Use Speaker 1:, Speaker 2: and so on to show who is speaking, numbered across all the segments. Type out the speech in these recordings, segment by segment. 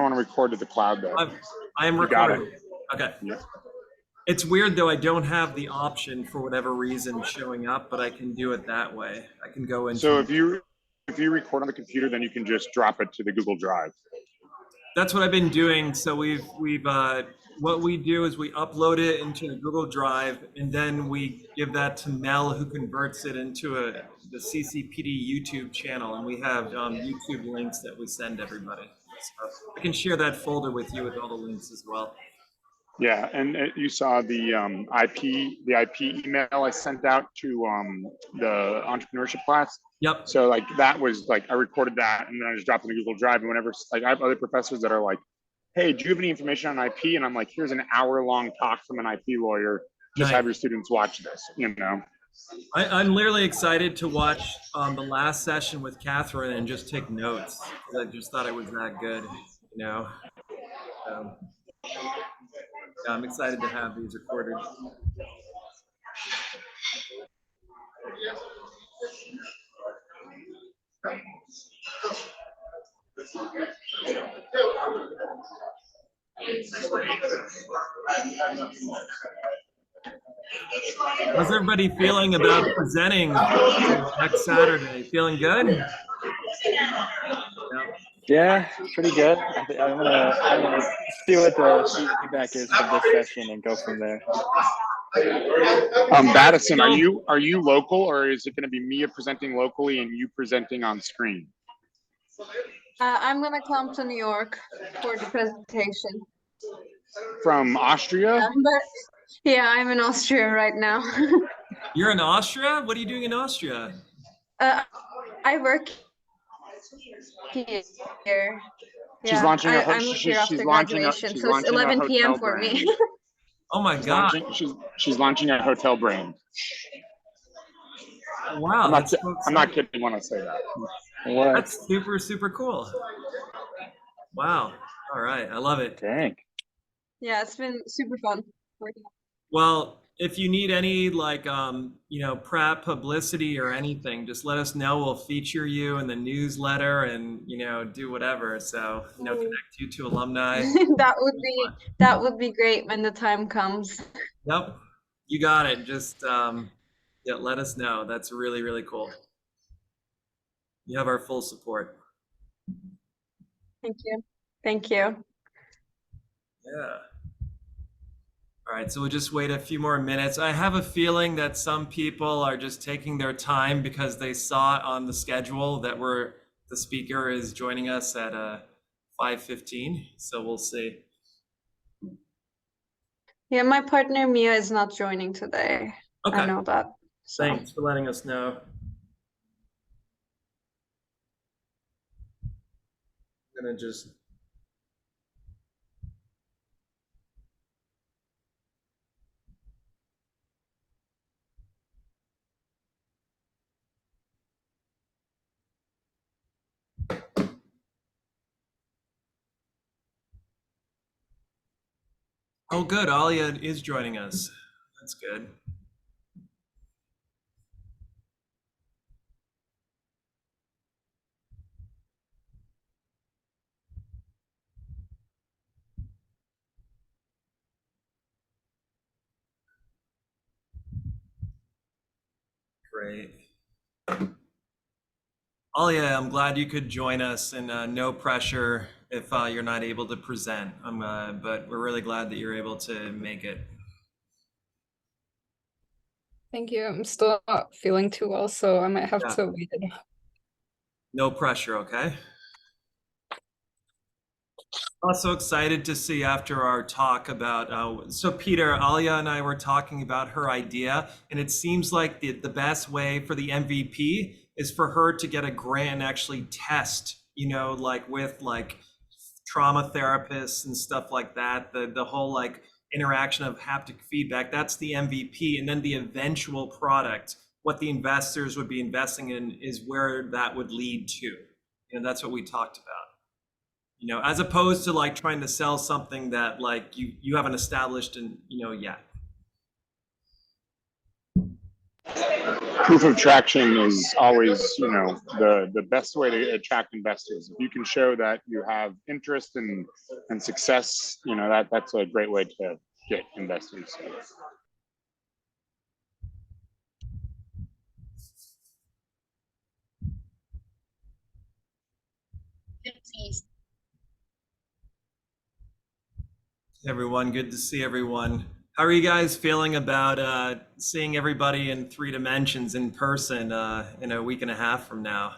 Speaker 1: want to record to the cloud though.
Speaker 2: I am
Speaker 1: You got
Speaker 2: recording.
Speaker 1: it.
Speaker 2: Okay.
Speaker 1: Yeah.
Speaker 2: It's weird though, I don't have the option for whatever reason showing up, but I can do it that way. I can go into.
Speaker 1: So if you record on the computer, then you can just drop it to the Google Drive.
Speaker 2: That's what I've been doing. So what we do is we upload it into a Google Drive, and then we give that to Mel, who converts it into the CCPD YouTube channel, and we have YouTube links that we send everybody. So I can share that folder with you with all the links as well.
Speaker 1: Yeah, and you saw the IP email I sent out to the entrepreneurship class.
Speaker 2: Yep.
Speaker 1: So like that was like I recorded that and then I just dropped it in Google Drive. And whenever like I have other professors that are like, "Hey, do you have any information on IP?" And I'm like, "Here's an hour-long talk from an IP lawyer. Just
Speaker 2: Nice.
Speaker 1: have your students watch this." You know.
Speaker 2: I'm literally excited to watch the last session with Catherine and just take notes. I just thought it was that good, you know. Yeah, I'm excited to have these recorded. How's everybody feeling about presenting next Saturday? Feeling good?
Speaker 3: Yeah, pretty good. I'm gonna see what the feedback is for this session and go from there.
Speaker 1: Madison, are you local, or is it going to be Mia presenting locally and you presenting on screen?
Speaker 4: I'm gonna come to New York for the presentation.
Speaker 1: From Austria?
Speaker 4: Yeah, I'm in Austria right now.
Speaker 2: You're in Austria? What are you doing in Austria?
Speaker 4: I work here.
Speaker 1: She's launching a
Speaker 4: I moved here after graduation, so it's 11 p.m. for me.
Speaker 2: Oh my God.
Speaker 1: She's launching a hotel brand.
Speaker 2: Wow.
Speaker 1: I'm not kidding when I say that.
Speaker 2: That's super, super cool. Wow. All right. I love it.
Speaker 3: Dang.
Speaker 4: Yeah, it's been super fun.
Speaker 2: Well, if you need any prep publicity or anything, just let us know. We'll feature you in the newsletter and, do whatever. So, connect you to alumni.
Speaker 4: That would be great when the time comes.
Speaker 2: Yep. You got it. Just, let us know. That's really, really cool. You have our full support.
Speaker 4: Thank you. Thank you.
Speaker 2: Yeah. All right, so we'll just wait a few more minutes. I have a feeling that some people are just taking their time because they saw on the schedule that the speaker is joining us at 5:15. So we'll see.
Speaker 4: Yeah, my partner Mia is not joining today.
Speaker 2: Okay.
Speaker 4: I know that. So.
Speaker 2: Thanks for letting us know. I'm gonna just. Oh, good. Alia is joining us. That's good. Great. Alia, I'm glad you could join us, and no pressure if you're not able to present. But we're really glad that you're able to make it.
Speaker 5: Thank you. I'm still not feeling too well, so I might have to wait.
Speaker 2: No pressure, okay? Also excited to see after our talk about, so Peter, Alia and I were talking about her idea, and it seems like the best way for the MVP is for her to get a grant and actually test, with trauma therapists and stuff like that, the whole interaction of haptic feedback. That's the MVP, and then the eventual product, what the investors would be investing in, is where that would lead to. That's what we talked about. As opposed to trying to sell something that you haven't established and yet.
Speaker 1: proof of traction is always, the best way to attract investors. If you can show that you have interest and success, that's a great way to get investors.
Speaker 2: Everyone, good to see everyone. How are you guys feeling about seeing everybody in 3 dimensions in person in a week and a half from now?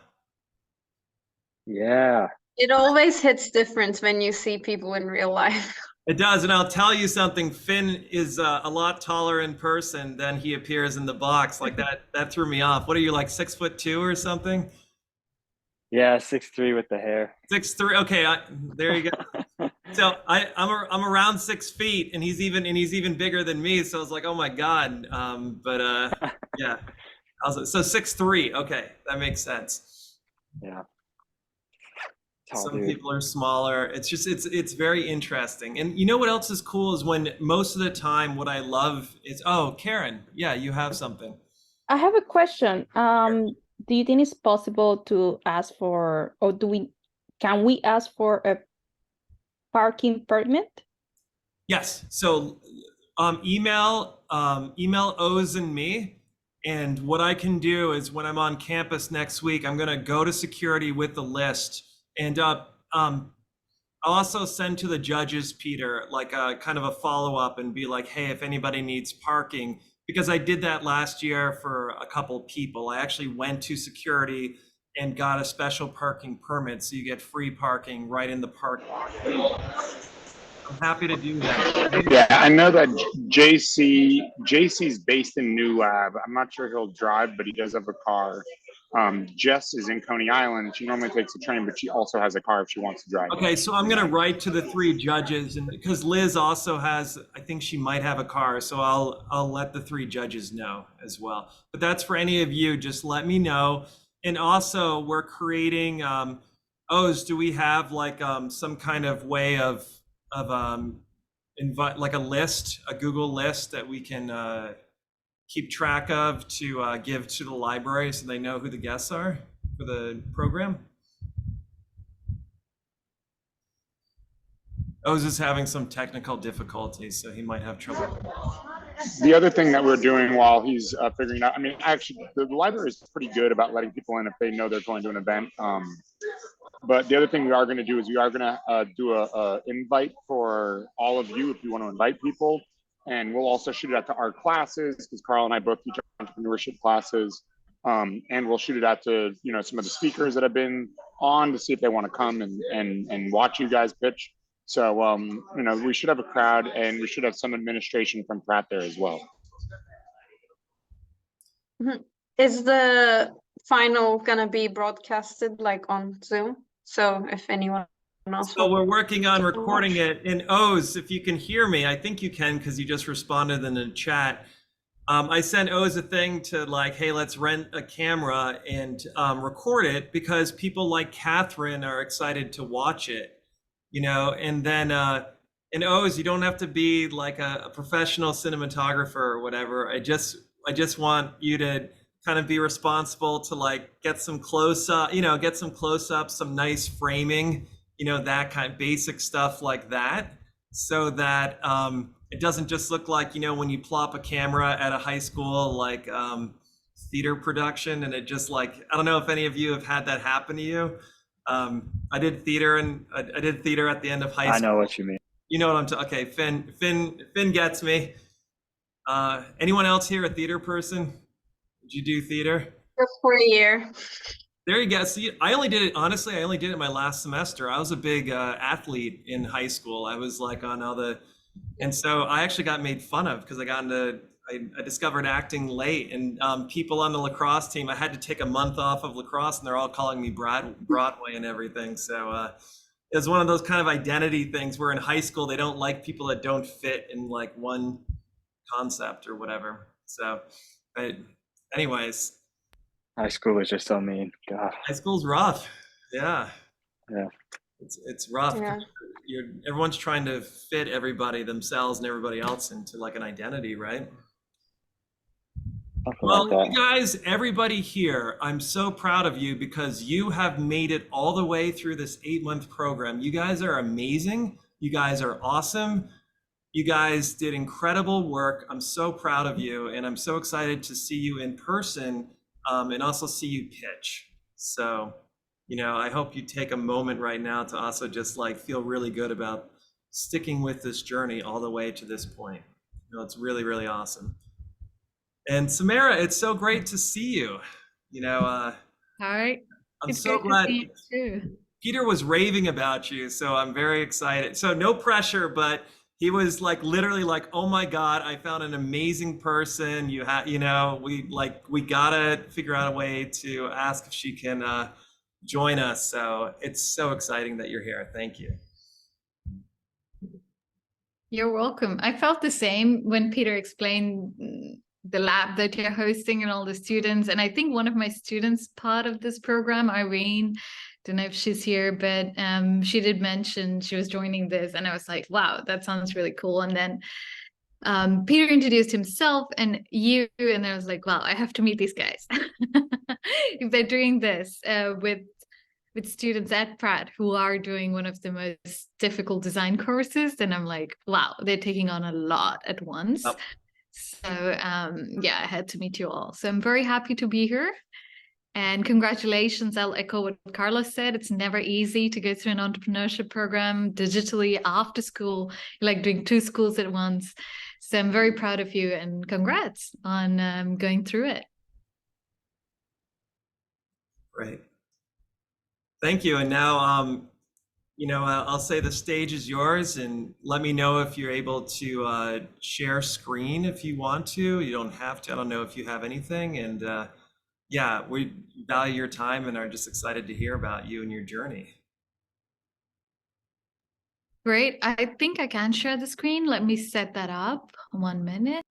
Speaker 3: Yeah.
Speaker 4: It always hits different when you see people in real life.
Speaker 2: It does, and I'll tell you something. Finn is a lot taller in person than he appears in the box. Like that threw me off. What are you, like 6'2" or something?
Speaker 3: Yeah, 6'3" with the hair.
Speaker 2: 6'3". Okay, there you go. So I'm around 6 feet, and he's even bigger than me. So I was like, oh my god. Yeah. So 6'3". Okay, that makes sense.
Speaker 3: Yeah. Tall
Speaker 2: Some
Speaker 3: dude.
Speaker 2: people are smaller. It's very interesting. And you know what else is cool is when most of the time what I love is, oh, Karen, yeah, you have something.
Speaker 6: I have a question. Do you think it's possible to ask for, or can we ask for a parking permit?
Speaker 2: Yes. So email Oz and me. And what I can do is when I'm on campus next week, I'm going to go to security with the list. And I'll also send to the judges, Peter, like a kind of a follow-up and be like, hey, if anybody needs parking, because I did that last year for a couple people. I actually went to security and got a special parking permit, so you get free parking right in the parking lot. I'm happy to do that.
Speaker 1: Yeah, I know that JC's based in New Lab. I'm not sure he'll drive, but he does have a car. Jess is in Coney Island. She normally takes the train, but she also has a car if she wants to drive.
Speaker 2: Okay, so I'm gonna write to the 3 judges, and because Liz also has, I think she might have a car, so I'll let the 3 judges know as well. But that's for any of you. Just let me know. And also, we're creating. Oz, do we have like some kind of way of invite, like a list, a Google list that we can keep track of to give to the library so they know who the guests are for the program? Oz is having some technical difficulties, so he might have trouble.
Speaker 1: The other thing that we're doing while he's figuring out, I mean, actually, the library is pretty good about letting people in if they know they're going to an event. But the other thing we are going to do is we are going to do a invite for all of you if you want to invite people. And we'll also shoot it out to our classes because Carl and I both teach entrepreneurship classes. And we'll shoot it out to, some of the speakers that have been on to see if they want to come and watch you guys pitch. So, we should have a crowd and we should have some administration from Pratt there as well.
Speaker 4: Is the final gonna be broadcasted like on Zoom? So if anyone else.
Speaker 2: So we're working on recording it. And Oz, if you can hear me, I think you can because you just responded in the chat. I sent Oz a thing to like, hey, let's rent a camera and record it because people like Catherine are excited to watch it. And then and Oz, you don't have to be like a professional cinematographer or whatever. I just want you to kind of be responsible to like get some close-up, some nice framing, that kind of basic stuff like that, so that it doesn't just look like, when you plop a camera at a high school like theater production and it just like, I don't know if any of you have had that happen to you. I did theater at the end of high school.
Speaker 3: I know what you mean.
Speaker 2: You know what I'm talking. Okay, Finn gets me. Anyone else here a theater person? Did you do theater?
Speaker 4: Just for a year.
Speaker 2: There you go. See, I only did it my last semester. I was a big athlete in high school. I was like on and so I actually got made fun of because I discovered acting late, and people on the lacrosse team, I had to take a month off of lacrosse and they're all calling me Broadway and everything. So it was one of those kind of identity things where in high school, they don't like people that don't fit in like one concept or whatever. So, but anyways.
Speaker 3: High school is just so mean. God.
Speaker 2: High school's rough. Yeah.
Speaker 3: Yeah.
Speaker 2: It's rough.
Speaker 4: Yeah.
Speaker 2: Everyone's trying to fit everybody, themselves and everybody else into like an identity, right?
Speaker 3: Something
Speaker 2: Well,
Speaker 3: like
Speaker 2: you
Speaker 3: that.
Speaker 2: guys, everybody here, I'm so proud of you because you have made it all the way through this 8-month program. You guys are amazing. You guys are awesome. You guys did incredible work. I'm so proud of you, and I'm so excited to see you in person, and also see you pitch. So, I hope you take a moment right now to also just like feel really good about sticking with this journey all the way to this point. It's really, really awesome. And Samara, it's so great to see you.
Speaker 7: Hi.
Speaker 2: I'm
Speaker 7: It's
Speaker 2: so
Speaker 7: good to
Speaker 2: glad.
Speaker 7: see you too.
Speaker 2: Peter was raving about you, so I'm very excited. So no pressure, but he was like literally like, "Oh my God, I found an amazing person. We gotta figure out a way to ask if she can join us." So it's so exciting that you're here. Thank you.
Speaker 7: You're welcome. I felt the same when Peter explained the lab that you're hosting and all the students. And I think one of my students part of this program, Irene, don't know if she's here, but she did mention she was joining this. And I was like, wow, that sounds really cool. And then Peter introduced himself and you, and I was like, wow, I have to meet these guys. If they're doing this with students at Pratt who are doing one of the most difficult design courses, then I'm like, wow, they're taking on a lot at once.
Speaker 2: Yep.
Speaker 7: So yeah, I had to meet you all. So I'm very happy to be here. And congratulations, I'll echo what Carlos said. It's never easy to go through an entrepreneurship program digitally after school, like doing 2 schools at once. So I'm very proud of you and congrats on going through it.
Speaker 2: Great. Thank you. And now, I'll say the stage is yours, and let me know if you're able to share screen if you want to. You don't have to. I don't know if you have anything. And yeah, we value your time and are just excited to hear about you and your journey.
Speaker 7: Great. I think I can share the screen. Let me set that up. 1 minute.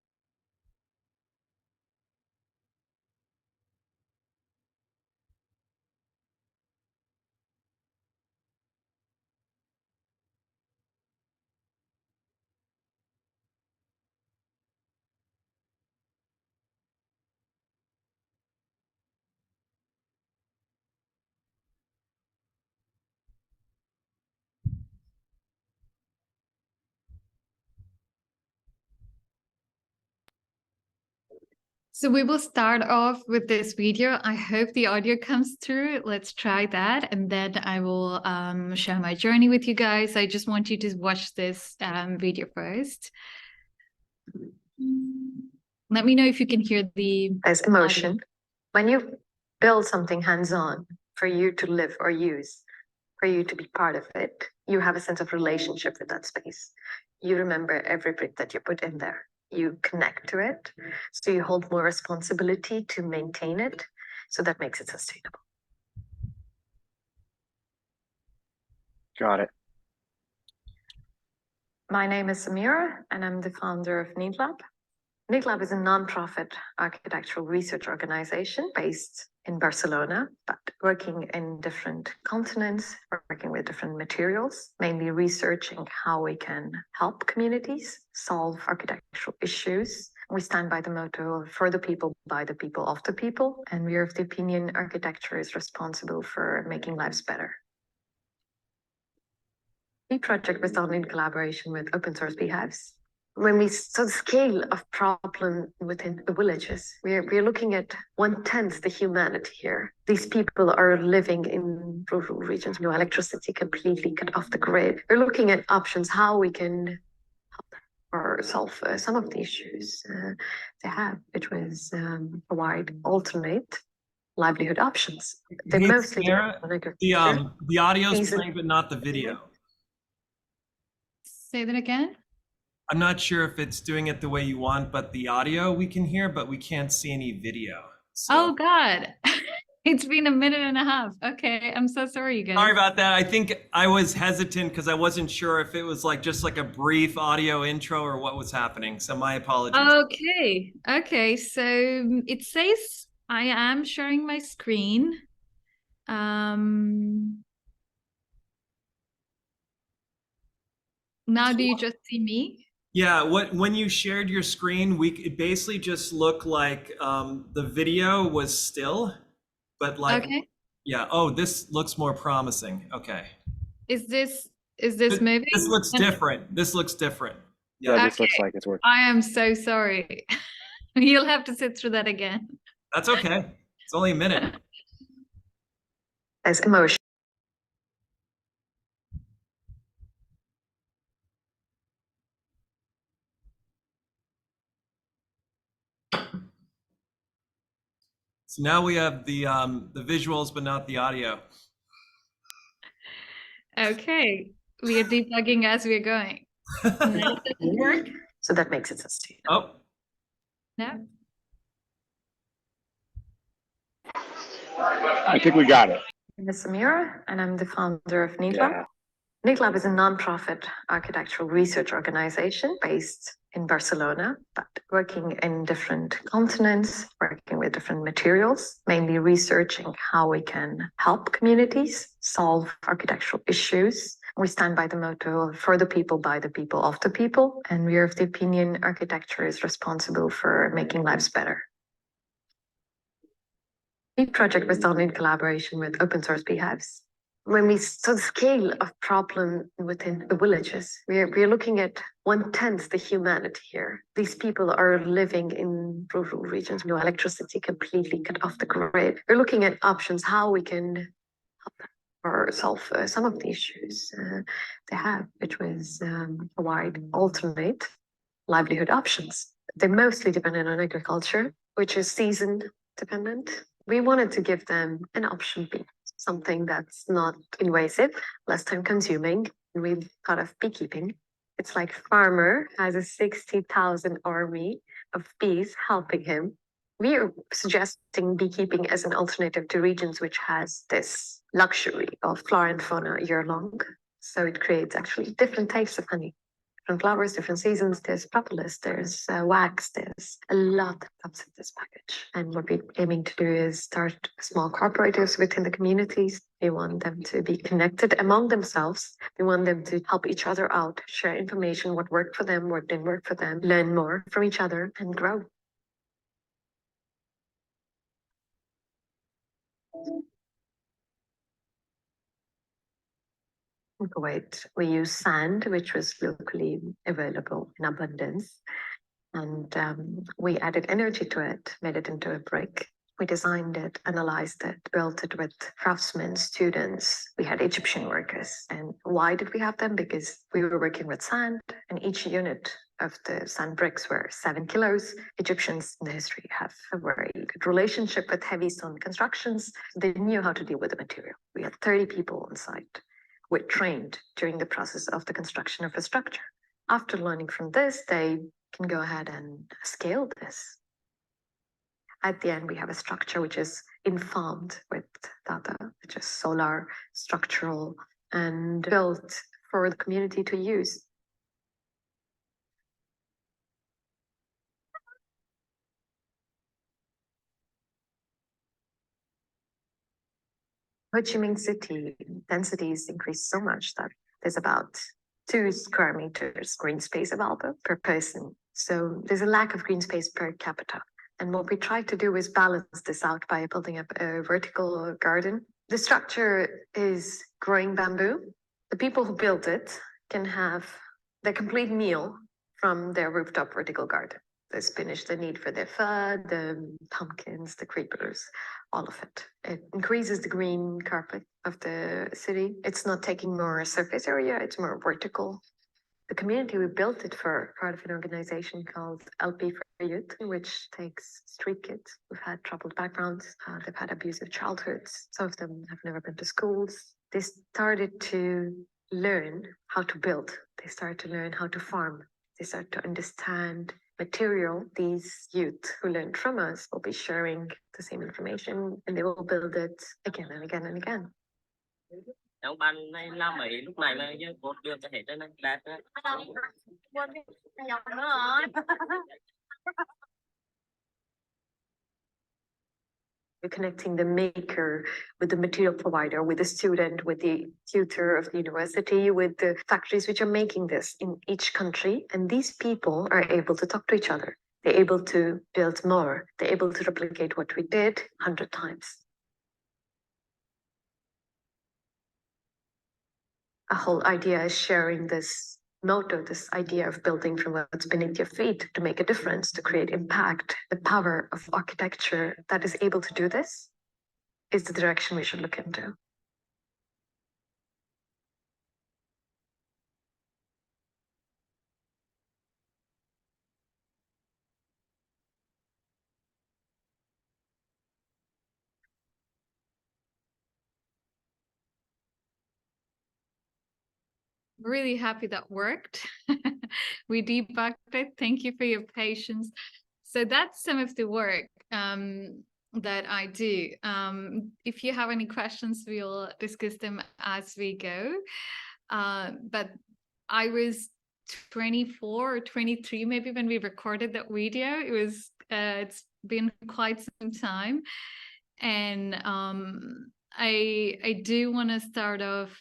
Speaker 7: So we will start off with this video. I hope the audio comes through. Let's try that. And then I will share my journey with you guys. I just want you to watch this video first. Let me know if you can hear
Speaker 8: There's emotion. When you build something hands-on for you to live or use, for you to be part of it, you have a sense of relationship with that space. You remember every brick that you put in there. You connect to it, so you hold more responsibility to maintain it, so that makes it sustainable.
Speaker 3: Got it.
Speaker 8: My name is Samira, and I'm the founder of NeedLab. NeedLab is a nonprofit architectural research organization based in Barcelona, but working in different continents, working with different materials, mainly researching how we can help communities solve architectural issues. We stand by the motto, for the people, by the people, of the people, and we are of the opinion architecture is responsible for making lives better. The project was done in collaboration with open source beehives. When we saw the scale of problem within the villages, we're looking at 1/10 the humanity here. These people are living in rural regions, no electricity, completely cut off the grid. We're looking at options, how we can help or solve some of the issues they have, which was provide alternate livelihood options. They
Speaker 2: Hey,
Speaker 8: mostly
Speaker 2: Sarah, the audio is playing, but not the video.
Speaker 7: Say that again.
Speaker 2: I'm not sure if it's doing it the way you want, but the audio we can hear, but we can't see any video. So,
Speaker 7: Oh God, it's been a minute and a half. Okay, I'm so sorry, you guys.
Speaker 2: sorry about that. I think I was hesitant because I wasn't sure if it was like just like a brief audio intro or what was happening. So my apologies.
Speaker 7: Okay. So it says I am sharing my screen. Now do you just see me?
Speaker 2: Yeah, when you shared your screen, it basically just looked like the video was still, but like,
Speaker 7: Okay.
Speaker 2: yeah. Oh, this looks more promising. Okay.
Speaker 7: Is this
Speaker 2: This
Speaker 7: moving?
Speaker 2: looks different. This looks different.
Speaker 3: Yeah,
Speaker 2: Yeah,
Speaker 3: this looks
Speaker 7: Okay.
Speaker 3: like it's working.
Speaker 7: I am so sorry. You'll have to sit through that again.
Speaker 2: that's okay. It's only a minute.
Speaker 8: There's emotion.
Speaker 2: So now we have the visuals, but not the audio.
Speaker 7: Okay. We are debugging as we're going. Now does it work?
Speaker 8: So that makes it sustainable.
Speaker 2: Oh,
Speaker 7: No?
Speaker 1: I think we got it.
Speaker 8: I'm Samira, and I'm the founder of NEAT
Speaker 3: Yeah.
Speaker 8: Lab. NEAT Lab is a non-profit architectural research organization based in Barcelona, but working in different continents, working with different materials, mainly researching how we can help communities solve architectural issues. We stand by the motto of for the people, by the people, of the people, and we are of the opinion architecture is responsible for making lives better. The project was done in collaboration with Open Source Beehives. When we saw the scale of problem within the villages, we're looking at 1/10 the humanity here. These people are living in rural regions, no electricity, completely cut off the grid. We're looking at options, how we can help them or solve some of the issues they have, which was provide alternate livelihood options. They're mostly dependent on agriculture, which is season dependent. We wanted to give them an option B, something that's not invasive, less time consuming. And we thought of beekeeping. It's like farmer has a 60,000 army of bees helping him. We are suggesting beekeeping as an alternative to regions which has this luxury of flora and fauna year long. So it creates actually different types of honey. Different flowers, different seasons. There's propolis, there's wax, there's a lot that comes in this package. And what we're aiming to do is start small cooperatives within the communities. We want them to be connected among themselves. We want them to help each other out, share information, what worked for them, what didn't work for them, learn more from each other and grow. In Kuwait, we use sand, which was locally available in abundance. And we added energy to it, made it into a brick. We designed it, analyzed it, built it with craftsmen, students. We had Egyptian workers. And why did we have them? Because we were working with sand, and each unit of the sand bricks were 7 kilos. Egyptians in the history have a very good relationship with heavy stone constructions. They knew how to deal with the material. We had 30 people on site. Were trained during the process of the construction of a structure. After learning from this, they can go ahead and scale this. At the end, we have a structure which is informed with data, which is solar, structural, and built for the community to use. Ho Chi Minh City densities increased so much that there's about 2 square meters green space available per person. So there's a lack of green space per capita. And what we try to do is balance this out by building up a vertical garden. The structure is growing bamboo. The people who built it can have the complete meal from their rooftop vertical garden. The spinach they need for their food, the pumpkins, the creepers, all of it. It increases the green carpet of the city. It's not taking more surface area, it's more vertical. The community, we built it for part of an organization called LP for Youth, which takes street kids who've had troubled backgrounds, they've had abusive childhoods. Some of them have never been to schools. They started to learn how to build. They started to learn how to farm. They started to understand material. These youth who learned from us will be sharing the same information, and they will build it again and again and again.
Speaker 9: Ông ban nay Lam Mỹ lúc này là với một đường có thể trên đây đạt đó.
Speaker 8: You're connecting the maker with the material provider, with the student, with the tutor of the university, with the factories which are making this in each country. And these people are able to talk to each other. They're able to build more. They're able to replicate what we did 100 times. A whole idea is sharing this motto, this idea of building from what's beneath your feet to make a difference, to create impact. The power of architecture that is able to do this is the direction we should look into.
Speaker 7: Really happy that worked. We debugged it. Thank you for your patience. So that's some of the work that I do. If you have any questions, we'll discuss them as we go. But I was 24 or 23 maybe when we recorded that video. It was it's been quite some time, and I do want to start off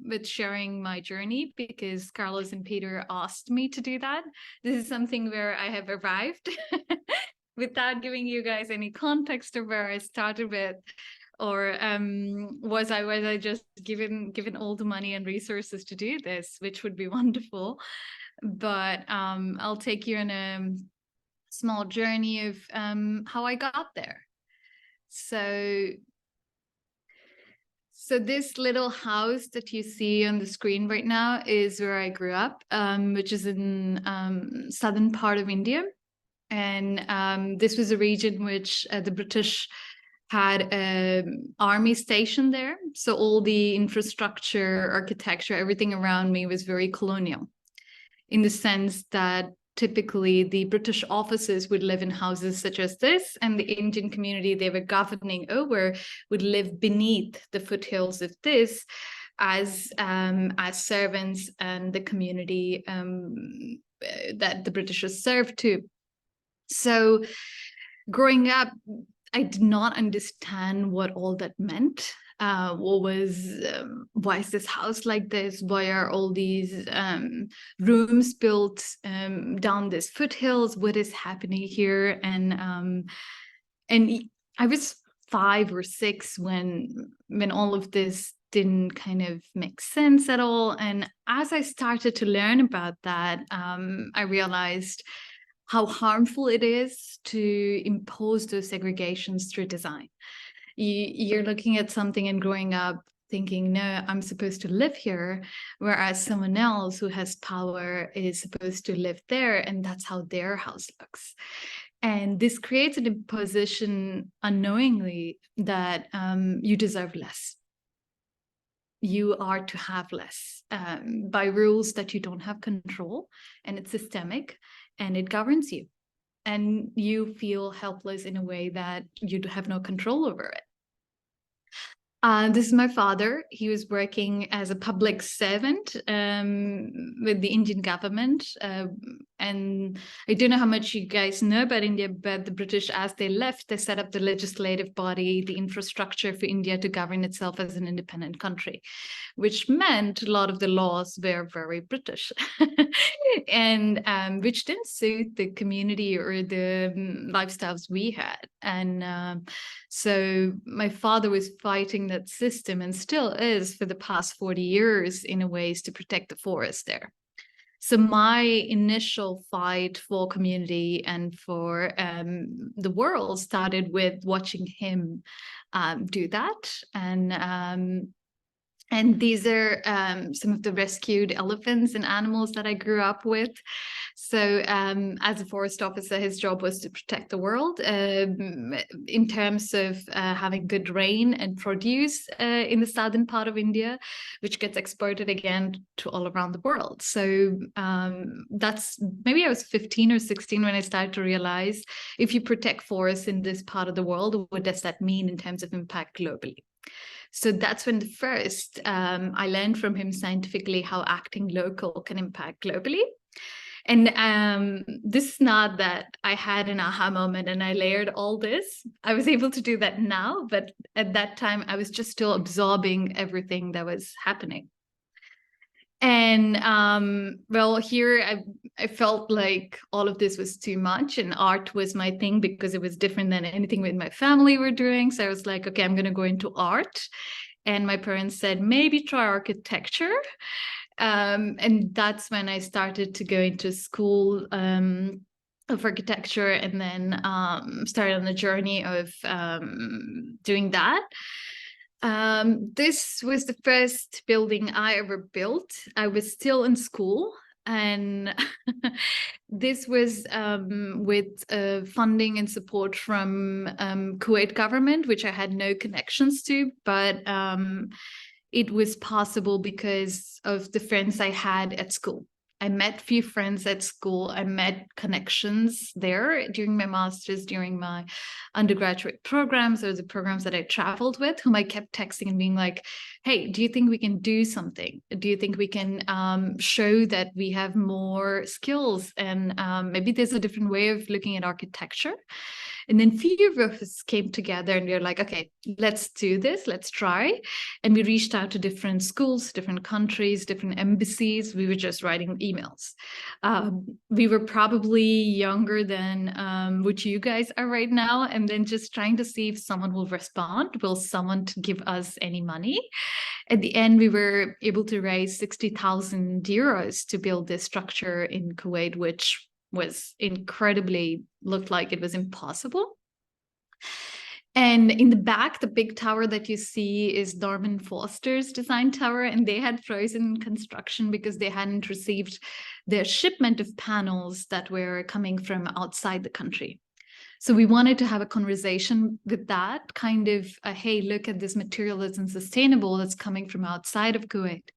Speaker 7: with sharing my journey, because Carlos and Peter asked me to do that. This is something where I have arrived without giving you guys any context of where I started with, or was I just given all the money and resources to do this, which would be wonderful. But I'll take you on a small journey of how I got there. So this little house that you see on the screen right now is where I grew up, which is in southern part of India. And this was a region which the British had an army station there. So all the infrastructure, architecture, everything around me was very colonial, in the sense that typically the British officers would live in houses such as this, and the Indian community they were governing over would live beneath the foothills of this as servants and the community that the Britishers served to. So growing up, I did not understand what all that meant. Why is this house like this? Why are all these rooms built down these foothills? What is happening here? And I was 5 or 6 when all of this didn't kind of make sense at all. And as I started to learn about that, I realized how harmful it is to impose those segregations through design. You're looking at something and growing up thinking, no, I'm supposed to live here, whereas someone else who has power is supposed to live there, and that's how their house looks. And this creates an imposition unknowingly that you deserve less. You are to have less by rules that you don't have control, and it's systemic, and it governs you. And you feel helpless in a way that you have no control over it. This is my father. He was working as a public servant with the Indian government. And I don't know how much you guys know about India, but the British, as they left, they set up the legislative body, the infrastructure for India to govern itself as an independent country, which meant a lot of the laws were very British, and which didn't suit the community or the lifestyles we had. And so my father was fighting that system, and still is for the past 40 years in a ways, to protect the forest there. So my initial fight for community and for the world started with watching him do that. And these are some of the rescued elephants and animals that I grew up with. So as a forest officer, his job was to protect the world in terms of having good rain and produce in the southern part of India, which gets exported again to all around the world. So that's, maybe I was 15 or 16 when I started to realize, if you protect forests in this part of the world, what does that mean in terms of impact globally? So that's when the first I learned from him scientifically how acting local can impact globally. And this is not that I had an aha moment and I layered all this. I was able to do that now, but at that time I was just still absorbing everything that was happening. And well, here I felt like all of this was too much, and art was my thing because it was different than anything with my family were doing. So I was like, okay, I'm going to go into art. And my parents said, maybe try architecture. And that's when I started to go into school of architecture, and then started on the journey of doing that. This was the first building I ever built. I was still in school, and this was with funding and support from Kuwait government, which I had no connections to, but it was possible because of the friends I had at school. I met few friends at school. I met connections there during my master's, during my undergraduate programs, or the programs that I traveled with, whom I kept texting and being like, hey, do you think we can do something? Do you think we can show that we have more skills? And maybe there's a different way of looking at architecture. And then few of us came together and we were like, okay, let's do this, let's try. And we reached out to different schools, different countries, different embassies. We were just writing emails. We were probably younger than what you guys are right now. And then just trying to see if someone will respond. Will someone give us any money? At the end, we were able to raise 60,000 euros to build this structure in Kuwait, which was incredibly, looked like it was impossible. And in the back, the big tower that you see is Norman Foster's design tower, and they had frozen construction because they hadn't received their shipment of panels that were coming from outside the country. So we wanted to have a conversation with that kind of, hey, look at this material that's unsustainable that's coming from outside of Kuwait.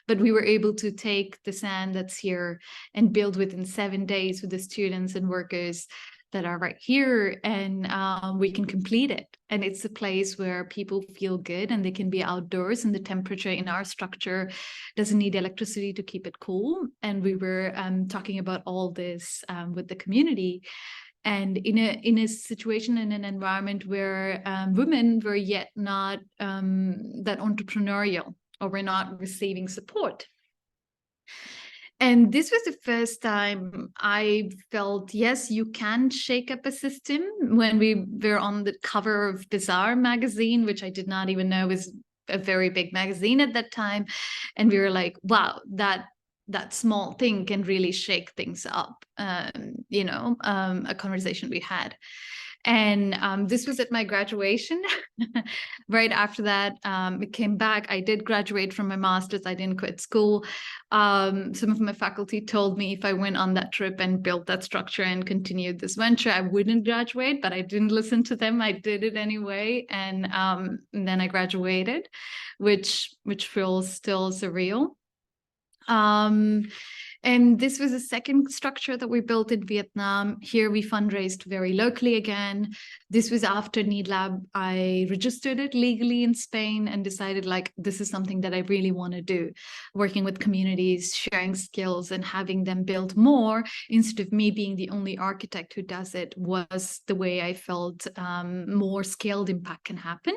Speaker 7: But we were able to take the sand that's here and build within 7 days with the students and workers that are right here, and we can complete it. And it's a place where people feel good and they can be outdoors, and the temperature in our structure doesn't need electricity to keep it cool. And we were talking about all this with the community. And in a situation, in an environment where women were yet not that entrepreneurial, or were not receiving support. And this was the first time I felt, yes, you can shake up a system. When we were on the cover of Bazaar magazine, which I did not even know was a very big magazine at that time. And we were like, wow, that small thing can really shake things up, a conversation we had. And this was at my graduation. Right after that, I came back. I did graduate from my master's. I didn't quit school. Some of my faculty told me if I went on that trip and built that structure and continued this venture, I wouldn't graduate, but I didn't listen to them. I did it anyway. And then I graduated, which feels still surreal. And this was the second structure that we built in Vietnam. Here we fundraised very locally again. This was after Need Lab. I registered it legally in Spain and decided, like, this is something that I really want to do. Working with communities, sharing skills and having them build more instead of me being the only architect who does it was the way I felt more scaled impact can happen.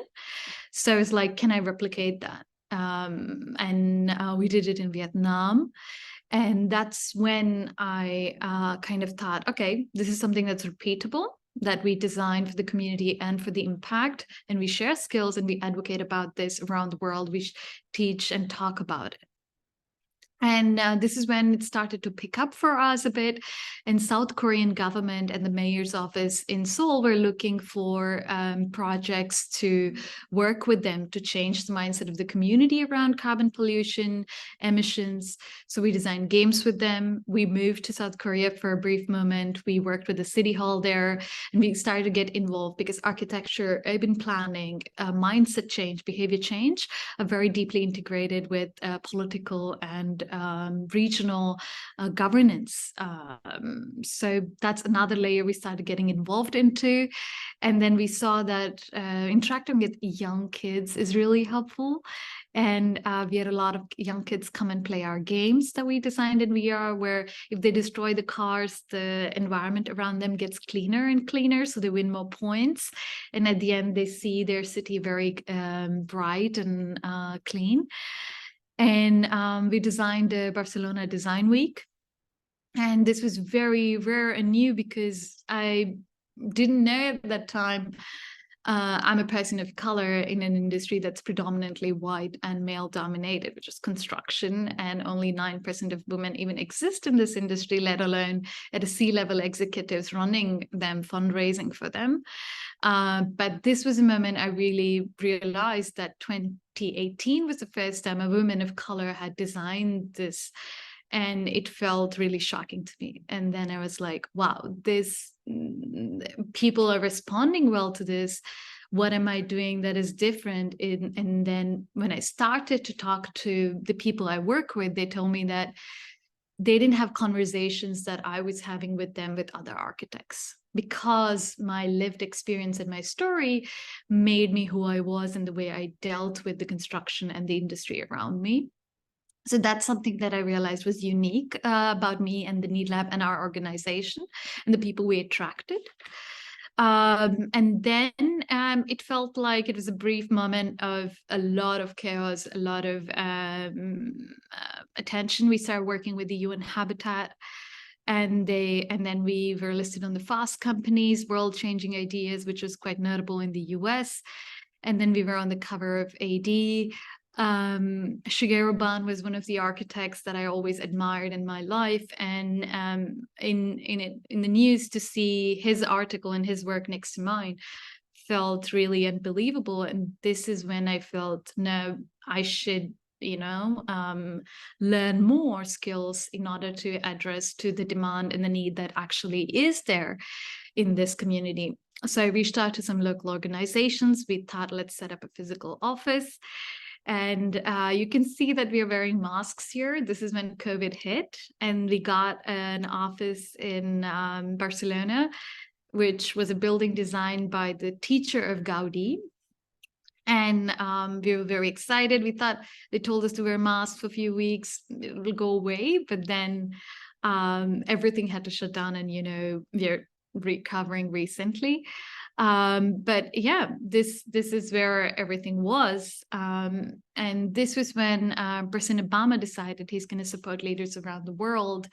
Speaker 7: So I was like, can I replicate that? And we did it in Vietnam. And that's when I kind of thought, okay, this is something that's repeatable, that we design for the community and for the impact, and we share skills and we advocate about this around the world. We teach and talk about it. And this is when it started to pick up for us a bit. And South Korean government and the mayor's office in Seoul were looking for projects to work with them to change the mindset of the community around carbon pollution, emissions. So we designed games with them. We moved to South Korea for a brief moment. We worked with the city hall there, and we started to get involved because architecture, urban planning, mindset change, behavior change are very deeply integrated with political and regional governance. So that's another layer we started getting involved into. And then we saw that interacting with young kids is really helpful. And we had a lot of young kids come and play our games that we designed in VR, where if they destroy the cars, the environment around them gets cleaner and cleaner, so they win more points. And at the end, they see their city very bright and clean. And we designed a Barcelona Design Week. And this was very rare and new because I didn't know at that time. I'm a person of color in an industry that's predominantly white and male dominated, which is construction, and only 9% of women even exist in this industry, let alone at a C-level executives running them, fundraising for them. But this was a moment I really realized that 2018 was the first time a woman of color had designed this. And it felt really shocking to me. And then I was like, wow, people are responding well to this. What am I doing that is different? And then when I started to talk to the people I work with, they told me that they didn't have conversations that I was having with them with other architects, because my lived experience and my story made me who I was and the way I dealt with the construction and the industry around me. So that's something that I realized was unique about me and the Need Lab and our organization and the people we attracted. And then it felt like it was a brief moment of a lot of chaos, a lot of attention. We started working with the UN Habitat, and then we were listed on the Fast Company's World Changing Ideas, which was quite notable in the US. And then we were on the cover of AD. Shigeru Ban was one of the architects that I always admired in my life, and in the news to see his article and his work next to mine felt really unbelievable. And this is when I felt, no, I should learn more skills in order to address to the demand and the need that actually is there in this community. So I reached out to some local organizations. We thought, let's set up a physical office. And you can see that we are wearing masks here. This is when COVID hit, and we got an office in Barcelona, which was a building designed by the teacher of Gaudi. And we were very excited. We thought, they told us to wear masks for a few weeks, it will go away. But then everything had to shut down, and we're recovering recently. But yeah, this is where everything was. And this was when President Obama decided he's going to support leaders around the world,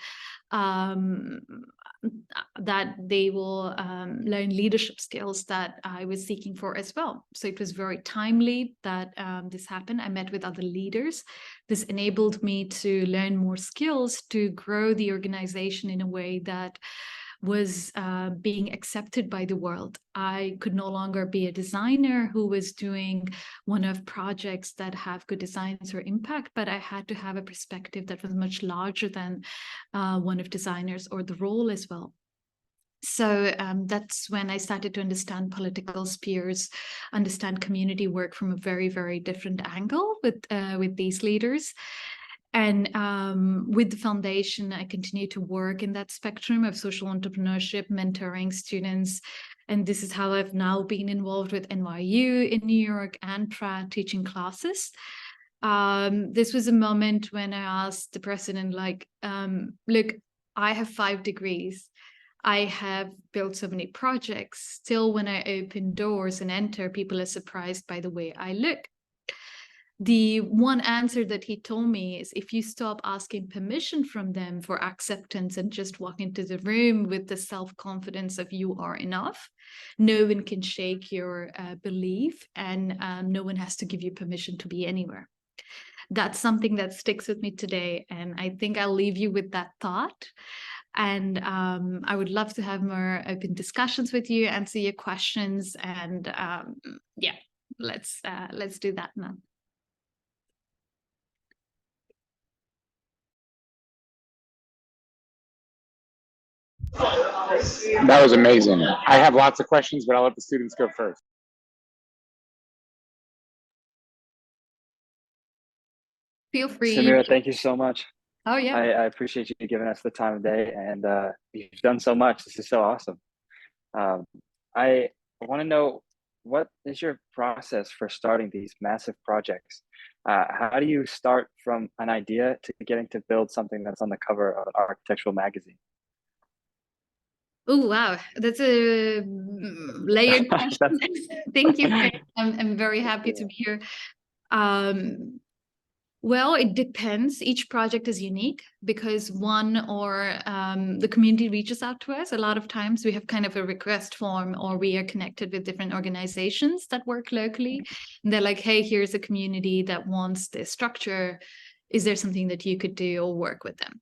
Speaker 7: that they will learn leadership skills that I was seeking for as well. So it was very timely that this happened. I met with other leaders. This enabled me to learn more skills to grow the organization in a way that was being accepted by the world. I could no longer be a designer who was doing one-off projects that have good designs or impact, but I had to have a perspective that was much larger than one-off designers or the role as well. So that's when I started to understand political spheres, understand community work from a very, very different angle with these leaders. And with the foundation, I continue to work in that spectrum of social entrepreneurship, mentoring students. And this is how I've now been involved with NYU in New York and Pratt teaching classes. This was a moment when I asked the president, look, I have 5 degrees. I have built so many projects. Still, when I open doors and enter, people are surprised by the way I look. The one answer that he told me is, if you stop asking permission from them for acceptance and just walk into the room with the self-confidence of you are enough, no one can shake your belief, and no one has to give you permission to be anywhere. That's something that sticks with me today, and I think I'll leave you with that thought. And I would love to have more open discussions with you, answer your questions, and yeah, let's do that now.
Speaker 1: That was amazing. I have lots of questions, but I'll let the students go first.
Speaker 7: Feel free.
Speaker 3: Samira, thank you so much.
Speaker 7: Oh yeah.
Speaker 3: I appreciate you giving us the time of day, and you've done so much. This is so awesome. I want to know, what is your process for starting these massive projects? How do you start from an idea to getting to build something that's on the cover of an architectural magazine?
Speaker 7: Oh wow, that's a layered question. Thank you. I'm very happy to be here. Well, it depends. Each project is unique because the community reaches out to us. A lot of times we have kind of a request form, or we are connected with different organizations that work locally. And they're like, hey, here's a community that wants this structure. Is there something that you could do or work with them?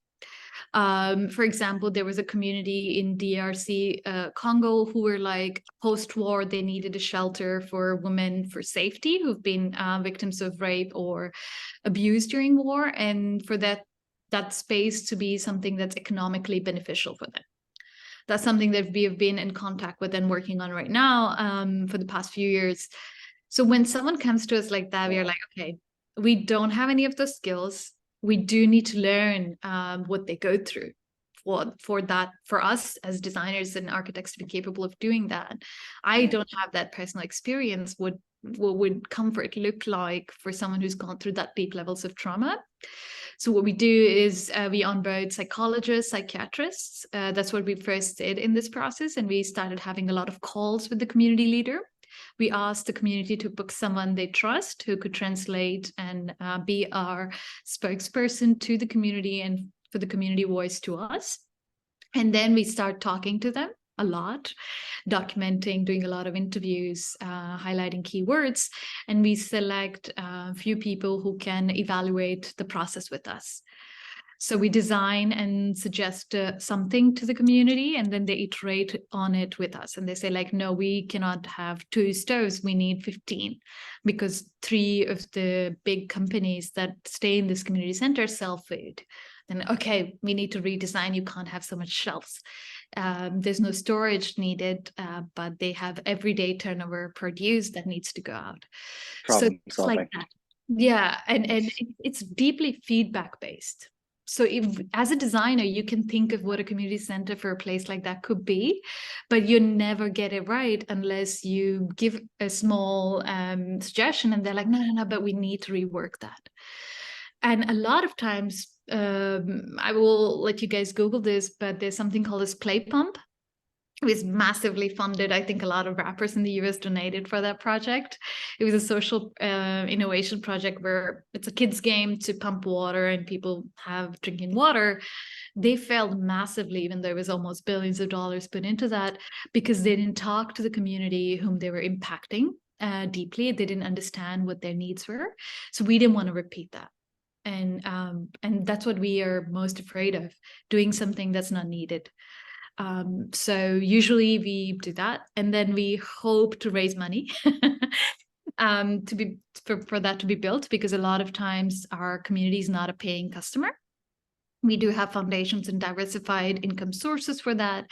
Speaker 7: For example, there was a community in DRC, Congo, who were like post-war, they needed a shelter for women for safety who've been victims of rape or abuse during war, and for that space to be something that's economically beneficial for them. That's something that we have been in contact with and working on right now for the past few years. So when someone comes to us like that, we are like, okay, we don't have any of those skills. We do need to learn what they go through for us as designers and architects to be capable of doing that. I don't have that personal experience. What would comfort look like for someone who's gone through that deep levels of trauma? So what we do is we onboard psychologists, psychiatrists. That's what we first did in this process. And we started having a lot of calls with the community leader. We asked the community to book someone they trust who could translate and be our spokesperson to the community and for the community voice to us. And then we start talking to them a lot, documenting, doing a lot of interviews, highlighting keywords, and we select a few people who can evaluate the process with us. So we design and suggest something to the community, and then they iterate on it with us. And they say like, no, we cannot have 2 stoves. We need 15 because 3 of the big companies that stay in this community center sell food. Then, okay, we need to redesign. You can't have so much shelves. There's no storage needed, but they have everyday turnover produce that needs to go out.
Speaker 3: Problem
Speaker 7: so it's
Speaker 3: solving.
Speaker 7: like that. Yeah, and it's deeply feedback based. So if, as a designer, you can think of what a community center for a place like that could be, but you never get it right unless you give a small suggestion and they're like, no, but we need to rework that. And a lot of times, I will let you guys Google this, but there's something called a Play Pump. It was massively funded. I think a lot of rappers in the US donated for that project. It was a social innovation project where it's a kids game to pump water and people have drinking water. They failed massively, even though it was almost billions of dollars put into that, because they didn't talk to the community whom they were impacting deeply. They didn't understand what their needs were. So we didn't want to repeat that. And that's what we are most afraid of, doing something that's not needed. So usually we do that, and then we hope to raise money for that to be built, because a lot of times our community is not a paying customer. We do have foundations and diversified income sources for that.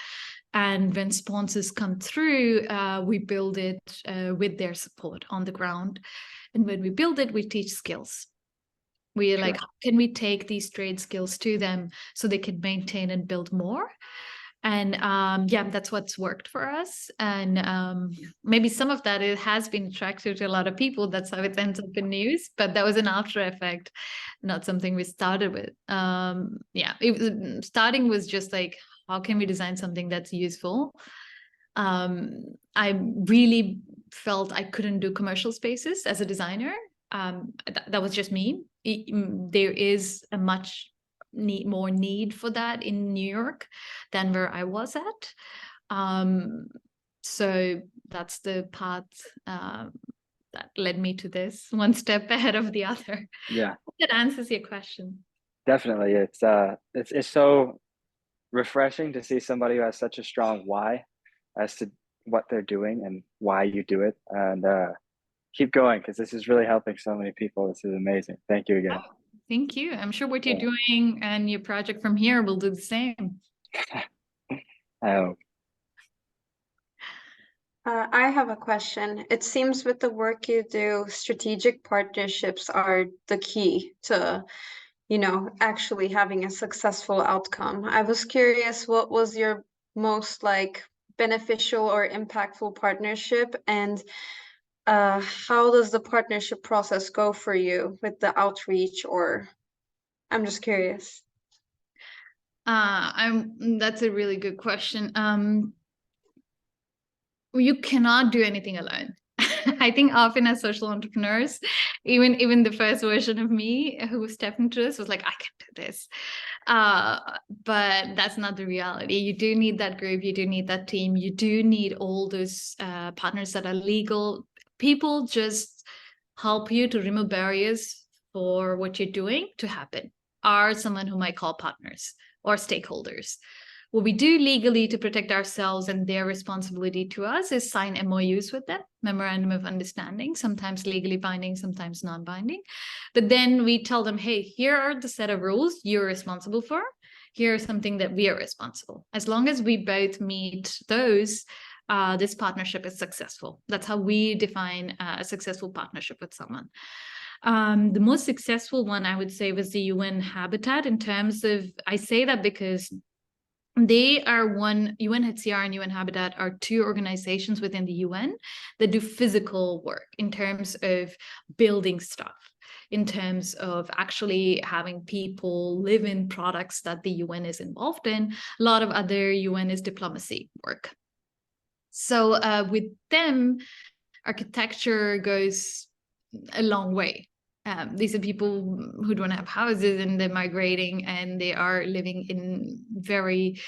Speaker 7: And when sponsors come through, we build it with their support on the ground. And when we build it, we teach skills. We are like, how can we take these trade skills to them so they can maintain and build more? And yeah, that's what's worked for us. And maybe some of that, it has been attractive to a lot of people. That's how it ends up in news. But that was an after effect, not something we started with. Yeah, starting was just like, how can we design something that's useful? I really felt I couldn't do commercial spaces as a designer. That was just me. There is a much more need for that in New York than where I was at. So that's the path that led me to this, one step ahead of the other.
Speaker 3: Yeah,
Speaker 7: That answers your question.
Speaker 3: definitely. It's so refreshing to see somebody who has such a strong why as to what they're doing and why you do it. And keep going, because this is really helping so many people. This is amazing. Thank you again.
Speaker 7: Thank you. I'm sure what you're doing and your project from here will do the same.
Speaker 3: I hope.
Speaker 4: I have a question. It seems with the work you do, strategic partnerships are the key to you know, actually having a successful outcome. I was curious, what was your most like beneficial or impactful partnership, and how does the partnership process go for you with the outreach? Or I'm just curious.
Speaker 7: That's a really good question. You cannot do anything alone. I think often as social entrepreneurs, even the first version of me who stepped into this was like, I can do this. But that's not the reality. You do need that group, you do need that team, you do need all those partners that are legal. People just help you to remove barriers for what you're doing to happen, are someone who might call partners or stakeholders. What we do legally to protect ourselves and their responsibility to us is sign MOUs with them, Memorandum of Understanding, sometimes legally binding, sometimes non-binding. But then we tell them, hey, here are the set of rules you're responsible for. Here's something that we are responsible. As long as we both meet those, this partnership is successful. That's how we define a successful partnership with someone. The most successful one, I would say, was the UN Habitat, in terms of, I say that because they are UNHCR and UN Habitat are two organizations within the UN that do physical work in terms of building stuff, in terms of actually having people live in products that the UN is involved in. A lot of other UN is diplomacy work. So with them, architecture goes a long way. These are people who don't have houses and they're migrating and they are living in very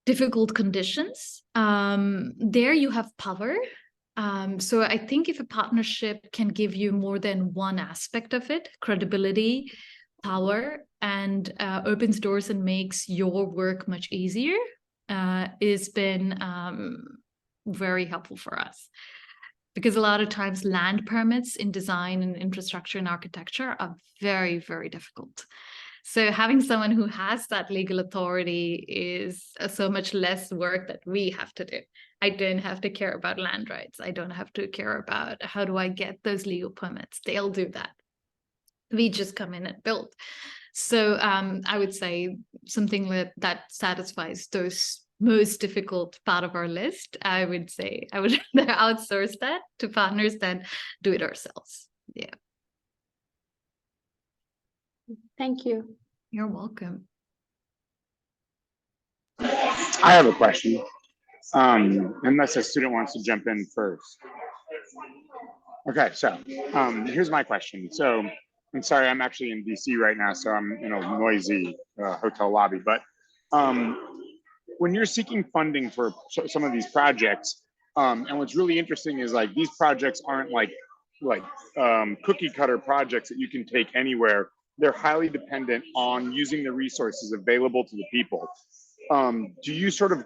Speaker 7: difficult conditions. There you have power. So I think if a partnership can give you more than one aspect of it, credibility, power, and opens doors and makes your work much easier, it's been very helpful for us. Because a lot of times land permits in design and infrastructure and architecture are very, very difficult. So having someone who has that legal authority is so much less work that we have to do. I don't have to care about land rights. I don't have to care about how do I get those legal permits. They'll do that. We just come in and build. So I would say something that satisfies those most difficult part of our list, I would say I would rather outsource that to partners than do it ourselves. Yeah.
Speaker 4: Thank you.
Speaker 7: You're welcome.
Speaker 1: I have a question. Unless a student wants to jump in first. Okay, so here's my question. So I'm sorry, I'm actually in DC right now, so I'm in a noisy hotel lobby, but when you're seeking funding for some of these projects, and what's really interesting is like these projects aren't like cookie cutter projects that you can take anywhere. They're highly dependent on using the resources available to the people. Do you sort of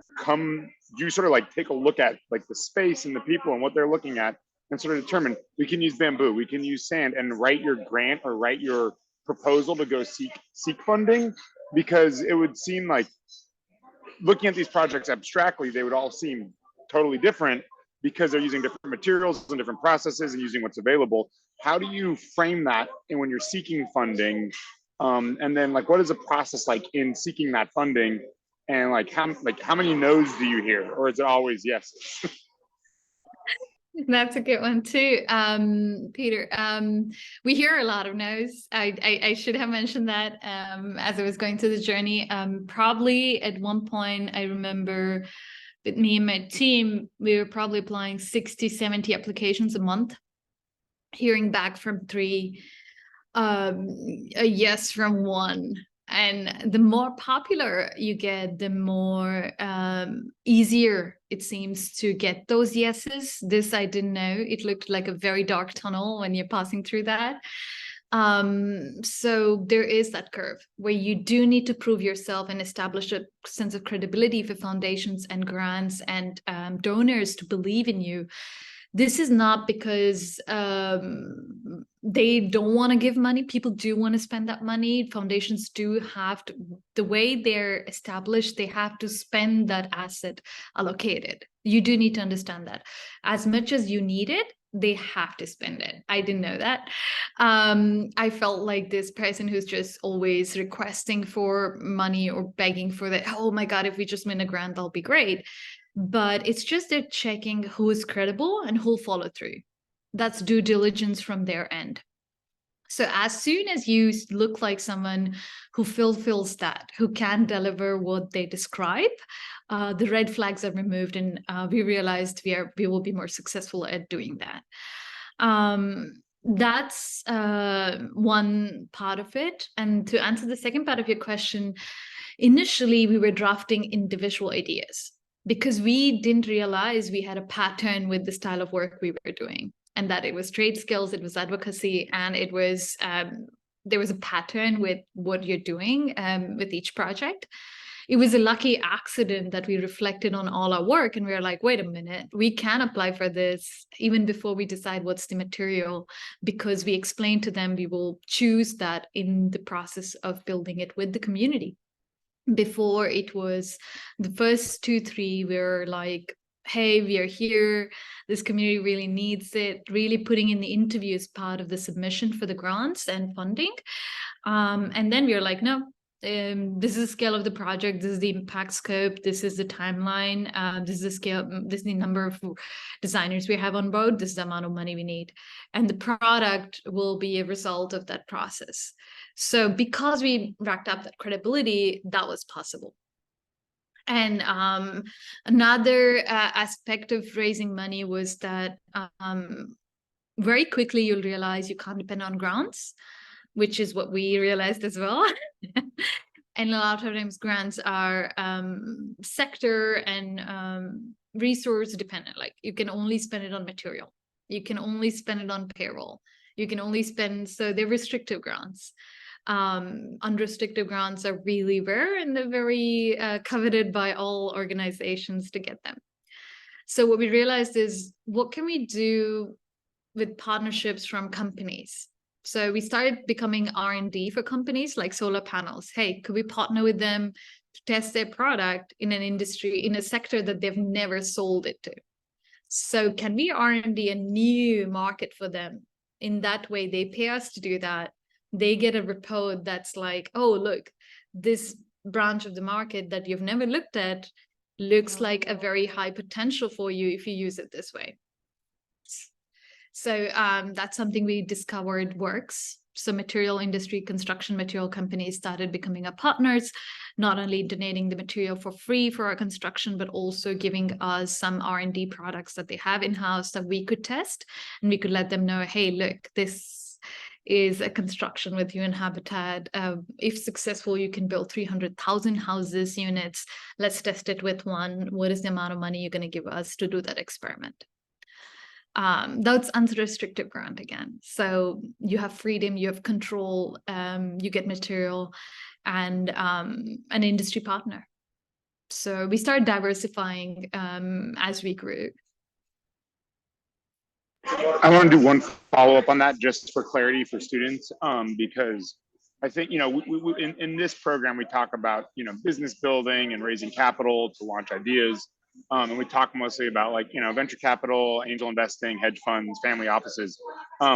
Speaker 1: like take a look at like the space and the people and what they're looking at and sort of determine, we can use bamboo, we can use sand, and write your grant or write your proposal to go seek funding? Because it would seem like, looking at these projects abstractly, they would all seem totally different because they're using different materials and different processes and using what's available. How do you frame that when you're seeking funding? And then like, what is the process like in seeking that funding? And like how many no's do you hear? Or is it always yes?
Speaker 7: That's a good one too, Peter. We hear a lot of no's. I should have mentioned that as I was going through the journey. Probably at one point, I remember with me and my team, we were probably applying 60, 70 applications a month, hearing back from 3, a yes from 1. And the more popular you get, the more easier it seems to get those yeses. This I didn't know. It looked like a very dark tunnel when you're passing through that. So there is that curve where you do need to prove yourself and establish a sense of credibility for foundations and grants and donors to believe in you. This is not because they don't want to give money. People do want to spend that money. Foundations do have to, the way they're established, they have to spend that asset allocated. You do need to understand that. As much as you need it, they have to spend it. I didn't know that. I felt like this person who's just always requesting for money or begging for that. Oh my God, if we just win a grant, that'll be great. But it's just they're checking who is credible and who'll follow through. That's due diligence from their end. So as soon as you look like someone who fulfills that, who can deliver what they describe, the red flags are removed, and we realized we will be more successful at doing that. That's one part of it. And to answer the second part of your question, initially we were drafting individual ideas because we didn't realize we had a pattern with the style of work we were doing, and that it was trade skills, it was advocacy, and it was there was a pattern with what you're doing with each project. It was a lucky accident that we reflected on all our work and we were like, wait a minute, we can apply for this even before we decide what's the material, because we explained to them we will choose that in the process of building it with the community. Before, it was the first 2-3 were like, hey, we are here, this community really needs it, really putting in the interview as part of the submission for the grants and funding. And then we were like, no, this is the scale of the project, this is the impact scope, this is the timeline, this is the scale, this is the number of designers we have on board, this is the amount of money we need. And the product will be a result of that process. So because we racked up that credibility, that was possible. And another aspect of raising money was that very quickly you'll realize you can't depend on grants, which is what we realized as well. And a lot of times grants are sector and resource dependent. Like you can only spend it on material. You can only spend it on payroll. You can only spend, so they're restrictive grants. Unrestricted grants are really rare and they're very coveted by all organizations to get them. So what we realized is, what can we do with partnerships from companies? So we started becoming R&D for companies like solar panels. Hey, could we partner with them to test their product in an industry, in a sector that they've never sold it to? So can we R&D a new market for them? In that way, they pay us to do that. They get a report that's like, oh, look, this branch of the market that you've never looked at looks like a very high potential for you if you use it this way. So that's something we discovered works. So material industry, construction material companies started becoming our partners, not only donating the material for free for our construction, but also giving us some R&D products that they have in-house that we could test. And we could let them know, hey, look, this is a construction with UN Habitat. If successful, you can build 300,000 houses units. Let's test it with one. What is the amount of money you're going to give us to do that experiment? That's unrestricted grant again. So you have freedom, you have control, you get material and an industry partner. So we started diversifying as we grew.
Speaker 1: I want to do one follow-up on that just for clarity for students, because I think, you know, in this program, we talk about, you know, business building and raising capital to launch ideas. And we talk mostly about, like, you know, venture capital, angel investing, hedge funds, family offices.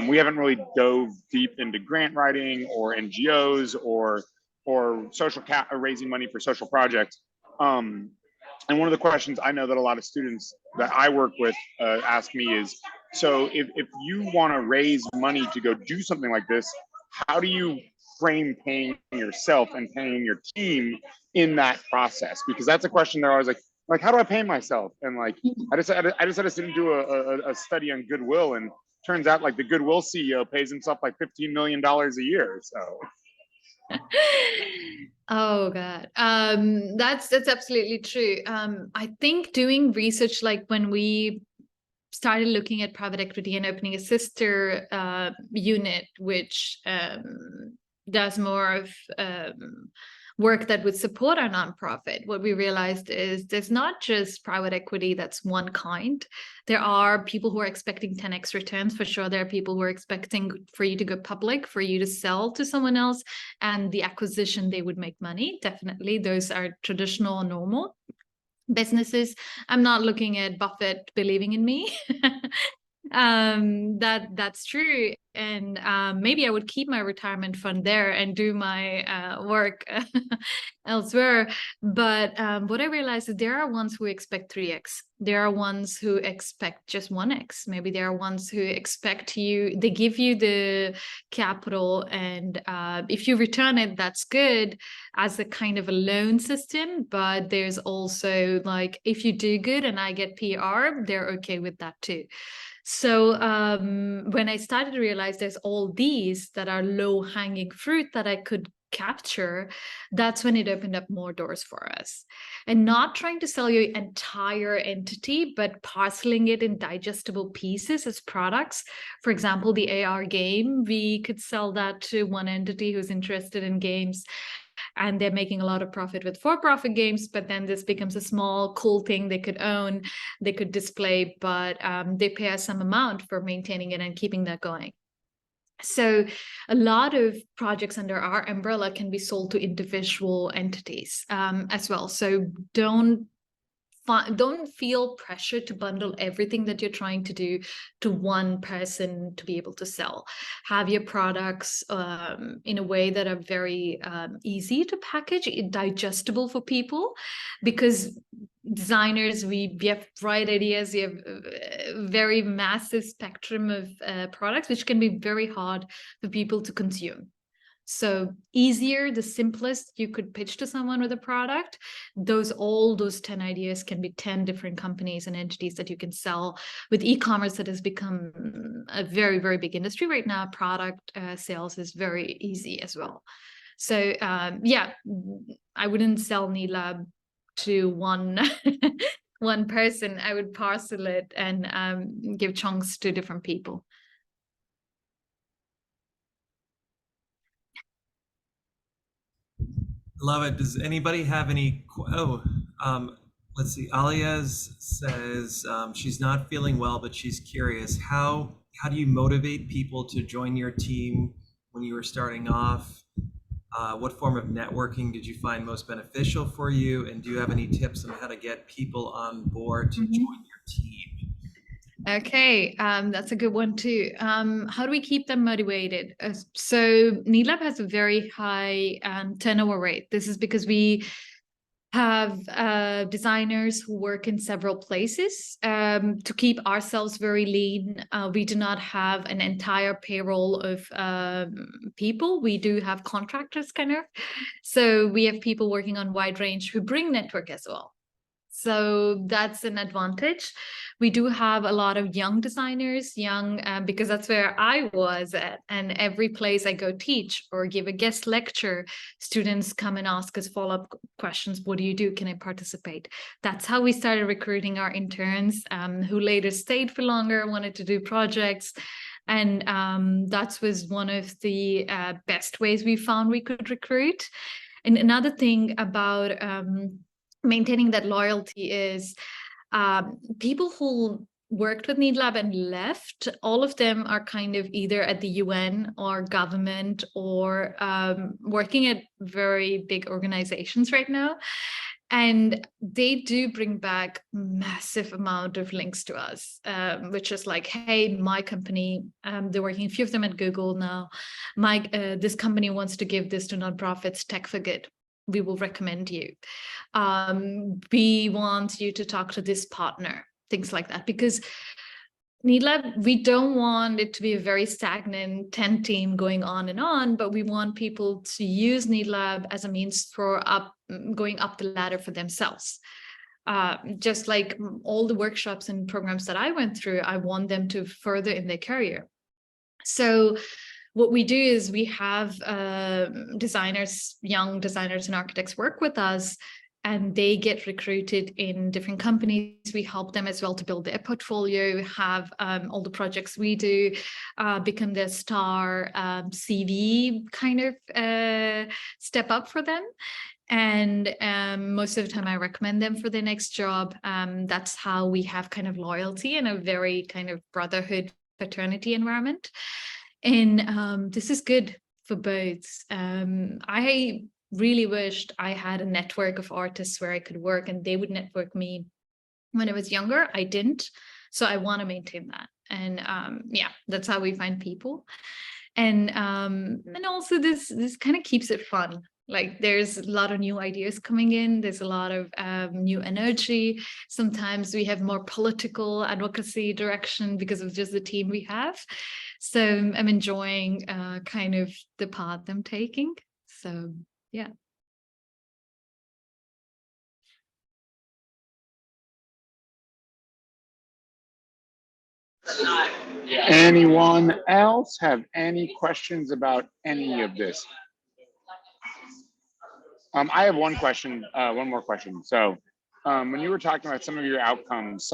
Speaker 1: We haven't really dove deep into grant writing or NGOs or social raising money for social projects. And one of the questions I know that a lot of students that I work with ask me is, so if you want to raise money to go do something like this, how do you frame paying yourself and paying your team in that process? Because that's a question they're always like, how do I pay myself? And like, I just had to sit and do a study on Goodwill, and turns out like the Goodwill CEO pays himself like $15 million a year. So.
Speaker 7: Oh God, that's absolutely true. I think doing research, like when we started looking at private equity and opening a sister unit, which does more of work that would support our nonprofit, what we realized is there's not just private equity that's one kind. There are people who are expecting 10x returns for sure. There are people who are expecting for you to go public, for you to sell to someone else, and the acquisition, they would make money. Definitely, those are traditional, normal businesses. I'm not looking at Buffett believing in me. That's true. And maybe I would keep my retirement fund there and do my work elsewhere. But what I realized is there are ones who expect 3x. There are ones who expect just 1x. Maybe there are ones who expect they give you the capital, and if you return it, that's good as a kind of a loan system. But there's also like, if you do good and I get PR, they're okay with that too. So when I started to realize there's all these that are low-hanging fruit that I could capture, that's when it opened up more doors for us. And not trying to sell your entire entity, but parceling it in digestible pieces as products. For example, the AR game, we could sell that to one entity who's interested in games, and they're making a lot of profit with for-profit games, but then this becomes a small cool thing they could own, they could display, but they pay us some amount for maintaining it and keeping that going. So a lot of projects under our umbrella can be sold to individual entities as well. So don't feel pressure to bundle everything that you're trying to do to one person to be able to sell. Have your products in a way that are very easy to package, digestible for people, because designers, we have bright ideas, we have a very massive spectrum of products, which can be very hard for people to consume. So easier, the simplest you could pitch to someone with a product, all those 10 ideas can be 10 different companies and entities that you can sell. With e-commerce, that has become a very, very big industry right now. Product sales is very easy as well. So yeah, I wouldn't sell Needlab to one one person. I would parcel it and give chunks to different people.
Speaker 2: Love it. Does anybody have any? Let's see. Alias says she's not feeling well, but she's curious. How do you motivate people to join your team when you were starting off? What form of networking did you find most beneficial for you? And do you have any tips on how to get people on board to join your team?
Speaker 7: Okay, that's a good one too. How do we keep them motivated? So Needlab has a very high turnover rate. This is because we have designers who work in several places. To keep ourselves very lean, we do not have an entire payroll of people. We do have contractors kind of. So we have people working on wide range who bring network as well. So that's an advantage. We do have a lot of young designers, because that's where I was at. And every place I go teach or give a guest lecture, students come and ask us follow-up questions. What do you do? Can I participate? That's how we started recruiting our interns, who later stayed for longer, wanted to do projects. And that was one of the best ways we found we could recruit. And another thing about maintaining that loyalty is people who worked with Needlab and left, all of them are kind of either at the UN or government or working at very big organizations right now. And they do bring back massive amount of links to us, which is like, hey, my company, they're working, a few of them at Google now. This company wants to give this to nonprofits, Tech for Good. We will recommend you. We want you to talk to this partner, things like that. Because Needlab, we don't want it to be a very stagnant 10 team going on, but we want people to use Needlab as a means for going up the ladder for themselves. Just like all the workshops and programs that I went through, I want them to further in their career. So what we do is we have designers, young designers and architects work with us, and they get recruited in different companies. We help them as well to build their portfolio, have all the projects we do, become their star CV kind of step up for them. And most of the time I recommend them for their next job. That's how we have kind of loyalty and a very kind of brotherhood, fraternity environment. And this is good for both. I really wished I had a network of artists where I could work and they would network me. When I was younger, I didn't. So I want to maintain that. And yeah, that's how we find people. And also this kind of keeps it fun. Like there's a lot of new ideas coming in. There's a lot of new energy. Sometimes we have more political advocacy direction because of just the team we have. So I'm enjoying kind of the path I'm taking. So yeah.
Speaker 1: Anyone else have any questions about any of this? I have one question, one more question. So when you were talking about some of your outcomes,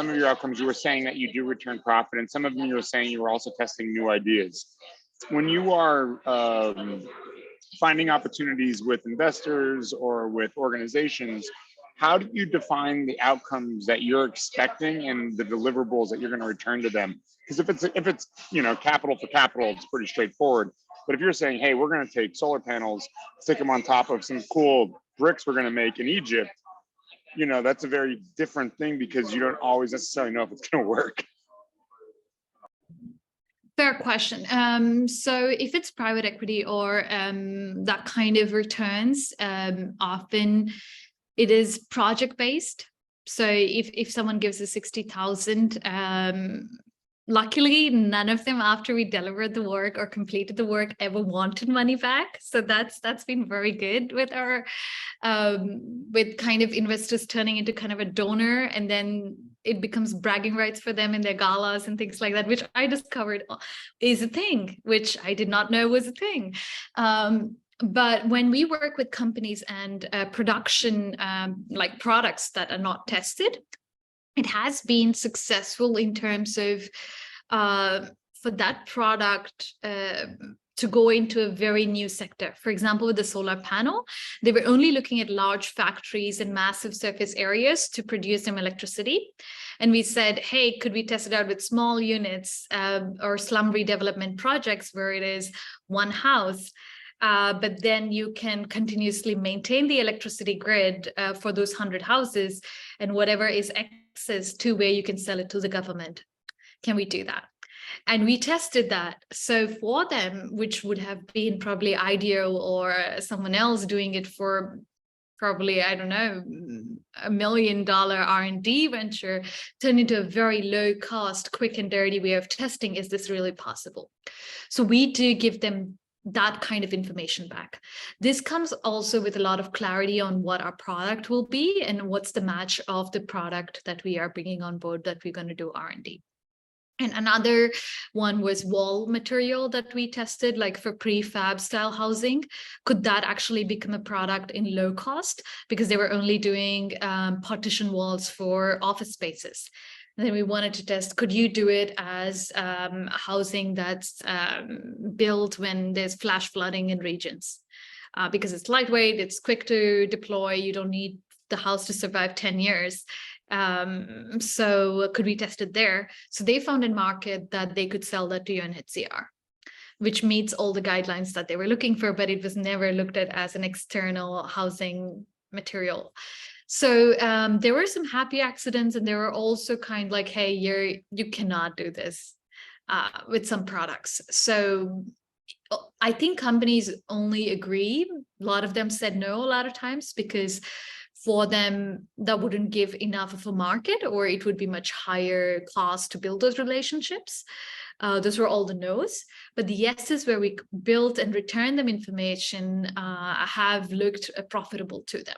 Speaker 1: you were saying that you do return profit, and some of them you were saying you were also testing new ideas. When you are finding opportunities with investors or with organizations, how do you define the outcomes that you're expecting and the deliverables that you're going to return to them? Because if it's you know, capital for capital, it's pretty straightforward. But if you're saying, hey, we're going to take solar panels, stick them on top of some cool bricks we're going to make in Egypt, you know, that's a very different thing because you don't always necessarily know if it's going to work.
Speaker 7: Fair question. So if it's private equity or that kind of returns, often it is project based. So if someone gives us 60,000, luckily none of them after we delivered the work or completed the work ever wanted money back. So that's been very good with our with kind of investors turning into kind of a donor, and then it becomes bragging rights for them in their galas and things like that, which I discovered is a thing, which I did not know was a thing. But when we work with companies and production like products that are not tested, it has been successful in terms of for that product to go into a very new sector. For example, with the solar panel, they were only looking at large factories and massive surface areas to produce them electricity. And we said, hey, could we test it out with small units or slum redevelopment projects where it is one house? But then you can continuously maintain the electricity grid for those 100 houses, and whatever is excess to where you can sell it to the government. Can we do that? And we tested that. So for them, which would have been probably ideal or someone else doing it for probably, I don't know, $1 million R&D venture, turned into a very low cost, quick and dirty way of testing. Is this really possible? So we do give them that kind of information back. This comes also with a lot of clarity on what our product will be and what's the match of the product that we are bringing on board that we're going to do R&D. And another one was wall material that we tested, like for prefab style housing. Could that actually become a product in low cost? Because they were only doing partition walls for office spaces. And then we wanted to test, could you do it as housing that's built when there's flash flooding in regions? Because it's lightweight, it's quick to deploy, you don't need the house to survive 10 years. So could we test it there? So they found in market that they could sell that to UNHCR, which meets all the guidelines that they were looking for, but it was never looked at as an external housing material. So there were some happy accidents, and there were also kind of like, hey, you cannot do this with some products. So I think companies only agree. A lot of them said no a lot of times because for them, that wouldn't give enough of a market, or it would be much higher cost to build those relationships. Those were all the no's, but the yeses where we built and returned them information have looked profitable to them.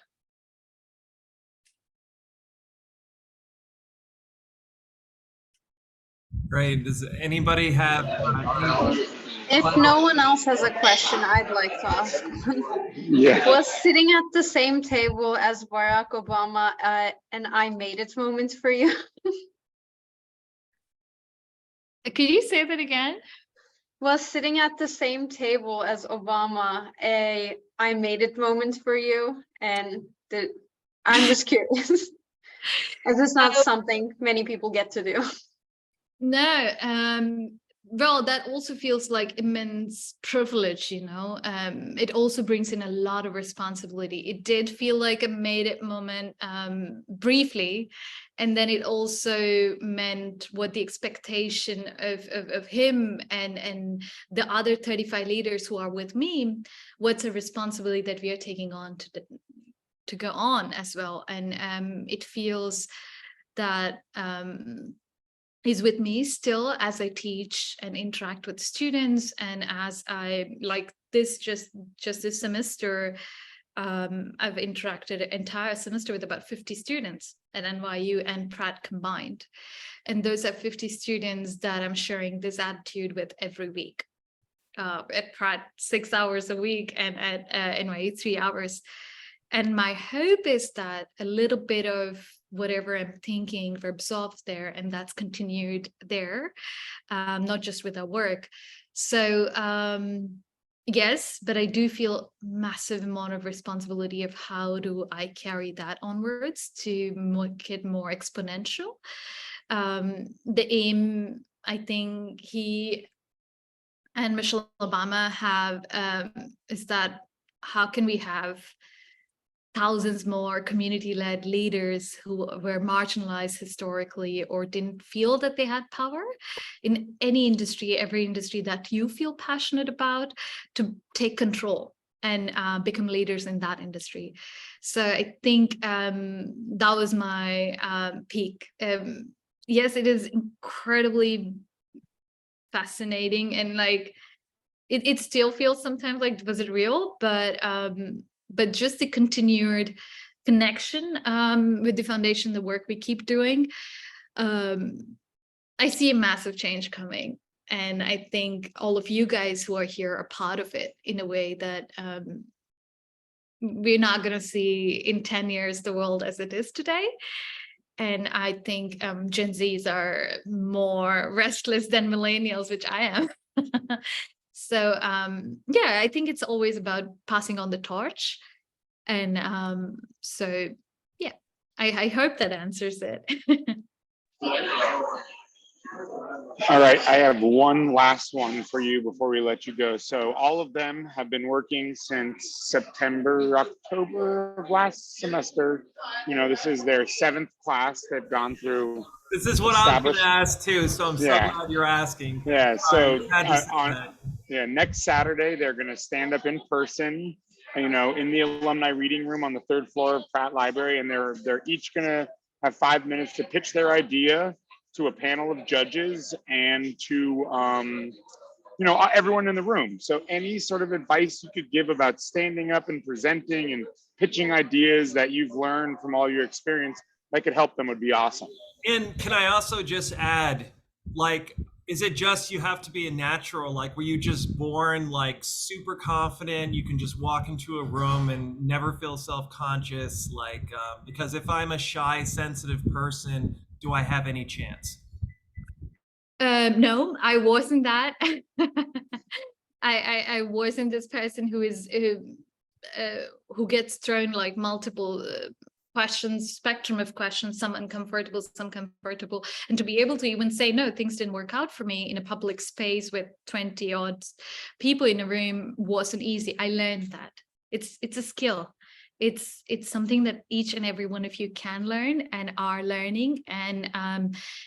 Speaker 2: Great. Does anybody have?
Speaker 4: If no one else has a question, I'd like to ask one.
Speaker 1: Yeah.
Speaker 4: Was sitting at the same table as Barack Obama an I made it moment for you?
Speaker 7: Could you say that again?
Speaker 4: Was sitting at the same table as Obama a I made it moment for you? And I'm just curious, as it's not something many people get to do.
Speaker 7: No, well, that also feels like immense privilege, you know. It also brings in a lot of responsibility. It did feel like a made it moment briefly, and then it also meant what the expectation of him and the other 35 leaders who are with me, what's a responsibility that we are taking on to go on as well. And it feels that is with me still as I teach and interact with students, and as I like this just this semester, I've interacted an entire semester with about 50 students at NYU and Pratt combined, and those are 50 students that I'm sharing this attitude with every week. At Pratt 6 hours a week, and at NYU 3 hours. And my hope is that a little bit of whatever I'm thinking absorbed there, and that's continued there, not just with our work. So yes, but I do feel massive amount of responsibility of how do I carry that onwards to make it more exponential. The aim, I think he and Michelle Obama have is that how can we have thousands more community-led leaders who were marginalized historically or didn't feel that they had power in any industry, every industry that you feel passionate about, to take control and become leaders in that industry. So I think that was my peak. Yes, it is incredibly fascinating, and like it still feels sometimes like, was it real? But just the continued connection with the foundation, the work we keep doing, I see a massive change coming. And I think all of you guys who are here are part of it in a way that we're not going to see in 10 years the world as it is today. And I think Gen Zs are more restless than millennials, which I am. So yeah, I think it's always about passing on the torch. And so yeah, I hope that answers it.
Speaker 1: All right, I have one last one for you before we let you go. So all of them have been working since September, October of last semester. You know, this is their 7th class. They've gone through.
Speaker 2: This is what I'm going to ask too, so I'm so glad you're asking.
Speaker 1: Yeah, so
Speaker 2: yeah,
Speaker 1: next Saturday, they're going to stand up in person, you know, in the alumni reading room on the 3rd floor of Pratt Library, and they're each going to have 5 minutes to pitch their idea to a panel of judges and to you know, everyone in the room. So any sort of advice you could give about standing up and presenting and pitching ideas that you've learned from all your experience that could help them would be awesome.
Speaker 2: And can I also just add, like, is it just you have to be a natural? Like, were you just born like super confident? You can just walk into a room and never feel self-conscious? Like, because if I'm a shy, sensitive person, do I have any chance?
Speaker 7: No, I wasn't that. I wasn't this person who gets thrown like multiple questions, spectrum of questions, some uncomfortable, some comfortable, and to be able to even say, no, things didn't work out for me in a public space with 20 odd people in a room wasn't easy. I learned that. It's a skill. It's something that each and every one of you can learn and are learning. And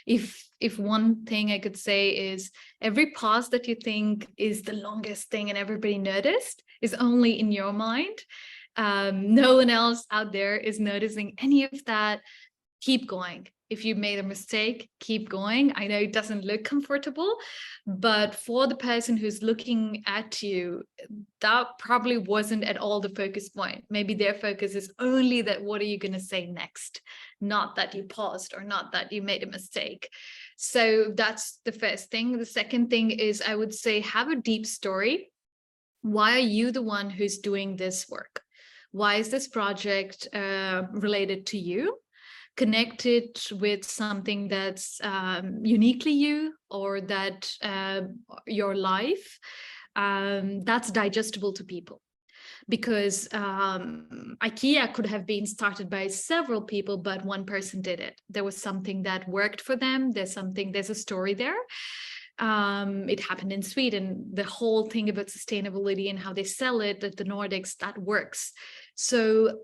Speaker 7: if one thing I could say is every pause that you think is the longest thing and everybody noticed is only in your mind. No one else out there is noticing any of that. Keep going. If you made a mistake, keep going. I know it doesn't look comfortable, but for the person who's looking at you, that probably wasn't at all the focus point. Maybe their focus is only that what are you going to say next, not that you paused or not that you made a mistake. So that's the first thing. The second thing is, I would say, have a deep story. Why are you the one who's doing this work? Why is this project related to you? Connected with something that's uniquely you, or that your life that's digestible to people. Because IKEA could have been started by several people, but one person did it. There was something that worked for them. There's a story there. It happened in Sweden. The whole thing about sustainability and how they sell it at the Nordics, that works. So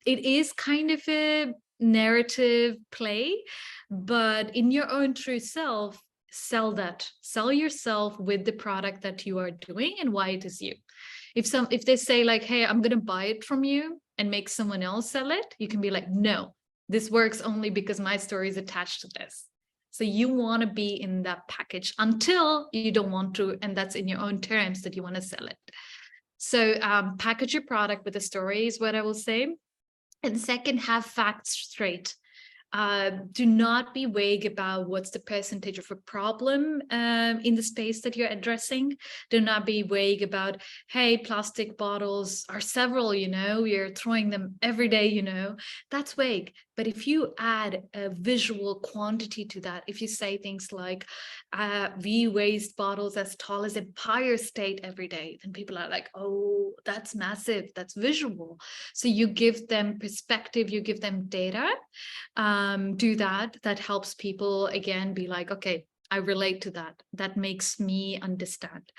Speaker 7: it is kind of a narrative play, but in your own true self, sell that. Sell yourself with the product that you are doing and why it is you. If they say like, hey, I'm going to buy it from you and make someone else sell it, you can be like, no, this works only because my story is attached to this. So you want to be in that package until you don't want to, and that's in your own terms that you want to sell it. So package your product with a story is what I will say. And second, have facts straight. Do not be vague about what's the percentage of a problem in the space that you're addressing. Do not be vague about, hey, plastic bottles are several, you're throwing them every day, that's vague. But if you add a visual quantity to that, if you say things like, we waste bottles as tall as Empire State every day, then people are like, oh, that's massive, that's visual. So you give them perspective, you give them data. Do that helps people again be like, okay, I relate to that. That makes me understand.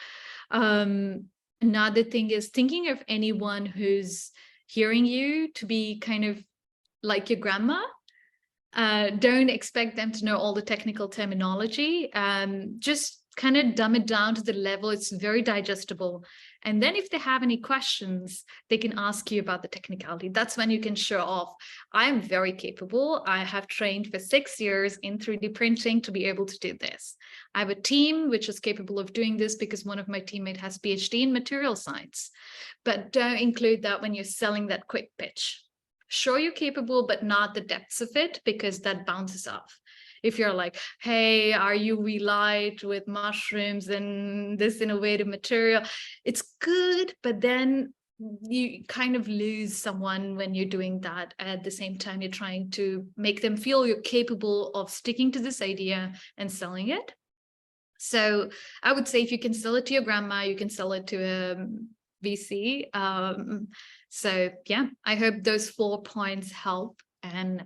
Speaker 7: Another thing is thinking of anyone who's hearing you to be kind of like your grandma. Don't expect them to know all the technical terminology. Just kind of dumb it down to the level it's very digestible. And then if they have any questions, they can ask you about the technicality. That's when you can show off. I am very capable. I have trained for 6 years in 3D printing to be able to do this. I have a team which is capable of doing this because one of my teammates has PhD in material science. But don't include that when you're selling that quick pitch. Show you're capable, but not the depths of it, because that bounces off. If you're like, hey, are you relight with mushrooms and this innovative material? It's good, but then you kind of lose someone when you're doing that. At the same time, you're trying to make them feel you're capable of sticking to this idea and selling it. So I would say if you can sell it to your grandma, you can sell it to a VC. So yeah, I hope those 4 points help, and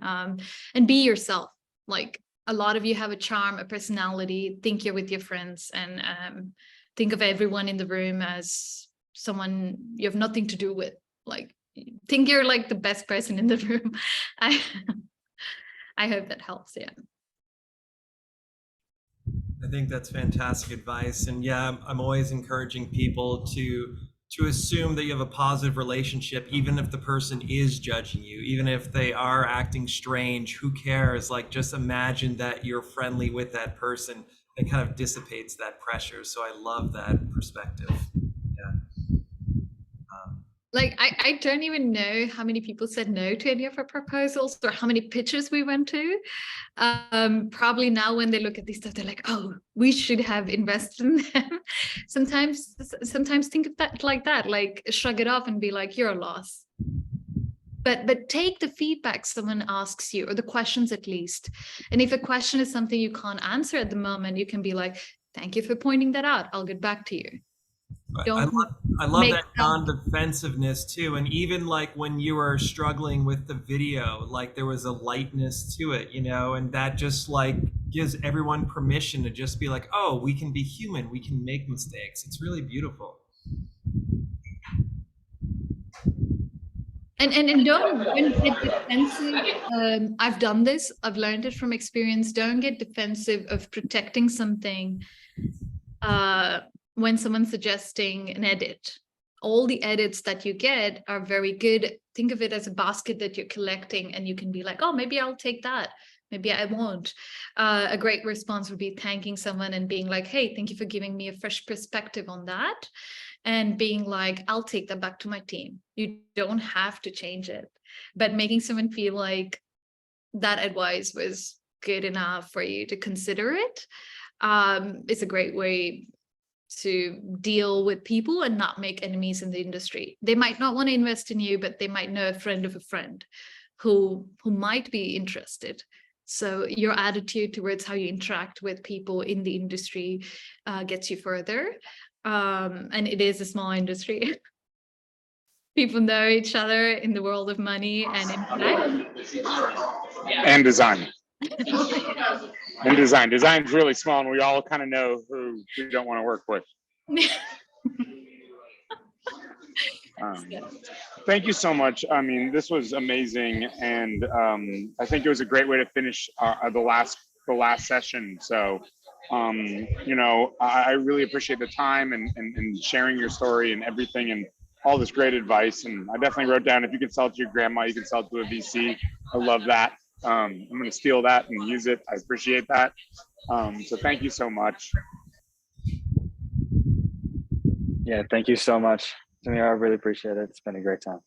Speaker 7: be yourself. Like, a lot of you have a charm, a personality. Think you're with your friends, and think of everyone in the room as someone you have nothing to do with. Like, think you're like the best person in the room. I hope that helps. Yeah.
Speaker 2: I think that's fantastic advice. And yeah, I'm always encouraging people to assume that you have a positive relationship, even if the person is judging you, even if they are acting strange, who cares? Like, just imagine that you're friendly with that person. It kind of dissipates that pressure. So I love that perspective. Yeah.
Speaker 7: Like, I don't even know how many people said no to any of our proposals or how many pitches we went to. Probably now when they look at these stuff, they're like, oh, we should have invested in them. Sometimes think of that like that, like shrug it off and be like, you're a loss. But take the feedback someone asks you, or the questions at least. And if a question is something you can't answer at the moment, you can be like, thank you for pointing that out. I'll get back to you.
Speaker 2: I love that non-defensiveness too. And even like when you were struggling with the video, like there was a lightness to it, and that just like gives everyone permission to just be like, oh, we can be human, we can make mistakes. It's really beautiful.
Speaker 7: And don't get defensive. I've done this, I've learned it from experience. Don't get defensive of protecting something when someone's suggesting an edit. All the edits that you get are very good. Think of it as a basket that you're collecting, and you can be like, oh, maybe I'll take that. Maybe I won't. A great response would be thanking someone and being like, hey, thank you for giving me a fresh perspective on that. And being like, I'll take that back to my team. You don't have to change it. But making someone feel like that advice was good enough for you to consider it is a great way to deal with people and not make enemies in the industry. They might not want to invest in you, but they might know a friend of a friend who might be interested. So your attitude towards how you interact with people in the industry gets you further. And it is a small industry. People know each other in the world of money and impact.
Speaker 1: And design. And design's really small, and we all kind of know who we don't want to work with. Thank you so much. I mean, this was amazing, and I think it was a great way to finish the last session. So, you know, I really appreciate the time and sharing your story and everything and all this great advice. And I definitely wrote down, if you can sell it to your grandma, you can sell it to a VC. I love that. I'm going to steal that and use it. I appreciate that. So thank you so much.
Speaker 3: Yeah, thank you so much. Samira, I really appreciate it. It's been a great time.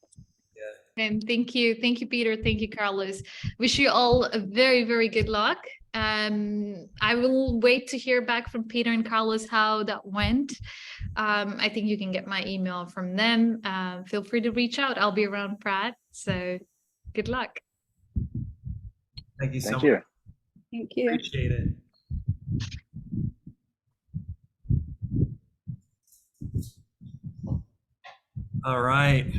Speaker 7: And thank you, Peter. Thank you, Carlos. Wish you all a very, very good luck. I will wait to hear back from Peter and Carlos how that went. I think you can get my email from them. Feel free to reach out. I'll be around Pratt. So good luck.
Speaker 2: Thank you so
Speaker 3: Thank
Speaker 2: much.
Speaker 3: you.
Speaker 5: Thank you.
Speaker 2: Appreciate it. All right.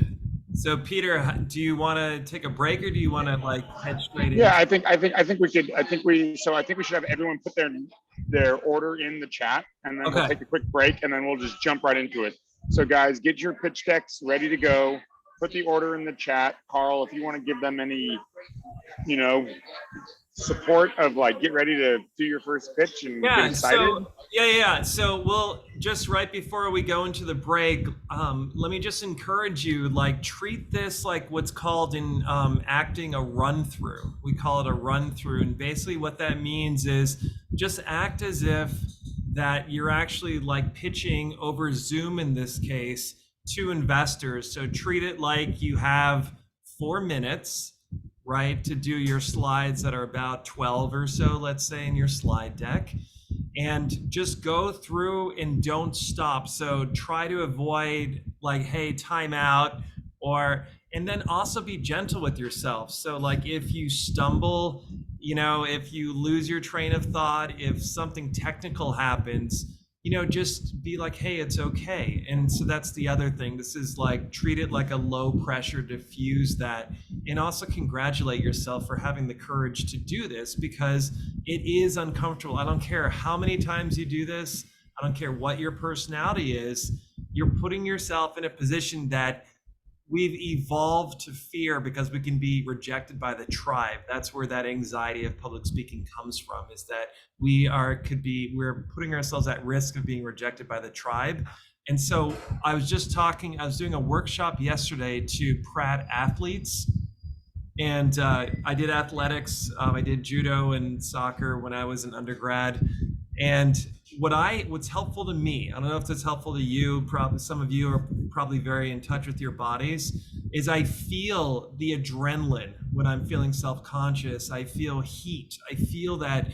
Speaker 2: So Peter, do you want to take a break, or do you want to like head straight in?
Speaker 1: Yeah, I think we should have everyone put their order in the chat, and then we'll take a quick break, and then we'll just jump right into it. So guys, get your pitch decks ready to go. Put the order in the chat. Carl, if you want to give them any, you know, support of like, get ready to do your first pitch and get excited.
Speaker 2: So we'll just, right before we go into the break, let me just encourage you, like, treat this like what's called in acting a run through. We call it a run through, and basically what that means is just act as if that you're actually like pitching over Zoom in this case to investors. So treat it like you have 4 minutes, right, to do your slides that are about 12 or so, let's say, in your slide deck, and just go through and don't stop. So try to avoid like, hey, time out, and then also be gentle with yourself. So like if you stumble, you know, if you lose your train of thought, if something technical happens, you know, just be like, hey, it's okay. And so that's the other thing. This is like, treat it like a low pressure, diffuse that, and also congratulate yourself for having the courage to do this, because it is uncomfortable. I don't care how many times you do this. I don't care what your personality is. You're putting yourself in a position that we've evolved to fear because we can be rejected by the tribe. That's where that anxiety of public speaking comes from, is that we're putting ourselves at risk of being rejected by the tribe. And so I was doing a workshop yesterday to Pratt athletes, and I did athletics. I did judo and soccer when I was an undergrad. And what's helpful to me, I don't know if it's helpful to you, probably some of you are probably very in touch with your bodies, is I feel the adrenaline when I'm feeling self-conscious. I feel heat. I feel that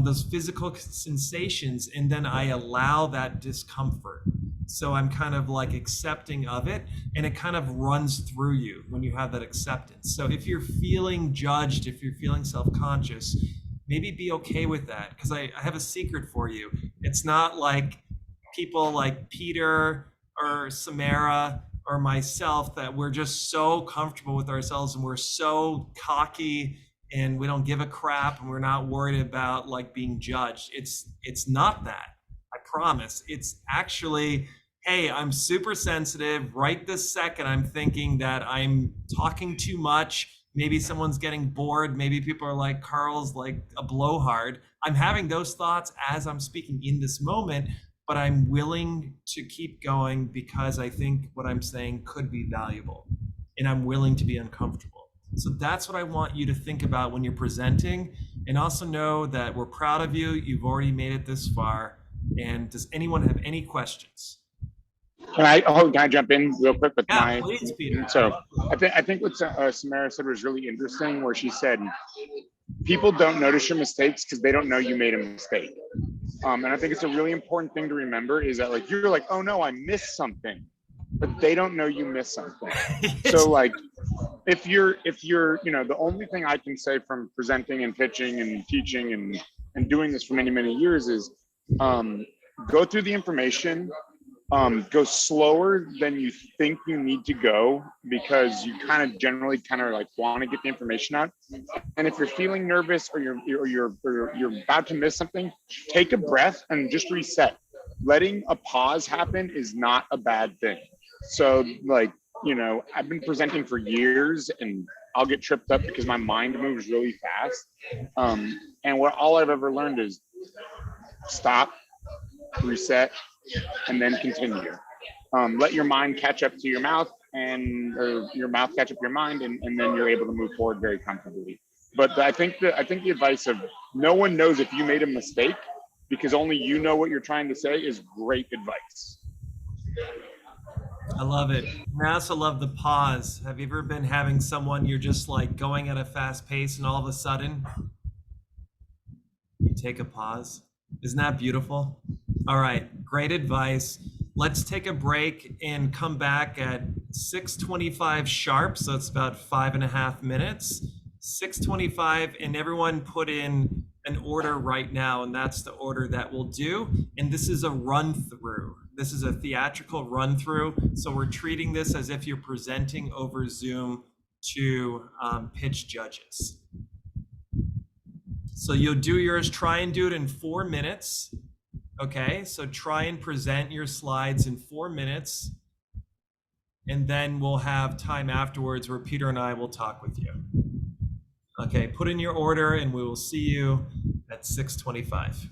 Speaker 2: those physical sensations, and then I allow that discomfort. So I'm kind of like accepting of it, and it kind of runs through you when you have that acceptance. So if you're feeling judged, if you're feeling self-conscious, maybe be okay with that, because I have a secret for you. It's not like people like Peter or Samira or myself that we're just so comfortable with ourselves and we're so cocky and we don't give a crap and we're not worried about like being judged. It's not that, I promise. It's actually, hey, I'm super sensitive. Right this second, I'm thinking that I'm talking too much. Maybe someone's getting bored. Maybe people are like, Carl's like a blowhard. I'm having those thoughts as I'm speaking in this moment, but I'm willing to keep going because I think what I'm saying could be valuable, and I'm willing to be uncomfortable. So that's what I want you to think about when you're presenting, and also know that we're proud of you. You've already made it this far. And does anyone have any questions?
Speaker 1: Can I jump in real quick with
Speaker 2: please, Peter.
Speaker 1: So I think what Samira said was really interesting, where she said, people don't notice your mistakes because they don't know you made a mistake. And I think it's a really important thing to remember, is that like, you're like, oh no, I missed something, but they don't know you missed something. So like, if you're, you know, the only thing I can say from presenting and pitching and teaching and doing this for many, many years is, go through the information, go slower than you think you need to go, because you kind of generally kind of like want to get the information out. And if you're feeling nervous or you're about to miss something, take a breath and just reset. Letting a pause happen is not a bad thing. So like, you know, I've been presenting for years and I'll get tripped up because my mind moves really fast. And what all I've ever learned is stop, reset, and then continue. Let your mind catch up to your mouth, or your mouth catch up to your mind, and then you're able to move forward very comfortably. But I think the advice of no one knows if you made a mistake, because only you know what you're trying to say, is great advice.
Speaker 2: I love it. And I also love the pause. Have you ever been having someone you're just like going at a fast pace and all of a sudden you take a pause? Isn't that beautiful? All right, great advice. Let's take a break and come back at 6:25 sharp. So it's about 5.5 minutes. 6:25, and everyone put in an order right now, and that's the order that we'll do. And this is a run through. This is a theatrical run through. So we're treating this as if you're presenting over Zoom to pitch judges. So you'll do yours, try and do it in 4 minutes. Okay, so try and present your slides in 4 minutes. And then we'll have time afterwards where Peter and I will talk with you. Okay, put in your order and we will see you at 6:25.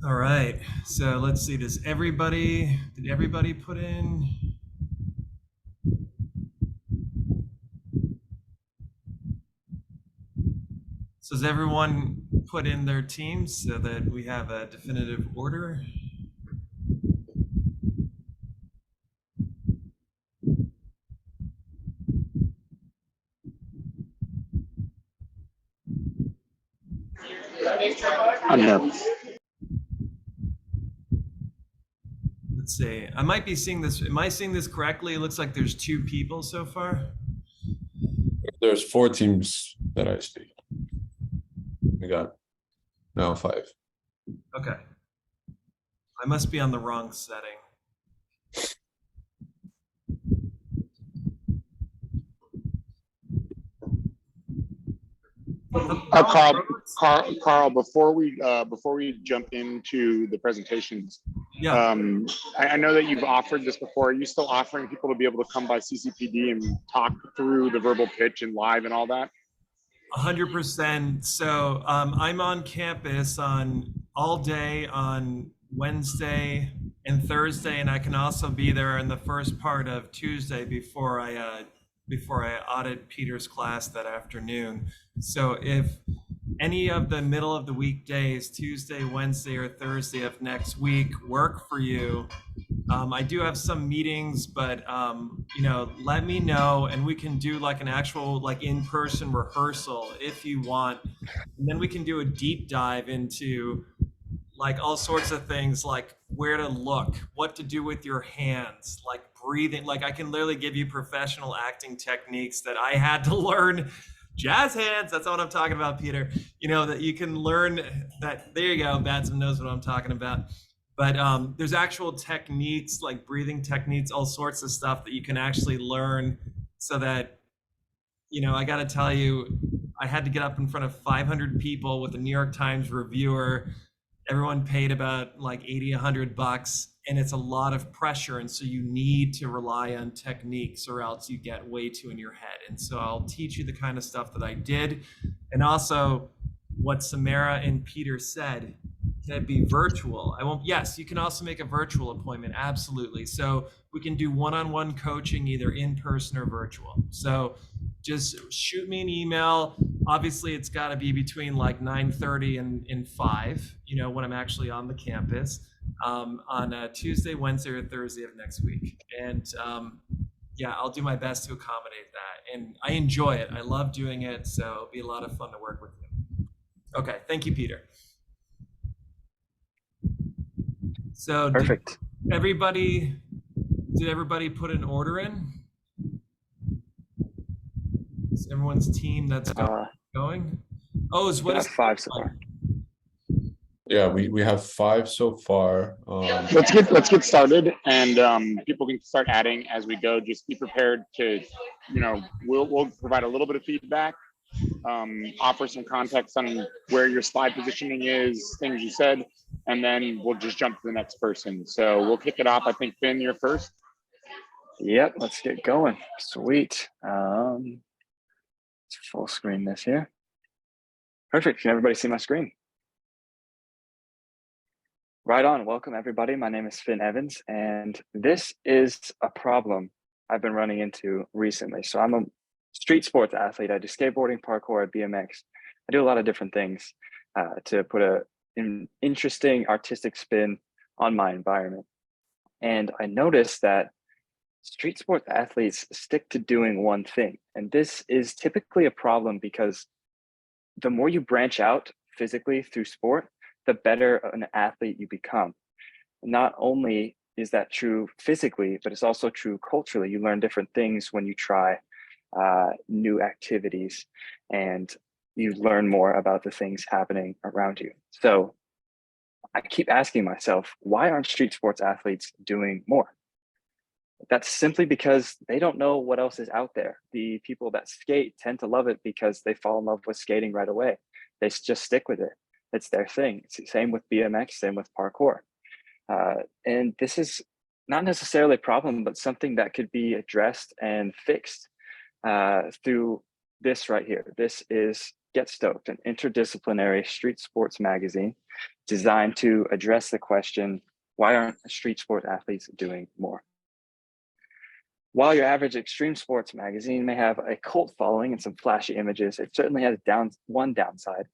Speaker 2: All right, so let's see, did everybody put in? So does everyone put in their teams so that we have a definitive order?
Speaker 1: I'm here.
Speaker 2: Let's see, I might be seeing this, am I seeing this correctly? It looks like there's 2 people so far.
Speaker 10: There's 4 teams that I see. We got now 5.
Speaker 2: Okay. I must be on the wrong setting.
Speaker 1: Carl, before we jump into the presentations,
Speaker 2: Yeah,
Speaker 1: I know that you've offered this before. Are you still offering people to be able to come by CCPD and talk through the verbal pitch and live and all that?
Speaker 2: 100%. So I'm on campus on all day on Wednesday and Thursday, and I can also be there in the first part of Tuesday before I audit Peter's class that afternoon. So if any of the middle of the week days, Tuesday, Wednesday, or Thursday of next week work for you, I do have some meetings, but you know, let me know and we can do like an actual like in-person rehearsal if you want. And then we can do a deep dive into like all sorts of things, like where to look, what to do with your hands, like breathing. Like I can literally give you professional acting techniques that I had to learn. Jazz hands, that's what I'm talking about, Peter. You know, that you can learn that. There you go, Badsman knows what I'm talking about. But there's actual techniques, like breathing techniques, all sorts of stuff that you can actually learn so that, you know, I got to tell you, I had to get up in front of 500 people with a New York Times reviewer. Everyone paid about like 80, $100, and it's a lot of pressure. And so you need to rely on techniques or else you get way too in your head. And so I'll teach you the kind of stuff that I did. And also what Samara and Peter said, can it be virtual? I won't, yes, you can also make a virtual appointment. Absolutely. So we can do one-on-one coaching, either in person or virtual. So just shoot me an email. Obviously it's got to be between like 9:30 and 5, you know, when I'm actually on the campus, on a Tuesday, Wednesday, or Thursday of next week. And yeah, I'll do my best to accommodate that. And I enjoy it. I love doing it. So it'll be a lot of fun to work with you. Okay. Thank you, Peter. So
Speaker 3: Perfect.
Speaker 2: did everybody put an order in? Is everyone's team that's going? Oh, is what is
Speaker 3: 5 so far.
Speaker 10: Yeah, we have 5 so far.
Speaker 1: Let's get started, and people can start adding as we go. Just be prepared to, you know, we'll provide a little bit of feedback, offer some context on where your slide positioning is, things you said, and then we'll just jump to the next person. So we'll kick it off. I think Finn, you're first.
Speaker 3: Yep, let's get going. Sweet. Let's full screen this here. Perfect. Can everybody see my screen? Right on. Welcome, everybody. My name is Finn Evans, and this is a problem I've been running into recently. So I'm a street sports athlete. I do skateboarding, parkour, BMX. I do a lot of different things to put an interesting artistic spin on my environment. And I noticed that street sports athletes stick to doing one thing. And this is typically a problem because the more you branch out physically through sport, the better an athlete you become. Not only is that true physically, but it's also true culturally. You learn different things when you try new activities, and you learn more about the things happening around you. So I keep asking myself, why aren't street sports athletes doing more? That's simply because they don't know what else is out there. The people that skate tend to love it because they fall in love with skating right away. They just stick with it. It's their thing. It's the same with BMX, same with parkour. And this is not necessarily a problem, but something that could be addressed and fixed through this right here. This is Get Stoked, an interdisciplinary street sports magazine designed to address the question, why aren't street sport athletes doing more? While your average extreme sports magazine may have a cult following and some flashy images, it certainly has one downside,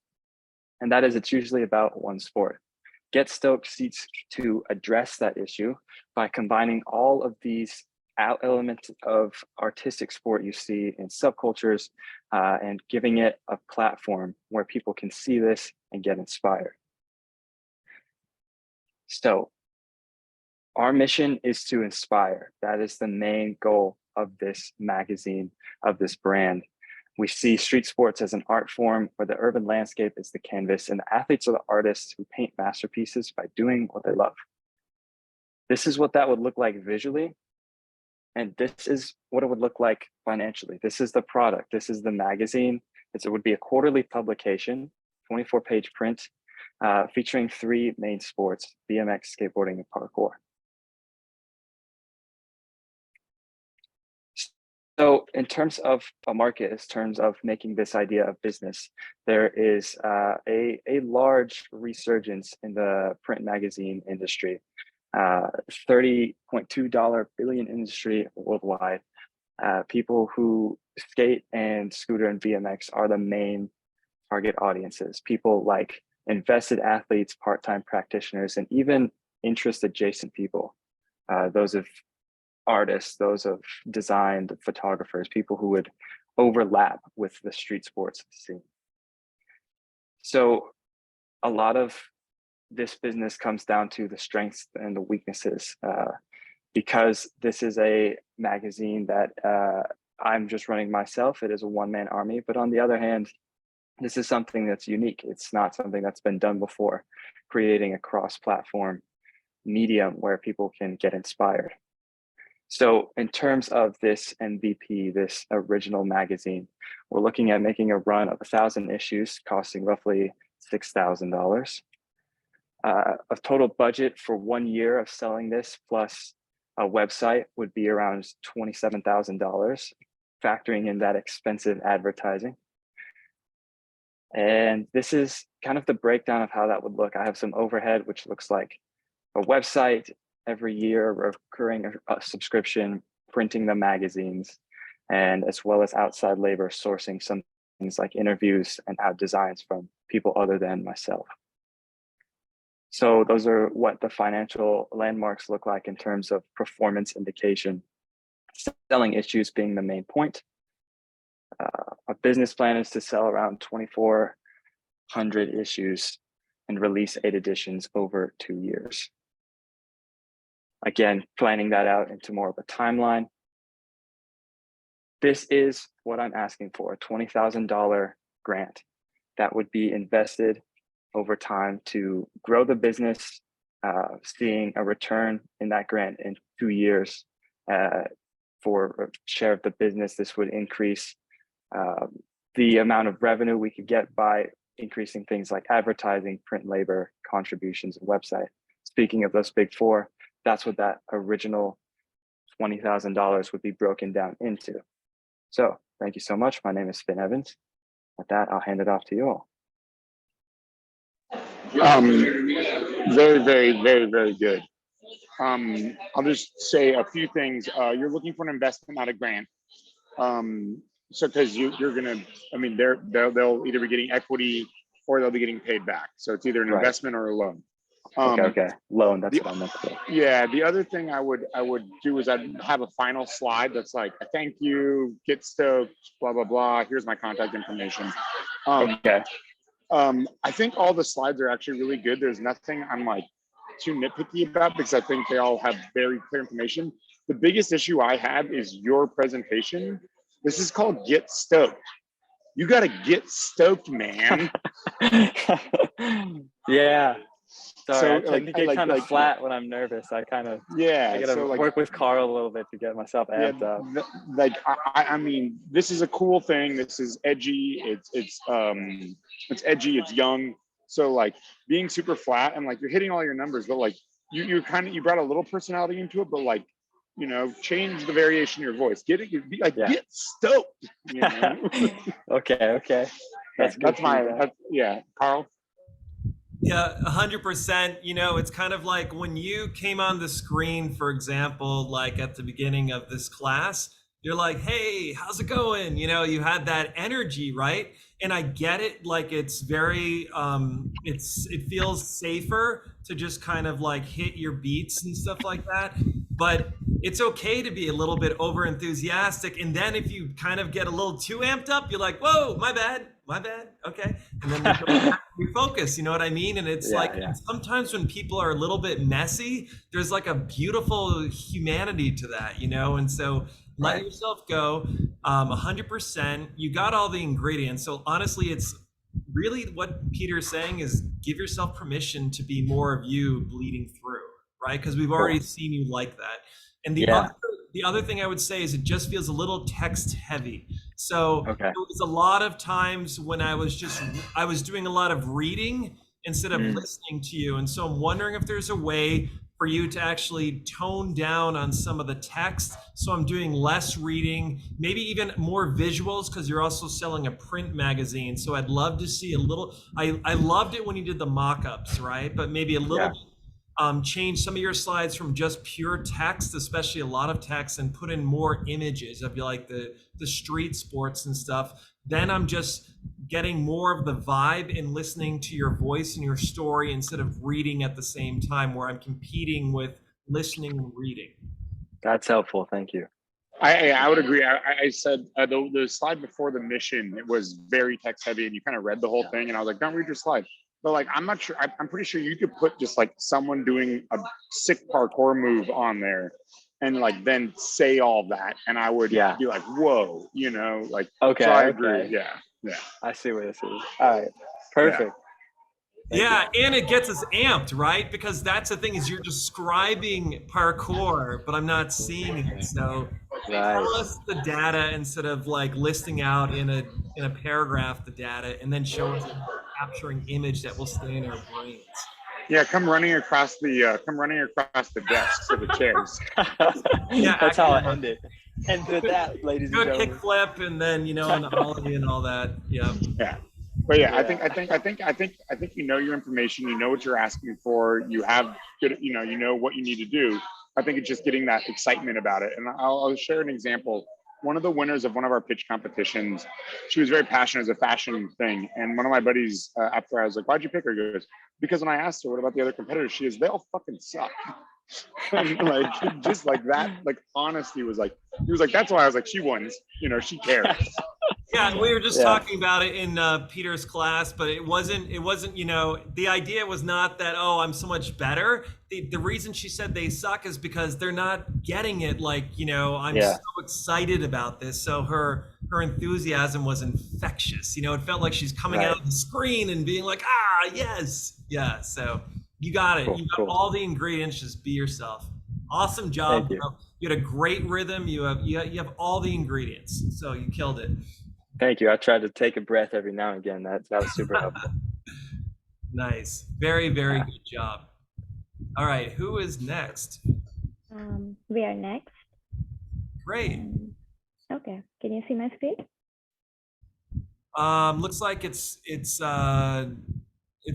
Speaker 3: and that is it's usually about one sport. Get Stoked seeks to address that issue by combining all of these elements of artistic sport you see in subcultures and giving it a platform where people can see this and get inspired. So our mission is to inspire. That is the main goal of this magazine, of this brand. We see street sports as an art form where the urban landscape is the canvas and the athletes are the artists who paint masterpieces by doing what they love. This is what that would look like visually. And this is what it would look like financially. This is the product. This is the magazine. It would be a quarterly publication, 24-page print, featuring 3 main sports: BMX, skateboarding, and parkour. So in terms of a market, in terms of making this idea of business, there is a large resurgence in the print magazine industry. $30.2 billion industry worldwide. People who skate and scooter and BMX are the main target audiences. People like invested athletes, part-time practitioners, and even interest adjacent people. Those of artists, those of design, photographers, people who would overlap with the street sports scene. So a lot of this business comes down to the strengths and the weaknesses. Because this is a magazine that I'm just running myself, it is a one-man army. But on the other hand, this is something that's unique. It's not something that's been done before, creating a cross-platform medium where people can get inspired. So in terms of this MVP, this original magazine, we're looking at making a run of 1,000 issues costing roughly $6,000. A total budget for 1 year of selling this plus a website would be around $27,000, factoring in that expensive advertising. And this is kind of the breakdown of how that would look. I have some overhead, which looks like a website every year, recurring a subscription, printing the magazines, and as well as outside labor, sourcing some things like interviews and out designs from people other than myself. So those are what the financial landmarks look like in terms of performance indication, selling issues being the main point. Our business plan is to sell around 2,400 issues and release 8 editions over 2 years. Again, planning that out into more of a timeline. This is what I'm asking for, a $20,000 grant that would be invested over time to grow the business, seeing a return in that grant in 2 years for a share of the business. This would increase the amount of revenue we could get by increasing things like advertising, print labor, contributions, and website. Speaking of those big 4, that's what that original $20,000 would be broken down into. So thank you so much. My name is Finn Evans. With that, I'll hand it off to you all.
Speaker 1: Very, very, very, very good. I'll just say a few things. You're looking for an investment, not a grant. So because you're gonna, I mean, they'll either be getting equity or they'll be getting paid back. So it's either an investment or a loan.
Speaker 3: Okay, loan. That's what I meant to say.
Speaker 1: Yeah, the other thing I would do is I'd have a final slide that's like, thank you, get stoked, blah blah blah. Here's my contact information.
Speaker 3: Okay.
Speaker 1: I think all the slides are actually really good. There's nothing I'm like too nitpicky about because I think they all have very clear information. The biggest issue I have is your presentation. This is called Get Stoked. You got to get stoked, man.
Speaker 3: Yeah. Sorry,
Speaker 1: So,
Speaker 3: I tend to get kind of flat when I'm nervous. I gotta work with Carl a little bit to get myself amped up.
Speaker 1: I mean, this is a cool thing. This is edgy. It's edgy. It's young. So like being super flat and like you're hitting all your numbers, but like you brought a little personality into it, but like, you know, change the variation of your voice. Get stoked. You know?
Speaker 3: Okay. That's
Speaker 1: that's
Speaker 3: good
Speaker 1: my,
Speaker 3: feedback.
Speaker 1: yeah, Carl.
Speaker 2: Yeah, 100%. You know, it's kind of like when you came on the screen, for example, like at the beginning of this class, you're like, hey, how's it going? You know, you had that energy, right? And I get it, like it's very it feels safer to just kind of like hit your beats and stuff like that. But it's okay to be a little bit over enthusiastic. And then if you kind of get a little too amped up, you're like, whoa, my bad. Okay. And then you go back to refocus, you know what I mean? And it's
Speaker 3: Yeah,
Speaker 2: like
Speaker 3: yeah.
Speaker 2: sometimes when people are a little bit messy, there's like a beautiful humanity to that, you know? And so let
Speaker 3: Right.
Speaker 2: yourself go 100%. You got all the ingredients. So honestly, it's really what Peter's saying is give yourself permission to be more of you bleeding through, right? Because we've already seen you like that. And
Speaker 3: Yeah.
Speaker 2: the other thing I would say is it just feels a little text heavy. So
Speaker 3: Okay.
Speaker 2: there was a lot of times when I was doing a lot of reading instead of listening to you. And so I'm wondering if there's a way for you to actually tone down on some of the text. So I'm doing less reading, maybe even more visuals, because you're also selling a print magazine. So I'd love to see a little, I loved it when you did the mock-ups, right? But maybe a little change some of your slides from just pure text, especially a lot of text, and put in more images of like the street sports and stuff. Then I'm just getting more of the vibe and listening to your voice and your story instead of reading at the same time, where I'm competing with listening and reading.
Speaker 3: That's helpful. Thank you.
Speaker 1: I would agree. I said the slide before the mission, it was very text heavy and you kind of read the whole thing and I was like, don't read your slide. But like, I'm not sure, I'm pretty sure you could put just like someone doing a sick parkour move on there and like then say all that. And I would be like, whoa, you know, like,
Speaker 3: Okay.
Speaker 1: so I agree.
Speaker 3: Okay.
Speaker 1: Yeah.
Speaker 3: I see what this is. All right. Perfect.
Speaker 2: Yeah, and it gets us amped, right? Because that's the thing is you're describing parkour, but I'm not seeing it. So tell us the data instead of like listing out in a paragraph the data and then show us a capturing image that will stay in our brains.
Speaker 1: Yeah, come running across the desks or the chairs.
Speaker 2: Yeah,
Speaker 3: that's how I end it. And with that, ladies and
Speaker 2: good
Speaker 3: gentlemen,
Speaker 2: kick flip and then you know an ollie and all that. Yeah.
Speaker 1: Yeah. But yeah, I think you know your information, you know what you're asking for, you have good, you know what you need to do. I think it's just getting that excitement about it. And I'll share an example. One of the winners of one of our pitch competitions, she was very passionate as a fashion thing. And one of my buddies, after I was like, why'd you pick her? He goes, because when I asked her, what about the other competitors? She goes, they all fucking suck. And like, just like that, like honesty was like, he was like, that's why I was like, she wins, you know, she cares.
Speaker 2: Yeah, we were just talking about it in Peter's class, but it wasn't, you know, the idea was not that, oh, I'm so much better. The reason she said they suck is because they're not getting it. Like, you know, I'm so excited about this. So her enthusiasm was infectious. You know, it felt like she's coming out of the screen and being like, ah, yes. Yeah. So you got it. You got all the ingredients. Just be yourself. Awesome job. You had a great rhythm. You have all the ingredients. So you killed it.
Speaker 3: Thank you. I tried to take a breath every now and again. That was super helpful.
Speaker 2: Nice. Very, very good job. All right. Who is next?
Speaker 11: We are next.
Speaker 2: Great.
Speaker 11: Okay. Can you see my screen?
Speaker 2: Looks like it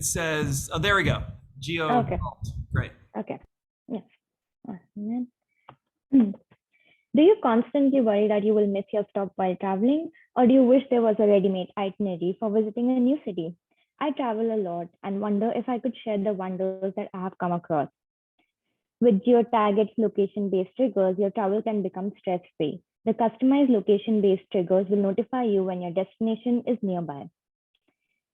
Speaker 2: says, oh, there we go. Geo.
Speaker 11: Okay.
Speaker 2: Great.
Speaker 11: Okay. Yes. Do you constantly worry that you will miss your stop while traveling, or do you wish there was a ready-made itinerary for visiting a new city? I travel a lot and wonder if I could share the wonders that I have come across. With GeoTarget's location-based triggers, your travel can become stress-free. The customized location-based triggers will notify you when your destination is nearby.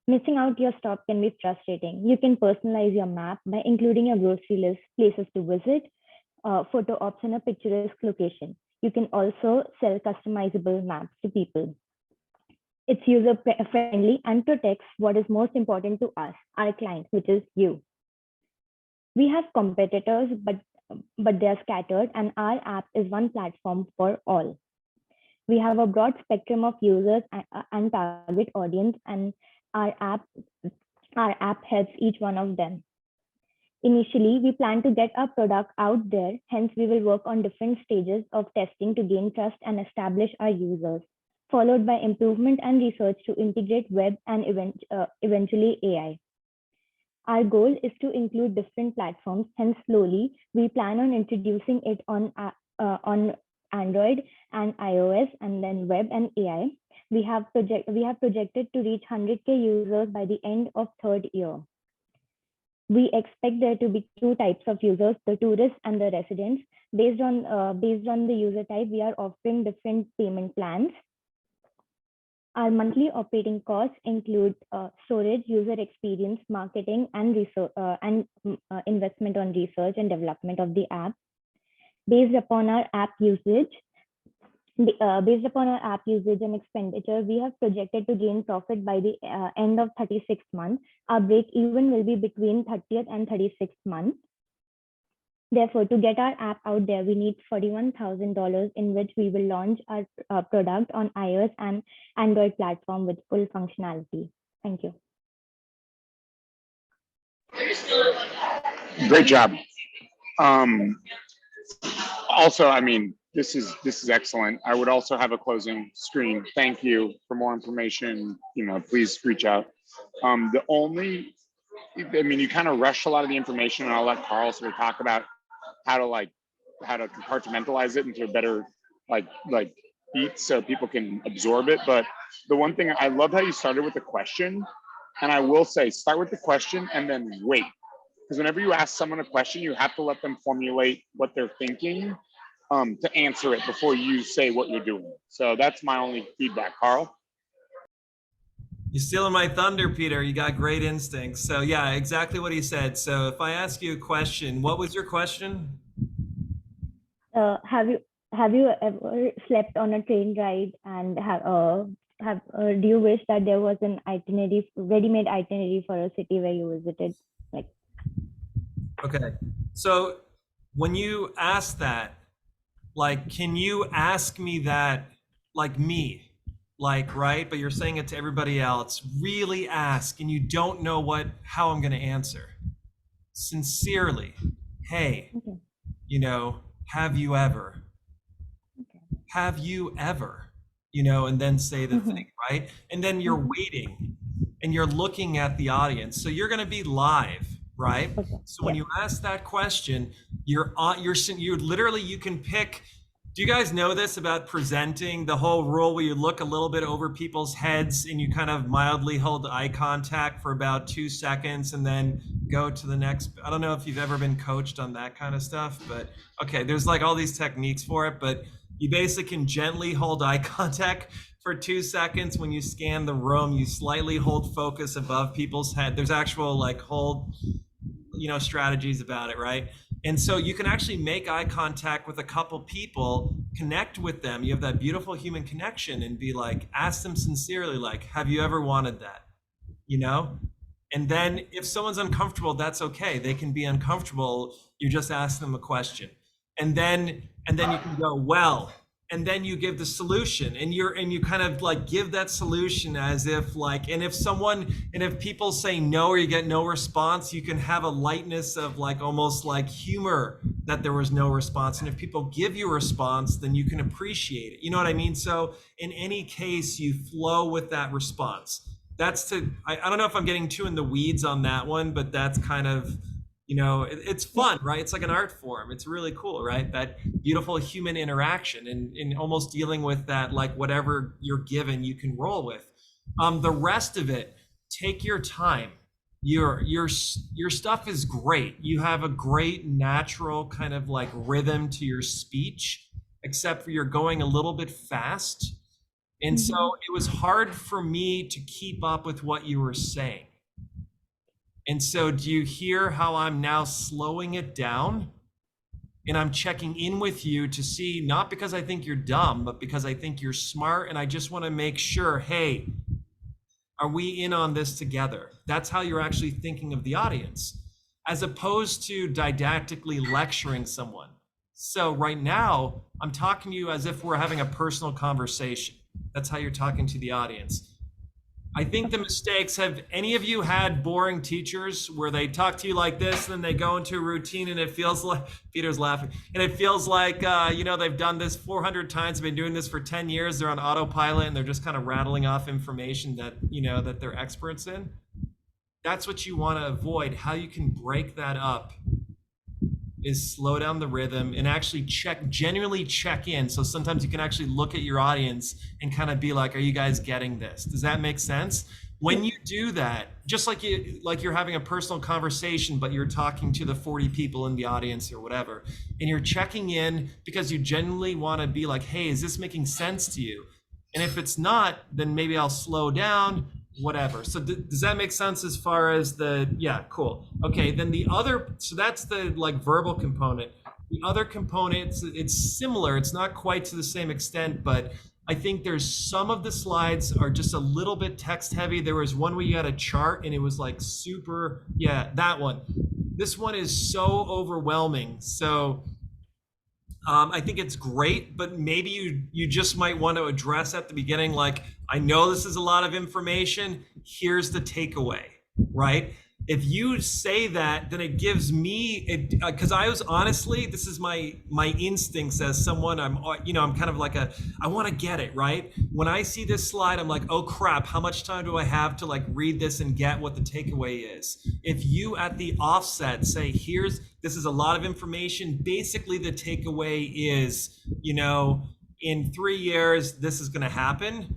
Speaker 11: Missing out your stop can be frustrating. You can personalize your map by including your grocery list, places to visit, photo ops, and a picturesque location. You can also sell customizable maps to people. It's user-friendly and protects what is most important to us, our client, which is you. We have competitors, but they are scattered, and our app is one platform for all. We have a broad spectrum of users and target audience, and our app helps each one of them. Initially, we plan to get our product out there, hence we will work on different stages of testing to gain trust and establish our users. followed by improvement and research to integrate web and eventually AI. Our goal is to include different platforms, hence slowly, we plan on introducing it on Android and iOS, and then web and AI. We have projected to reach 100K users by the end of third year. We expect there to be two types of users, the tourists and the residents. Based on the user type, we are offering different payment plans. Our monthly operating costs include storage, user experience, marketing, and research investment on research and development of the app. Based upon our app usage and expenditure, we have projected to gain profit by the end of 36th month. Our break even will be between 30th and 36th month. Therefore, to get our app out there, we need $41,000, in which we will launch our product on iOS and Android platform with full functionality. Thank you.
Speaker 1: Great job. Also, I mean, this is excellent. I would also have a closing screen. Thank you. For more information, please reach out. You kind of rushed a lot of the information, and I'll let Carl sort of talk about how to compartmentalize it into a better beat so people can absorb it. But the one thing, I love how you started with the question, and I will say, start with the question and then wait. Because whenever you ask someone a question, you have to let them formulate what they're thinking to answer it before you say what you're doing. So that's my only feedback. Carl?
Speaker 2: You're stealing my thunder, Peter. You got great instincts. So yeah, exactly what he said. So if I ask you a question, what was your question?
Speaker 11: Have you ever slept on a train ride, and do you wish that there was an ready-made itinerary for a city where you visited?
Speaker 2: Okay, so when you ask that, can you ask me that me? Right? But you're saying it to everybody else. Really ask, and you don't know how I'm going to answer. Sincerely, hey, have you ever? Have you ever? And then say the thing, right? And then you're waiting, and you're looking at the audience. So you're going to be live, right? So when you ask that question, you can pick. Do you guys know this about presenting, the whole rule where you look a little bit over people's heads and you kind of mildly hold eye contact for about 2 seconds and then go to the next? I don't know if you've ever been coached on that kind of stuff, but okay, there's all these techniques for it, but you basically can gently hold eye contact for 2 seconds. When you scan the room, you slightly hold focus above people's head. There's actual hold, strategies about it, right? And so you can actually make eye contact with a couple people, connect with them. You have that beautiful human connection, and be ask them sincerely, have you ever wanted that? And then if someone's uncomfortable, that's okay. They can be uncomfortable. You just ask them a question. And then you can go, well, and then you give the solution, and you kind of give that solution as if and if people say no, or you get no response, you can have a lightness of almost humor that there was no response. And if people give you a response, then you can appreciate it. You know what I mean? So in any case, you flow with that response. I don't know if I'm getting too in the weeds on that one, but that's kind of, it's fun, right? It's like an art form. It's really cool, right? That beautiful human interaction, and almost dealing with that, whatever you're given, you can roll with. The rest of it, take your time. Your stuff is great. You have a great natural kind of rhythm to your speech, except for you're going a little bit fast. And so it was hard for me to keep up with what you were saying. And so do you hear how I'm now slowing it down? And I'm checking in with you to see, not because I think you're dumb, but because I think you're smart. And I just want to make sure, hey, are we in on this together? That's how you're actually thinking of the audience, as opposed to didactically lecturing someone. So right now, I'm talking to you as if we're having a personal conversation. That's how you're talking to the audience. I think the mistakes, have any of you had boring teachers where they talk to you like this and then they go into a routine and it feels like, Peter's laughing, and it feels like, you know, they've done this 400 times, been doing this for 10 years, they're on autopilot and they're just kind of rattling off information that, you know, that they're experts in? That's what you want to avoid. How you can break that up is slow down the rhythm and actually genuinely check in. So sometimes you can actually look at your audience and kind of be like, are you guys getting this? Does that make sense? When you do that, just like you're having a personal conversation, but you're talking to the 40 people in the audience or whatever, and you're checking in because you genuinely want to be like, hey, is this making sense to you? And if it's not, then maybe I'll slow down, whatever. So does that make sense as far as the, yeah, cool. Okay, then the other, so that's the like verbal component. The other component, it's similar, it's not quite to the same extent, but I think there's some of the slides are just a little bit text heavy. There was one where you had a chart and it was like super, yeah, that one. This one is so overwhelming. So I think it's great, but maybe you just might want to address at the beginning, like, I know this is a lot of information, here's the takeaway, right? If you say that, then it gives me, because I was honestly, this is my instincts as someone, I'm kind of like I want to get it, right? When I see this slide, I'm like, oh crap, how much time do I have to like read this and get what the takeaway is? If you at the offset say, this is a lot of information, basically the takeaway is, you know, in 3 years, this is going to happen,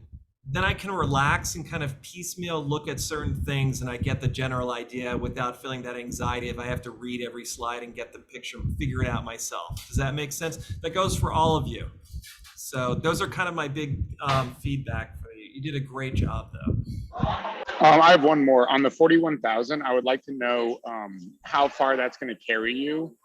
Speaker 2: then I can relax and kind of piecemeal look at certain things and I get the general idea without feeling that anxiety if I have to read every slide and get the picture, figure it out myself. Does that make sense? That goes for all of you. So those are kind of my big feedback for you. You did a great job though.
Speaker 1: I have one more. On the 41,000, I would like to know how far that's going to carry you,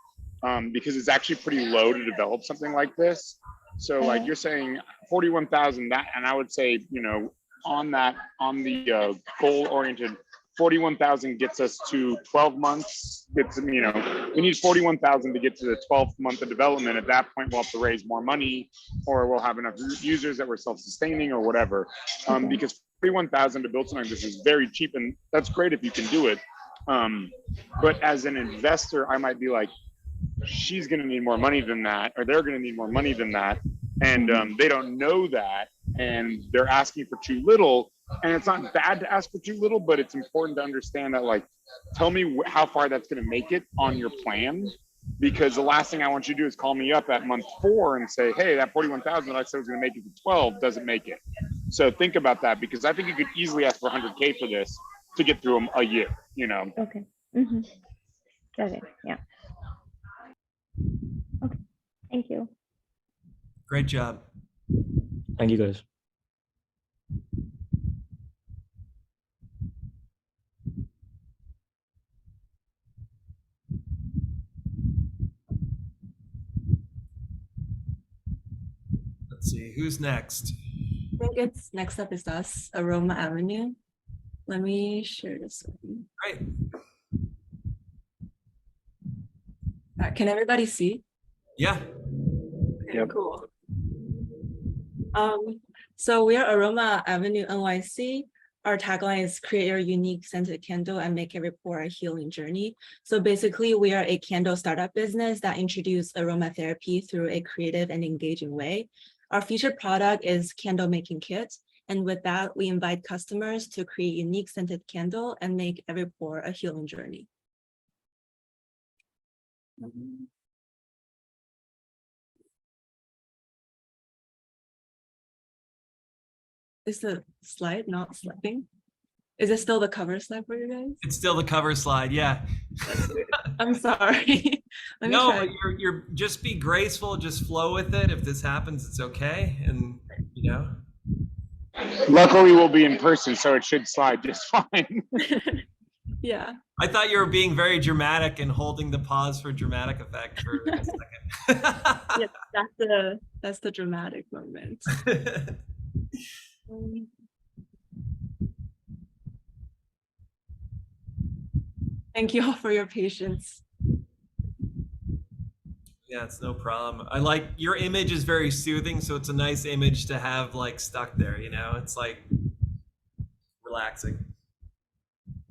Speaker 1: because it's actually pretty low to develop something like this. So like you're saying 41,000, that, and I would say, you know, on the goal-oriented, 41,000 gets us to 12 months. It's, you know, we need 41,000 to get to the 12th month of development. At that point, we'll have to raise more money, or we'll have enough users that we're self-sustaining or whatever. Because 41,000 to build something like this is very cheap, and that's great if you can do it. But as an investor, I might be like, she's going to need more money than that, or they're going to need more money than that. And they don't know that, and they're asking for too little. And it's not bad to ask for too little, but it's important to understand that, like, tell me how far that's going to make it on your plan, because the last thing I want you to do is call me up at month 4 and say, hey, that 41,000 that I said was going to make it to 12 doesn't make it. So think about that, because I think you could easily ask for 100K for this to get through a year, you know?
Speaker 11: Okay. Okay. Yeah. Okay. Thank you.
Speaker 2: Great job.
Speaker 12: Thank you, guys.
Speaker 2: Let's see, who's next?
Speaker 13: I think it's next up is us, Aroma Avenue. Let me share this screen.
Speaker 2: Great.
Speaker 13: Can everybody see?
Speaker 2: Yeah.
Speaker 13: Okay, cool. So we are Aroma Avenue NYC. Our tagline is create your unique scented candle and make every pour a healing journey. So basically we are a candle startup business that introduced aromatherapy through a creative and engaging way. Our featured product is candle making kit. And with that, we invite customers to create unique scented candle and make every pour a healing journey. Is the slide not slipping? Is it still the cover slide for you guys?
Speaker 2: It's still the cover slide, yeah.
Speaker 13: I'm sorry.
Speaker 2: No, you're just be graceful, just flow with it. If this happens, it's okay. And you know.
Speaker 1: Luckily we'll be in person, so it should slide just fine.
Speaker 13: Yeah.
Speaker 2: I thought you were being very dramatic and holding the pause for dramatic effect for a second.
Speaker 13: Yeah, that's the dramatic moment. Thank you all for your patience.
Speaker 2: Yeah, it's no problem. I like your image is very soothing, so it's a nice image to have like stuck there, you know? It's like relaxing.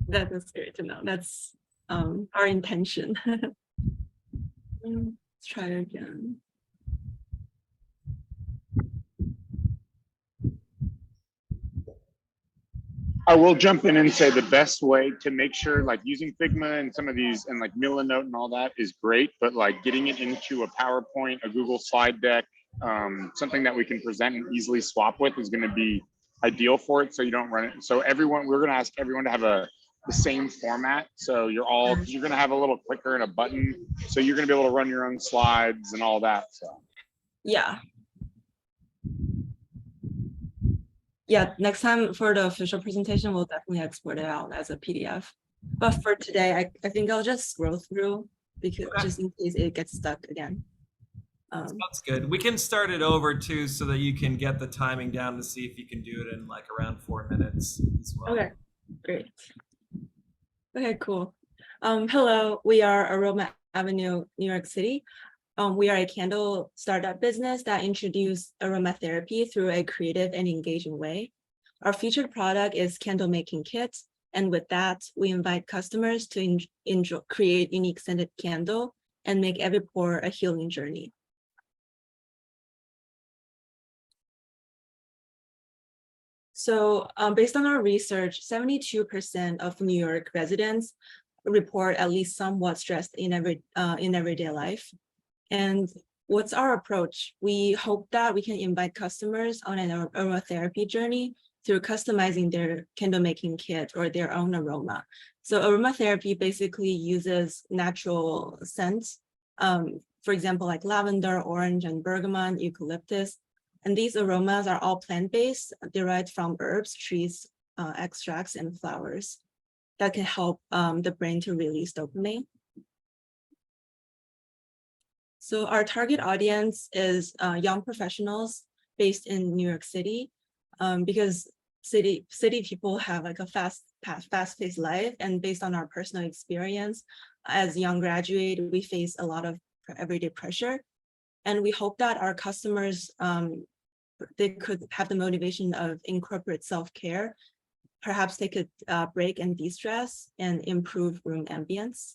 Speaker 13: That is great to know. That's our intention. Let's try it again.
Speaker 1: I will jump in and say the best way to make sure, like using Figma and some of these and like Milanote and all that is great, but like getting it into a PowerPoint, a Google slide deck, something that we can present and easily swap with is going to be ideal for it. So you don't run it. So everyone, we're going to ask everyone to have the same format. So you're all, you're going to have a little clicker and a button. So you're going to be able to run your own slides and all that. So
Speaker 13: yeah. Yeah, next time for the official presentation, we'll definitely export it out as a PDF. But for today, I think I'll just scroll through because just in case it gets stuck again.
Speaker 2: That's good. We can start it over too, so that you can get the timing down to see if you can do it in like around 4 minutes as well.
Speaker 13: Okay, great. Okay, cool. Hello, we are Aroma Avenue, New York City. We are a candle startup business that introduced aromatherapy through a creative and engaging way. Our featured product is candle making kits. And with that, we invite customers to create unique scented candle and make every pour a healing journey. So based on our research, 72% of New York residents report at least somewhat stressed in everyday life. And what's our approach? We hope that we can invite customers on an aromatherapy journey through customizing their candle making kit or their own aroma. So aromatherapy basically uses natural scents, for example, like lavender, orange, and bergamot, eucalyptus. And these aromas are all plant-based, derived from herbs, trees, extracts, and flowers that can help the brain to release dopamine. So our target audience is young professionals based in New York City, because city people have like a fast-paced life, and based on our personal experience as young graduate, we face a lot of everyday pressure, and we hope that our customers they could have the motivation of incorporate self-care. Perhaps they could break and de-stress and improve room ambience.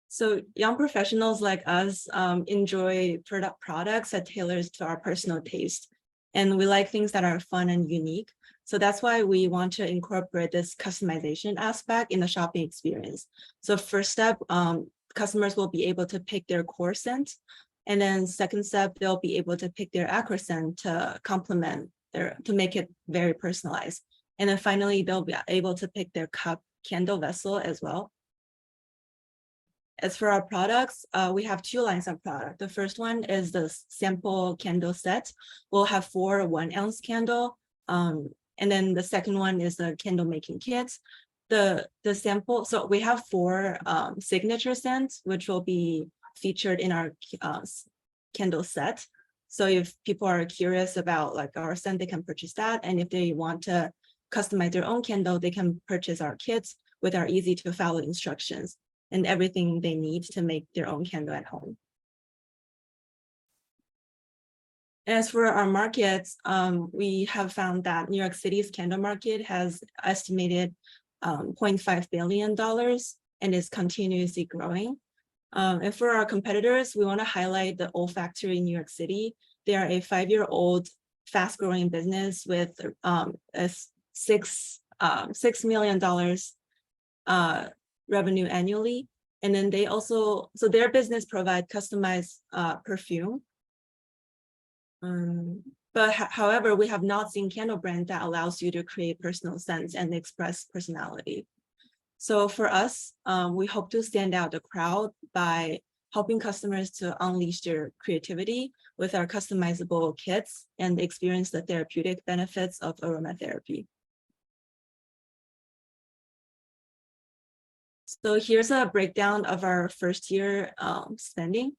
Speaker 13: So young professionals like us enjoy products that tailors to our personal taste. And we like things that are fun and unique. So that's why we want to incorporate this customization aspect in the shopping experience. So first step, customers will be able to pick their core scent. And then second step, they'll be able to pick their acro scent to complement to make it very personalized. And then finally, they'll be able to pick their cup candle vessel as well. As for our products, we have two lines of product. The first one is the sample candle set. We'll have 4 1-ounce candle. And then the second one is the candle making kits. The sample, so we have 4 signature scents, which will be featured in our candle set. So if people are curious about like our scent, they can purchase that. And if they want to customize their own candle, they can purchase our kits with our easy to follow instructions and everything they need to make their own candle at home. As for our markets, we have found that New York City's candle market has estimated $0.5 billion and is continuously growing. And for our competitors, we want to highlight the Olfactory in New York City. They are a 5-year-old fast-growing business with a $6 million revenue annually. And then they also, so their business provides customized perfume. But however, we have not seen candle brand that allows you to create personal scents and express personality. So for us, we hope to stand out the crowd by helping customers to unleash their creativity with our customizable kits and experience the therapeutic benefits of aromatherapy. So here's a breakdown of our first year spending.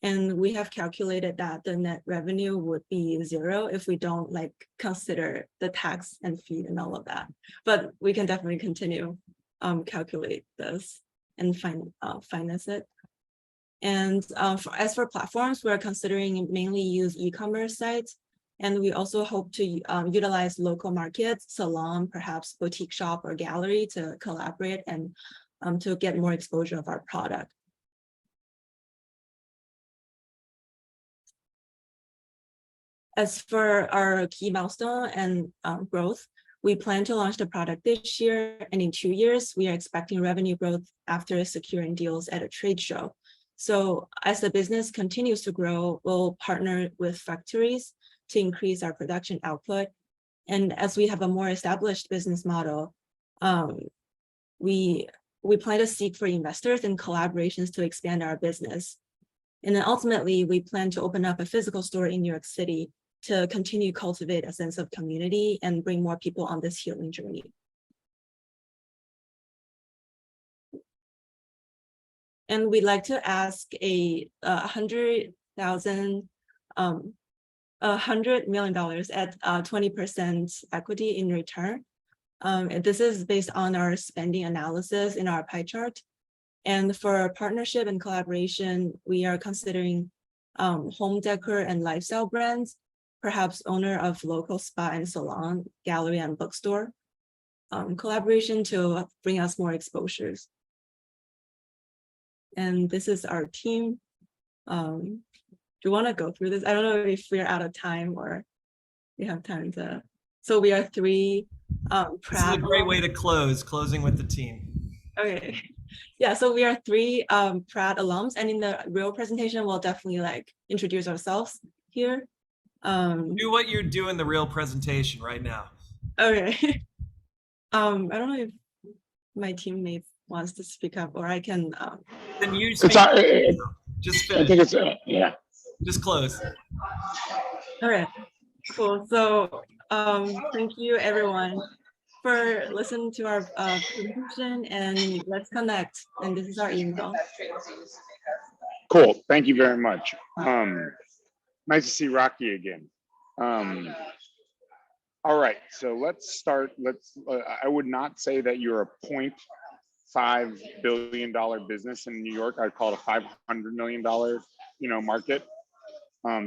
Speaker 13: And we have calculated that the net revenue would be 0 if we don't like consider the tax and fee and all of that. But we can definitely continue calculate this and finance it. And as for platforms, we're considering mainly use e-commerce sites And we also hope to utilize local markets, salon, perhaps boutique shop or gallery to collaborate and to get more exposure of our product. As for our key milestone and growth, we plan to launch the product this year, and in 2 years, we are expecting revenue growth after securing deals at a trade show. So as the business continues to grow, we'll partner with factories to increase our production output. And as we have a more established business model, we plan to seek for investors and collaborations to expand our business. And then ultimately, we plan to open up a physical store in New York City to continue cultivate a sense of community and bring more people on this healing journey. And we'd like to ask $100 million at 20% equity in return. And this is based on our spending analysis in our pie chart. And for partnership and collaboration, we are considering home decor and lifestyle brands, perhaps owner of local spa and salon, gallery and bookstore, collaboration to bring us more exposures. And this is our team. Do you want to go through this? I don't know if we're out of time or we have time to. So we are 3
Speaker 2: This is a great way to closing with the team.
Speaker 13: Okay. Yeah, so we are 3 Pratt alums, and in the real presentation, we'll definitely like introduce ourselves here.
Speaker 2: Do what you do in the real presentation right now.
Speaker 13: Okay. I don't know if my teammate wants to speak up, or I can.
Speaker 2: Then you speak. Just finish.
Speaker 1: I think it's yeah.
Speaker 2: Just close.
Speaker 13: All right. Cool. So thank you everyone for listening to our presentation, and let's connect. And this is our email.
Speaker 1: Cool. Thank you very much. Nice to see Rocky again. All right, so let's start. I would not say that you're a $0.5 billion business in New York. I'd call it a $500 million, market,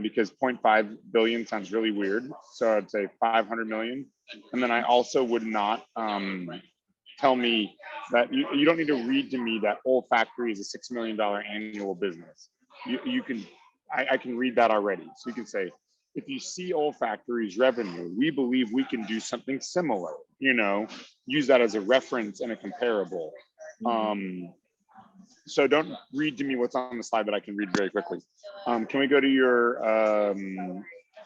Speaker 1: because 0.5 billion sounds really weird. So I'd say 500 million. And then I also would not tell me that you don't need to read to me that olfactory is a $6 million annual business. I can read that already. So you can say, if you see olfactory's revenue, we believe we can do something similar, use that as a reference and a comparable. So don't read to me what's on the slide, but I can read very quickly. Can we go to your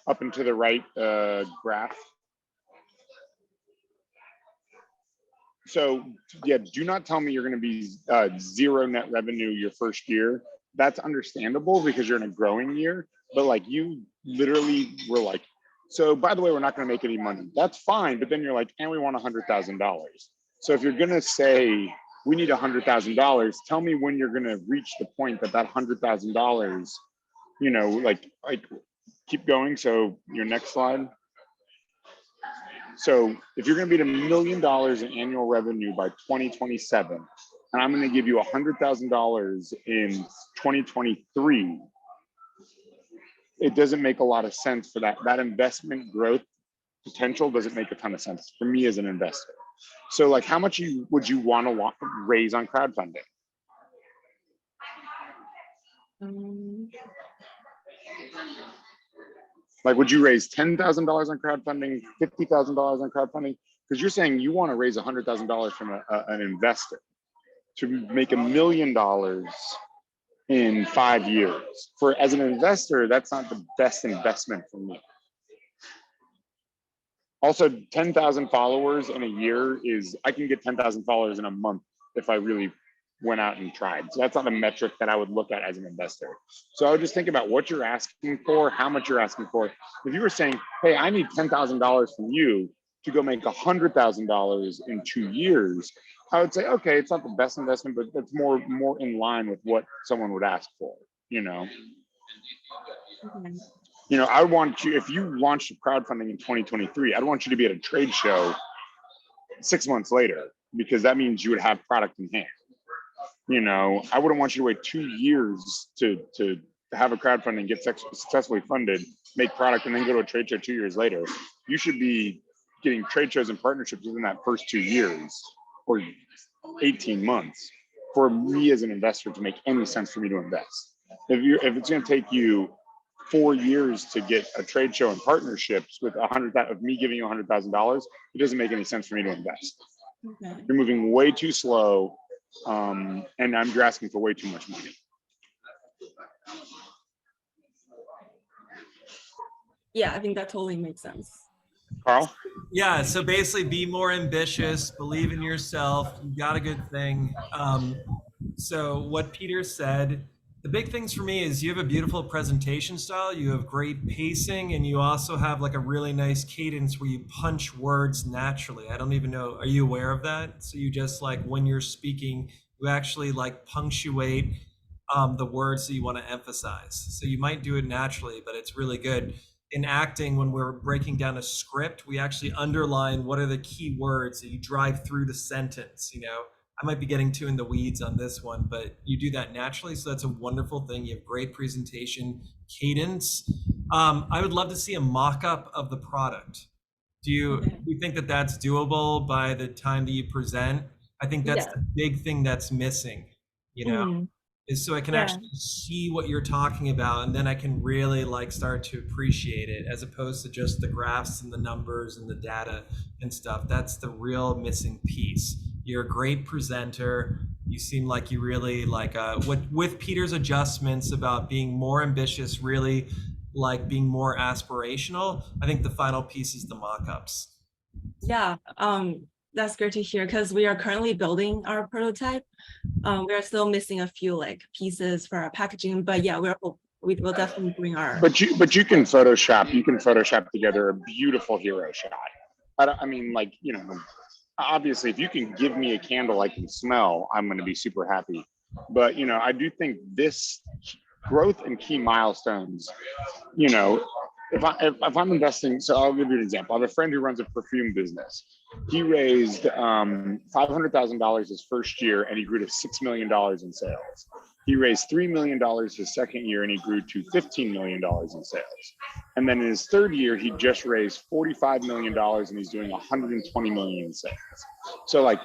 Speaker 1: up and to the right graph? So yeah, do not tell me you're going to be 0 net revenue your first year. That's understandable because you're in a growing year, but like you literally were like, so by the way, we're not going to make any money. That's fine. But then you're like, and we want $100,000. So if you're going to say we need $100,000, tell me when you're going to reach the point that $100,000, like keep going. So your next slide. So if you're going to be at $1 million in annual revenue by 2027, and I'm going to give you $100,000 in 2023, it doesn't make a lot of sense for that. That investment growth potential doesn't make a ton of sense for me as an investor. So like, how much would you want to raise on crowdfunding? Like, would you raise $10,000 on crowdfunding, $50,000 on crowdfunding? Because you're saying you want to raise $100,000 from an investor to make $1 million in 5 years. As an investor, that's not the best investment for me. Also, 10,000 followers in a year I can get 10,000 followers in a month if I really went out and tried. So that's not a metric that I would look at as an investor. So I would just think about what you're asking for, how much you're asking for. If you were saying, hey, I need $10,000 from you to go make $100,000 in 2 years, I would say, okay, it's not the best investment, but it's more in line with what someone would ask for, I would want you, if you launched crowdfunding in 2023, I'd want you to be at a trade show 6 months later, because that means you would have product in hand. I wouldn't want you to wait 2 years to have a crowdfunding, get successfully funded, make product, and then go to a trade show 2 years later. You should be getting trade shows and partnerships within that first 2 years or 18 months for me as an investor to make any sense for me to invest. If it's going to take you 4 years to get a trade show and partnerships with of me giving you $100,000, it doesn't make any sense for me to invest.
Speaker 13: Okay.
Speaker 1: You're moving way too slow, and you're asking for way too much money.
Speaker 13: Yeah, I think that totally makes sense.
Speaker 1: Carl?
Speaker 2: Yeah, so basically be more ambitious, believe in yourself, you got a good thing. So what Peter said, the big things for me is you have a beautiful presentation style, you have great pacing, and you also have like a really nice cadence where you punch words naturally. I don't even know, are you aware of that? So you just like, when you're speaking, you actually like punctuate the words that you want to emphasize. So you might do it naturally, but it's really good. In acting, when we're breaking down a script, we actually underline what are the key words that you drive through the sentence. You know, I might be getting too in the weeds on this one, but you do that naturally. So that's a wonderful thing. You have great presentation cadence. I would love to see a mock-up of the product. Do you think that that's doable by the time that you present? I think that's the big thing that's missing, you know, is so I can actually see what you're talking about, and then I can really like start to appreciate it, as opposed to just the graphs and the numbers and the data and stuff. That's the real missing piece. You're a great presenter. You seem like you really like with Peter's adjustments about being more ambitious, really like being more aspirational. I think the final piece is the mock-ups.
Speaker 13: Yeah, that's great to hear, because we are currently building our prototype. We are still missing a few like pieces for our packaging, but yeah, we will definitely bring our.
Speaker 1: But you can Photoshop together a beautiful hero shot. I mean, like, you know, obviously, if you can give me a candle I can smell, I'm going to be super happy. But you know, I do think this growth and key milestones, you know, if I'm investing, so I'll give you an example. I have a friend who runs a perfume business. He raised $500,000 his first year, and he grew to $6 million in sales. He raised $3 million his second year, and he grew to $15 million in sales. And then in his third year, he just raised $45 million, and he's doing $120 million in sales. So like,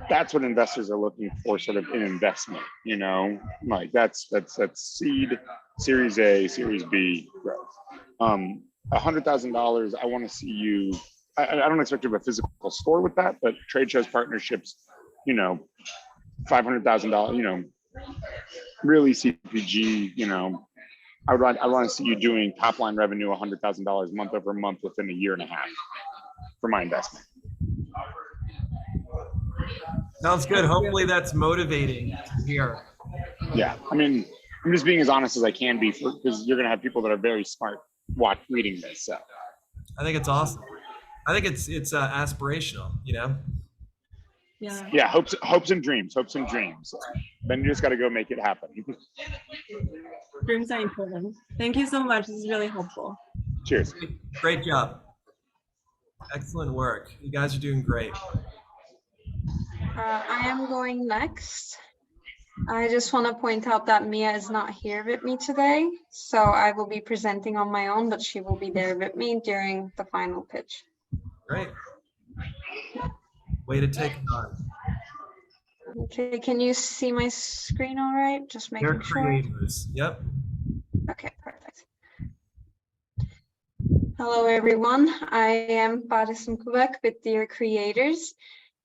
Speaker 1: that's what investors are looking for, sort of in investment, you know, like that's seed, Series A, Series B growth. $100,000, I want to see you, I don't expect you to have a physical store with that, but trade shows, partnerships, you know, $500,000, you know, really CPG, you know, I want to see you doing top line revenue, $100,000 month over month within a year and a half for my investment.
Speaker 2: Sounds good. Hopefully that's motivating to hear.
Speaker 1: Yeah, I mean, I'm just being as honest as I can be, because you're going to have people that are very smart reading this. So
Speaker 2: I think it's awesome. I think it's aspirational, you know?
Speaker 13: Yeah,
Speaker 1: hopes and dreams. Then you just got to go make it happen.
Speaker 13: dreams are important. Thank you so much. This is really helpful.
Speaker 1: Cheers.
Speaker 2: Great job. Excellent work. You guys are doing great.
Speaker 4: I am going next. I just want to point out that Mia is not here with me today, so I will be presenting on my own, but she will be there with me during the final pitch.
Speaker 2: Great. Way to take it on.
Speaker 4: Okay, can you see my screen all right? Just making
Speaker 2: They're
Speaker 4: sure.
Speaker 2: creators. Yep.
Speaker 4: Okay, perfect. Hello, everyone. I am Paris Mkubek with Dear Creators,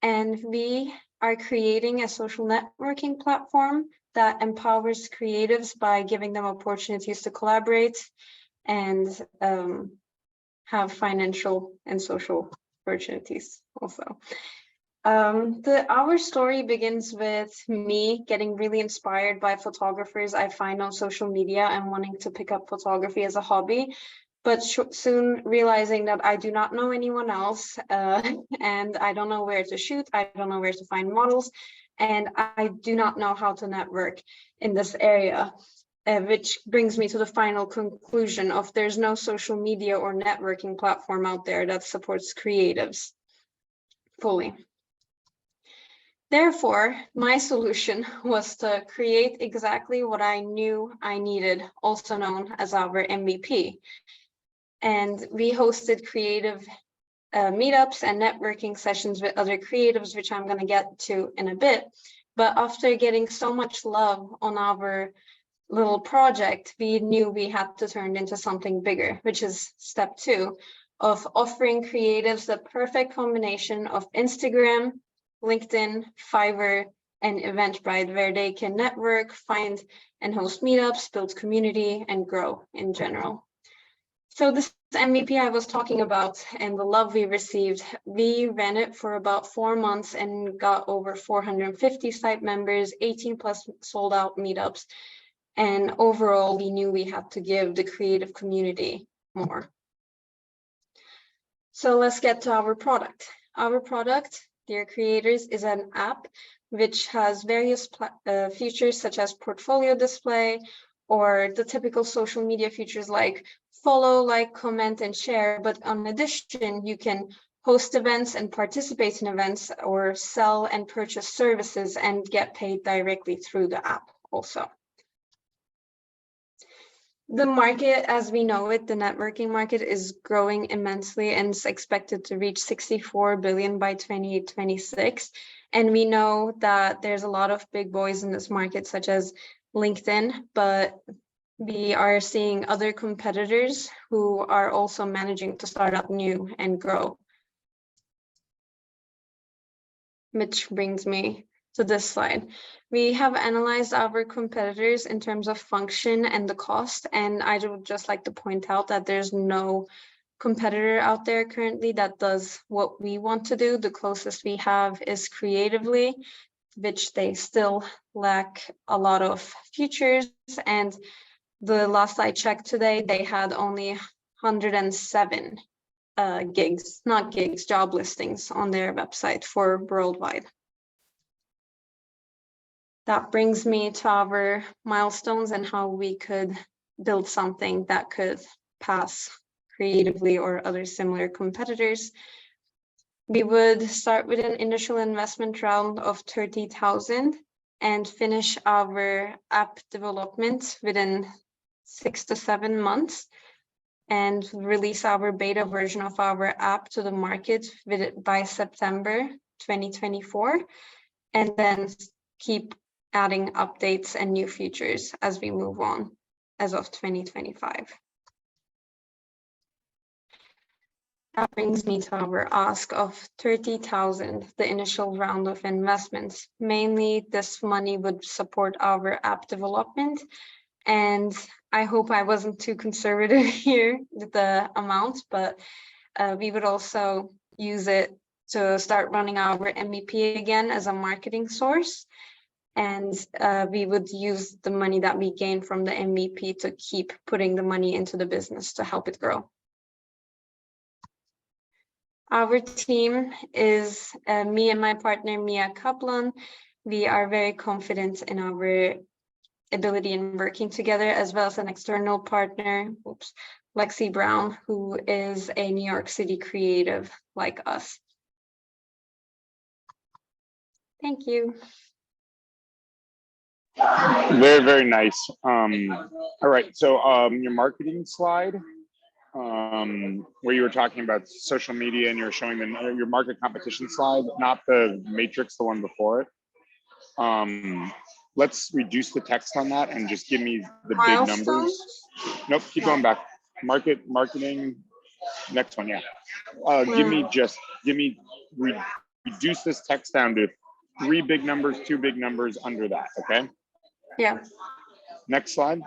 Speaker 4: and we are creating a social networking platform that empowers creatives by giving them opportunities to collaborate and have financial and social opportunities also. Our story begins with me getting really inspired by photographers I find on social media and wanting to pick up photography as a hobby, but soon realizing that I do not know anyone else, and I don't know where to shoot, I don't know where to find models, and I do not know how to network in this area, which brings me to the final conclusion of there's no social media or networking platform out there that supports creatives fully. Therefore, my solution was to create exactly what I knew I needed, also known as our MVP. And we hosted creative meetups and networking sessions with other creatives, which I'm going to get to in a bit. But after getting so much love on our little project, we knew we had to turn it into something bigger, which is step 2 of offering creatives the perfect combination of Instagram, LinkedIn, Fiverr, and Eventbrite, where they can network, find and host meetups, build community, and grow in general. So this MVP I was talking about and the love we received, we ran it for about 4 months and got over 450 site members, 18 plus sold out meetups. And overall, we knew we had to give the creative community more. So let's get to our product. Our product, Dear Creators, is an app which has various features such as portfolio display or the typical social media features like follow, like, comment, and share. But in addition, you can host events and participate in events or sell and purchase services and get paid directly through the app also. The market, as we know it, the networking market is growing immensely and is expected to reach 64 billion by 2026. And we know that there's a lot of big boys in this market, such as LinkedIn, but we are seeing other competitors who are also managing to start up new and grow. Which brings me to this slide. We have analyzed our competitors in terms of function and the cost, and I would just like to point out that there's no competitor out there currently that does what we want to do. The closest we have is Creatively, which they still lack a lot of features, and the last I checked today, they had only 107 job listings on their website for worldwide. That brings me to our milestones and how we could build something that could pass Creatively or other similar competitors. We would start with an initial investment round of 30,000 and finish our app development within 6 to 7 months and release our beta version of our app to the market by September 2024, and then keep adding updates and new features as we move on as of 2025. That brings me to our ask of 30,000, the initial round of investments. Mainly, this money would support our app development, and I hope I wasn't too conservative here with the amount, but we would also use it to start running our MVP again as a marketing source. And we would use the money that we gain from the MVP to keep putting the money into the business to help it grow. Our team is me and my partner, Mia Kaplan. We are very confident in our ability in working together, as well as an external partner, Lexi Brown, who is a New York City creative like us. Thank you.
Speaker 1: Very, very nice. All right, so your marketing slide, where you were talking about social media and you were showing your market competition slide, not the matrix, the one before it. Let's reduce the text on that and just give me the big numbers. Nope, keep going back. Marketing, next one, yeah. Reduce this text down to 3 big numbers, 2 big numbers under that, okay?
Speaker 4: Yeah.
Speaker 1: Next slide.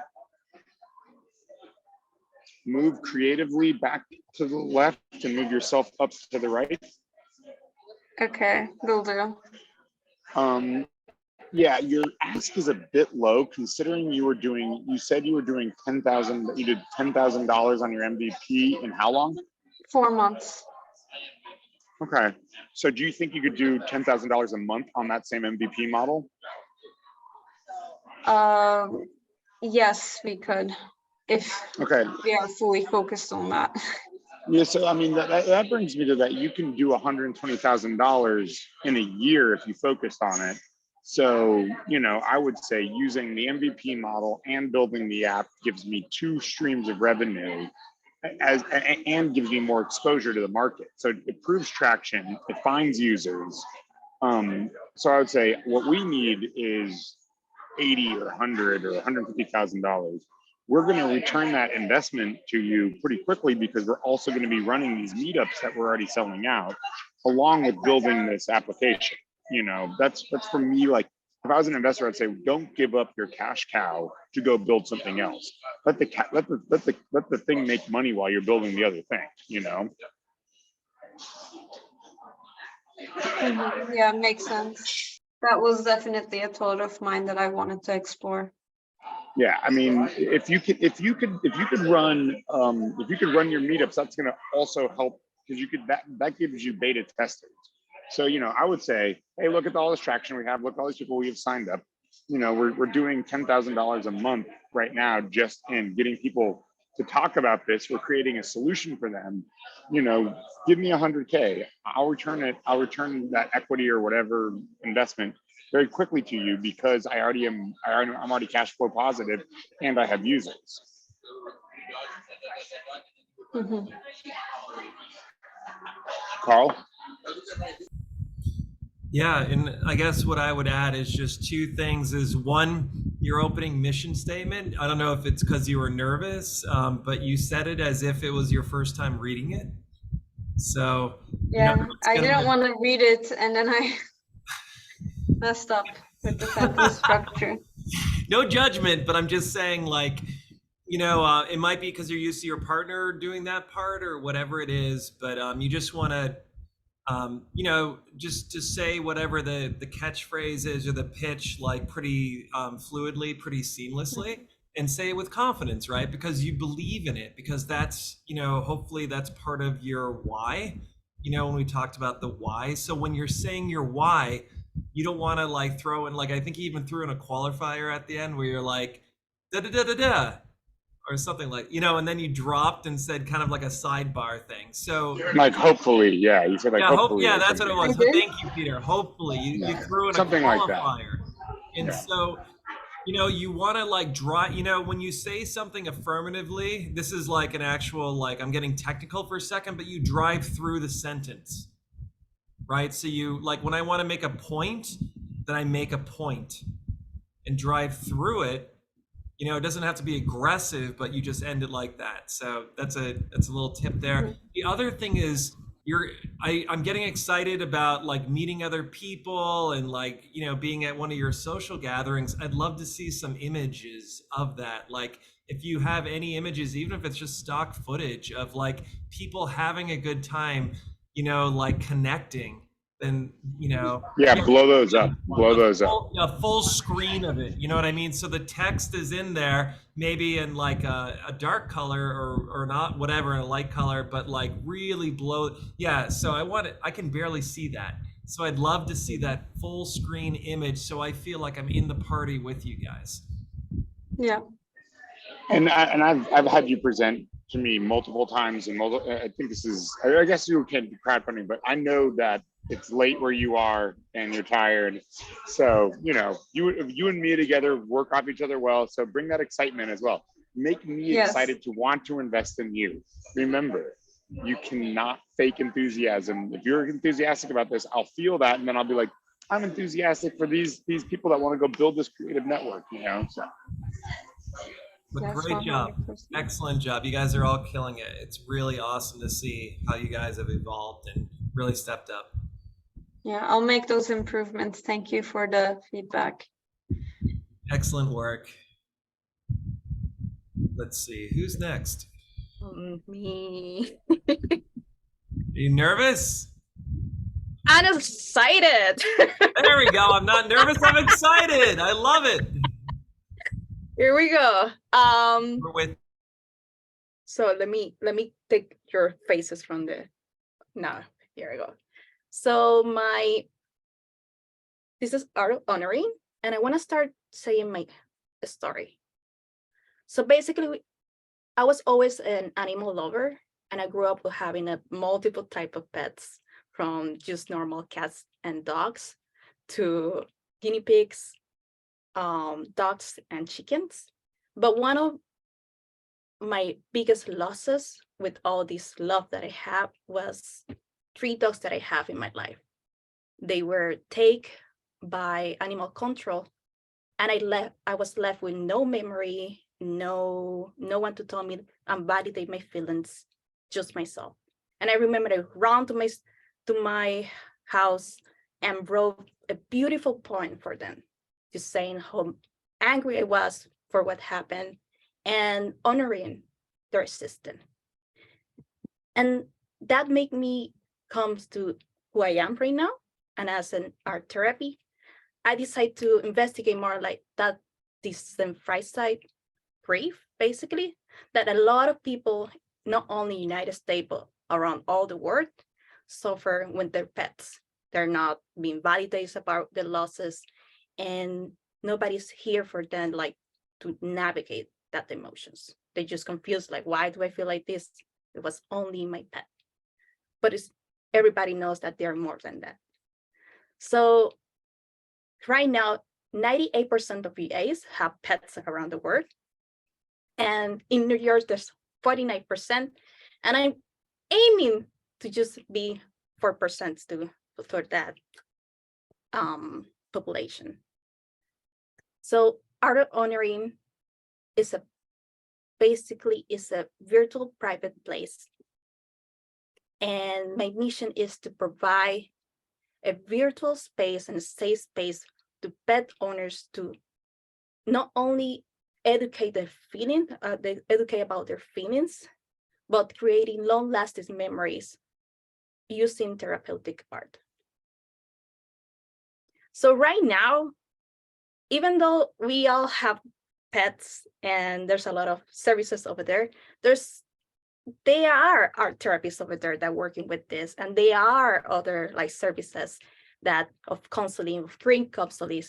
Speaker 1: Move Creatively back to the left and move yourself up to the right.
Speaker 4: Okay, will do.
Speaker 1: Yeah, your ask is a bit low considering you said you were doing 10,000, you did $10,000 on your MVP in how long?
Speaker 4: 4 months.
Speaker 1: Okay, so do you think you could do $10,000 a month on that same MVP model?
Speaker 4: Yes, we could, if
Speaker 1: okay,
Speaker 4: we are fully focused on that.
Speaker 1: Yeah, so I mean that brings me to that you can do $120,000 in a year if you focused on it. So, you know, I would say using the MVP model and building the app gives me 2 streams of revenue and gives me more exposure to the market. So it proves traction, it finds users. So I would say what we need is 80 or 100 or $150,000. We're going to return that investment to you pretty quickly because we're also going to be running these meetups that we're already selling out, along with building this application. You know, that's for me. Like, if I was an investor, I'd say, don't give up your cash cow to go build something else. Let the thing make money while you're building the other thing. You know.
Speaker 4: Yeah, makes sense. That was definitely a thought of mine that I wanted to explore.
Speaker 1: Yeah, I mean, if you could run your meetups, that's going to also help because that gives you beta testers. So, you know, I would say, hey, look at all this traction we have. Look at all these people we have signed up. You know, we're doing $10,000 a month right now just in getting people to talk about this. We're creating a solution for them. You know, give me 100K. I'll return that equity or whatever investment very quickly to you because I'm already cash flow positive and I have users.
Speaker 4: Mm-hmm.
Speaker 1: Carl?
Speaker 2: Yeah, and I guess what I would add is just 2 things. Is one, your opening mission statement. I don't know if it's because you were nervous, but you said it as if it was your first time reading it. So
Speaker 4: yeah, you know, I didn't want to read it, and then I messed up with the sentence structure.
Speaker 2: No judgment, but I'm just saying, like, you know, it might be because you're used to your partner doing that part or whatever it is, but you just want to. You know, just to say whatever the catchphrase is or the pitch, like pretty fluidly, pretty seamlessly, and say it with confidence, right? Because you believe in it, because that's, you know, hopefully that's part of your why, you know, when we talked about the why. So when you're saying your why, you don't want to like throw in, like, I think you even threw in a qualifier at the end where you're like, da da da da da, or something like, you know, and then you dropped and said kind of like a sidebar thing. So
Speaker 1: like, hopefully, yeah, you said like,
Speaker 2: yeah,
Speaker 1: hopefully.
Speaker 2: Yeah, that's what it was. Thank you, Peter. Hopefully you threw in
Speaker 1: something
Speaker 2: a qualifier.
Speaker 1: Like that.
Speaker 2: And so, you know, you want to like draw, you know, when you say something affirmatively, this is like an actual, like, I'm getting technical for a second, but you drive through the sentence, right? So you, like, when I want to make a point, then I make a point and drive through it. You know, it doesn't have to be aggressive, but you just end it like that. So that's a little tip there. The other thing is I'm getting excited about like meeting other people and like, you know, being at one of your social gatherings. I'd love to see some images of that. Like if you have any images, even if it's just stock footage of like people having a good time, you know, like connecting, then, you know,
Speaker 1: blow those up,
Speaker 2: a full screen of it, you know what I mean? So the text is in there, maybe in like a dark color or not, whatever, in a light color, but like really blow. Yeah, so I can barely see that. So I'd love to see that full screen image so I feel like I'm in the party with you guys.
Speaker 4: Yeah.
Speaker 1: And I've had you present to me multiple times, and I think this is, I guess you can't do crowdfunding, but I know that it's late where you are and you're tired. So, you know, you and me together work off each other well. So bring that excitement as well. Make me excited to want to invest in you. Remember, you cannot fake enthusiasm. If you're enthusiastic about this, I'll feel that. And then I'll be like, I'm enthusiastic for these people that want to go build this creative network, you know? So.
Speaker 2: But great job. 100%. Excellent job. You guys are all killing it. It's really awesome to see how you guys have evolved and really stepped up.
Speaker 4: Yeah, I'll make those improvements. Thank you for the feedback.
Speaker 2: Excellent work. Let's see, who's next?
Speaker 14: Me.
Speaker 2: Are you nervous?
Speaker 14: I'm excited.
Speaker 2: There we go. I'm not nervous. I'm excited. I love it.
Speaker 14: Here we go.
Speaker 2: We're with.
Speaker 14: So let me take your faces from the. Now here we go. So this is art honoring, and I want to start saying my story. So basically, I was always an animal lover. And I grew up with having a multiple type of pets, from just normal cats and dogs to guinea pigs, ducks and chickens. But one of my biggest losses with all this love that I have was 3 dogs that I have in my life. They were taken by animal control, and I was left with no memory, no one to tell me and validate my feelings, just myself. And I remember I ran to my house and wrote a beautiful poem for them, just saying how angry I was for what happened and honoring their existence. And that made me come to who I am right now. And as an art therapy, I decided to investigate more like that disenfranchised grief, basically, that a lot of people, not only United States, but around all the world, suffer when their pets, they're not being validated about the losses, and nobody's here for them like to navigate that emotions. They just confused, like, why do I feel like this? It was only my pet. But everybody knows that they're more than that. So right now, 98% of VAs have pets around the world. And in New York, there's 49%. And I'm aiming to just be 4% for that population. So Art of Honoring is basically a virtual private place. And my mission is to provide a virtual space and a safe space to pet owners to not only educate their feelings, they educate about their feelings, but creating long-lasting memories using therapeutic art. So right now, even though we all have pets and there's a lot of services over there, there are art therapists over there that are working with this, and there are other like services that of counseling, of green counseling.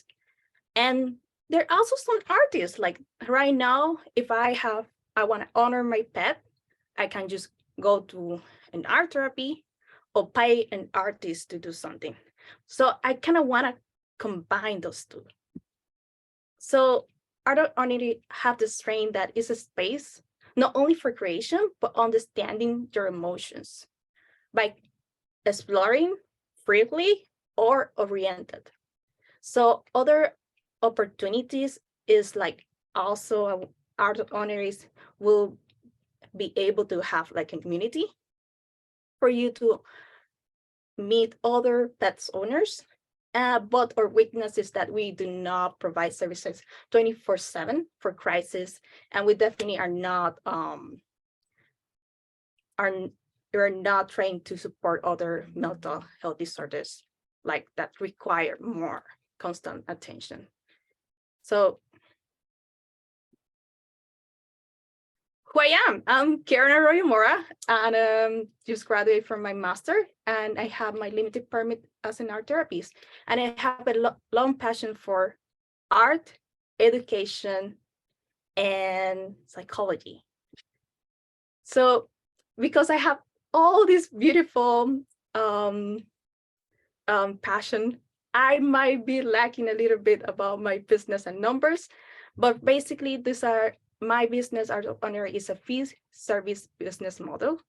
Speaker 14: And there are also some artists, like right now, if I want to honor my pet, I can just go to an art therapy or pay an artist to do something. So I kind of want to combine those two. So Art of Honoring have this strain that is a space not only for creation, but understanding your emotions by exploring freely or oriented. So other opportunities is like also Art of Honoring will be able to have like a community for you to meet other pets owners. But our weakness is that we do not provide services 24/7 for crisis, and we definitely are not trained to support other mental health disorders like that require more constant attention. So who I am, I'm Karen Arroyo Mora, and just graduated from my master, and I have my limited permit as an art therapist, and I have a long passion for art, education, and psychology. So because I have all this beautiful passion, I might be lacking a little bit about my business and numbers, but basically my business, Art of Honoring, is a fee service business model.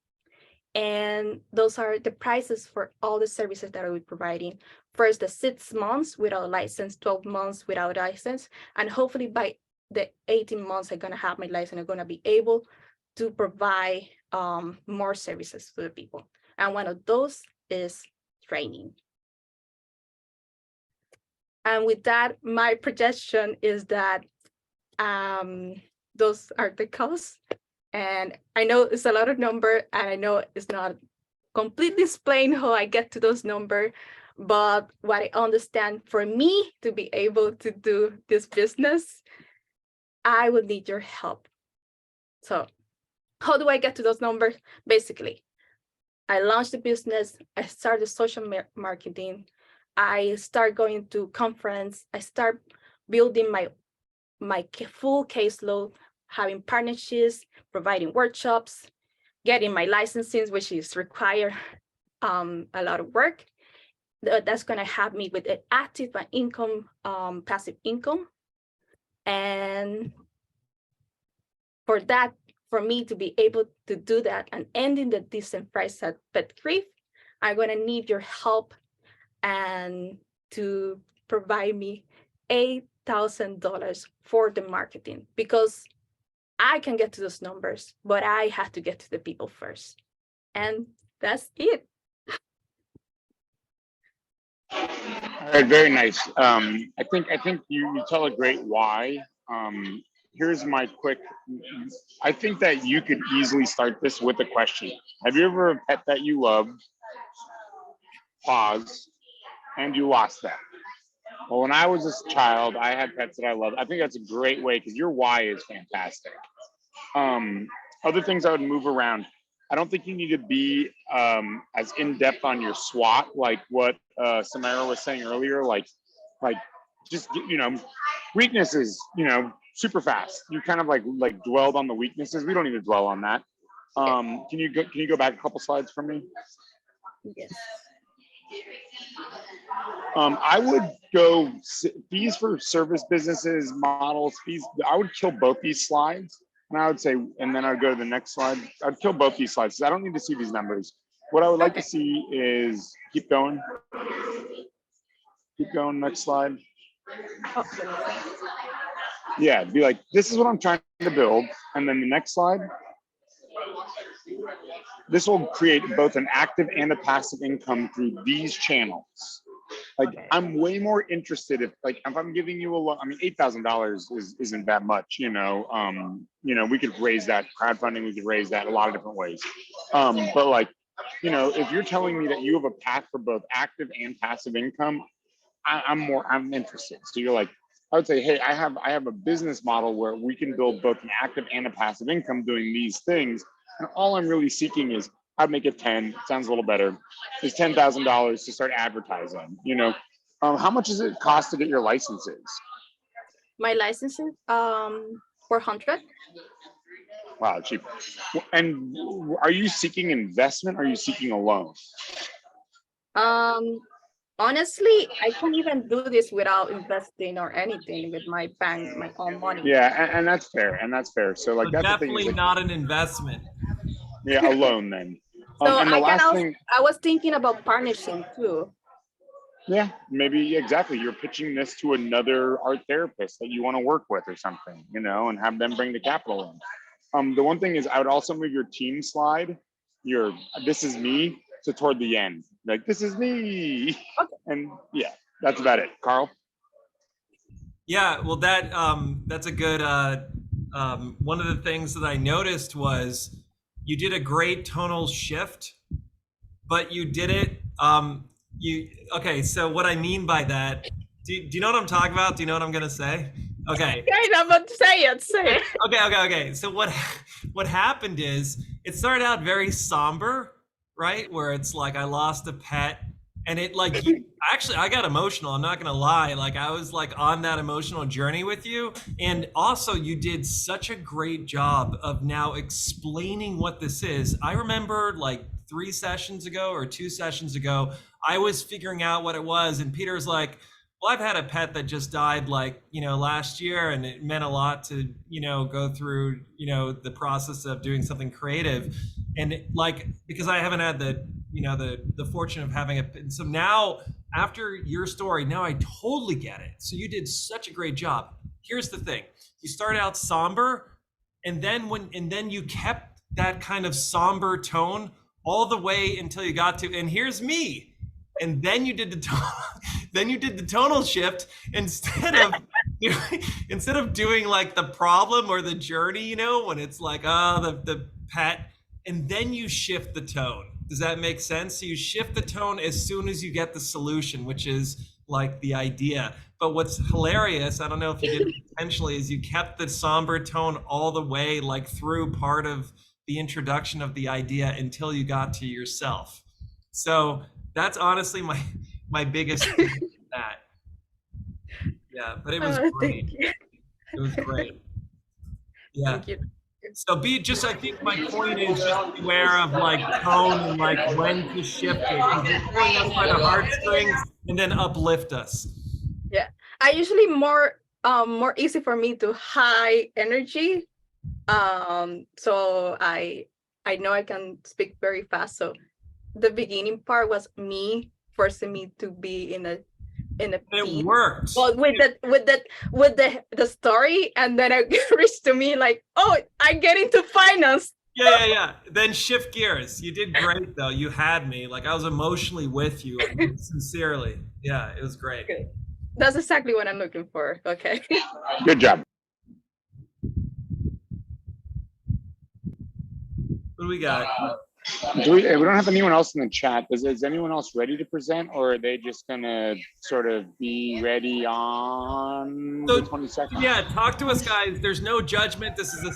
Speaker 14: And those are the prices for all the services that I will be providing. First, the 6 months without a license, 12 months without a license. And hopefully by the 18 months, I'm going to have my license. I'm going to be able to provide more services to the people. And one of those is training. And with that, my projection is that those are the costs. And I know it's a lot of number, and I know it's not completely explained how I get to those numbers, but what I understand, for me to be able to do this business, I would need your help. So how do I get to those numbers? Basically, I launched the business, I started social marketing, I start going to conference, I start building my full caseload, having partnerships, providing workshops, getting my licensing, which is require a lot of work. That's going to have me with an active income, passive income. And for that, for me to be able to do that and ending the disenfranchised pet grief, I'm going to need your help and to provide me $8,000 for the marketing, because I can get to those numbers, but I have to get to the people first. And that's it.
Speaker 1: All right, very nice. I think you tell a great why. Here's my quick. I think that you could easily start this with a question. Have you ever a pet that you loved, pause, and you lost that? Well, when I was a child, I had pets that I loved. I think that's a great way, because your why is fantastic. Other things I would move around. I don't think you need to be as in-depth on your SWOT, like what Samara was saying earlier, like just, weaknesses, super fast. You kind of like dwelled on the weaknesses. We don't need to dwell on that. Can you go back a couple slides for me?
Speaker 14: Yes.
Speaker 1: I would go fees for service businesses, models, fees. I would kill both these slides. And I would say, and then I'd go to the next slide. I'd kill both these slides because I don't need to see these numbers. What I would like to see is, keep going. Keep going, next slide. Yeah, be like, this is what I'm trying to build. And then the next slide. This will create both an active and a passive income through these channels. Like, I'm way more interested if I'm giving you a loan. I mean, $8,000 isn't that much, we could raise that crowdfunding. We could raise that a lot of different ways. But if you're telling me that you have a path for both active and passive income, I'm interested. So you're like, I would say, hey, I have a business model where we can build both an active and a passive income doing these things. And all I'm really seeking is, I'd make it 10, sounds a little better, is $10,000 to start advertising, how much does it cost to get your licenses?
Speaker 14: My licenses, 400.
Speaker 1: Wow, cheap. And are you seeking investment? Or are you seeking a loan?
Speaker 14: Honestly, I can't even do this without investing or anything with my bank, my own money.
Speaker 1: Yeah, and that's fair, So that's
Speaker 2: definitely
Speaker 1: the thing,
Speaker 2: not an investment.
Speaker 1: Yeah, a loan then.
Speaker 14: So
Speaker 1: and the last thing,
Speaker 14: I was thinking about partnership too.
Speaker 1: Yeah, maybe exactly. You're pitching this to another art therapist that you want to work with or something, and have them bring the capital in. The one thing is, I would also move your team slide, this is me, to toward the end. Like, this is me. Okay. And yeah, that's about it. Carl?
Speaker 2: Yeah, well, that's a good, one of the things that I noticed was you did a great tonal shift, but you did it, okay, so what I mean by that, do you know what I'm talking about? Do you know what I'm gonna say? Okay.
Speaker 14: Say it.
Speaker 2: Okay. So what happened is, it started out very somber, right? Where it's like, I lost a pet, and it actually, I got emotional. I'm not gonna lie. I was on that emotional journey with you. And also, you did such a great job of now explaining what this is. I remember 3 sessions ago or 2 sessions ago, I was figuring out what it was. And Peter's like, well, I've had a pet that just died last year, and it meant a lot to, go through, the process of doing something creative. And because I haven't had the fortune of having and so now, after your story, now I totally get it. So you did such a great job. Here's the thing. You started out somber, and then you kept that kind of somber tone all the way until you got to, and here's me. And then you did the tonal shift instead of doing the problem or the journey, when it's the pet, and then you shift the tone. Does that make sense? So you shift the tone as soon as you get the solution, which is the idea. But what's hilarious, I don't know if you did it intentionally, is you kept the somber tone all the way through part of the introduction of the idea until you got to yourself. So that's honestly my biggest thing with that. Yeah, but it was great. It was great. Yeah.
Speaker 14: Thank you.
Speaker 2: So I think my point is just beware of like tone and like when to shift it. You're pulling us by the heartstrings and then uplift us.
Speaker 14: Yeah, I usually more easy for me to high energy. So I know I can speak very fast. So the beginning part was me forcing me to be in a
Speaker 2: it worked.
Speaker 14: Well, with the story, and then it reached to me like, oh, I get into finance.
Speaker 2: Yeah. Then shift gears. You did great though. You had me. Like I was emotionally with you, sincerely. Yeah, it was great.
Speaker 14: Good. That's exactly what I'm looking for. Okay.
Speaker 1: Good job.
Speaker 2: What do we got?
Speaker 1: We don't have anyone else in the chat. Is anyone else ready to present, or are they just gonna sort of be ready on the 22nd?
Speaker 2: Yeah, talk to us, guys. There's no judgment. This is a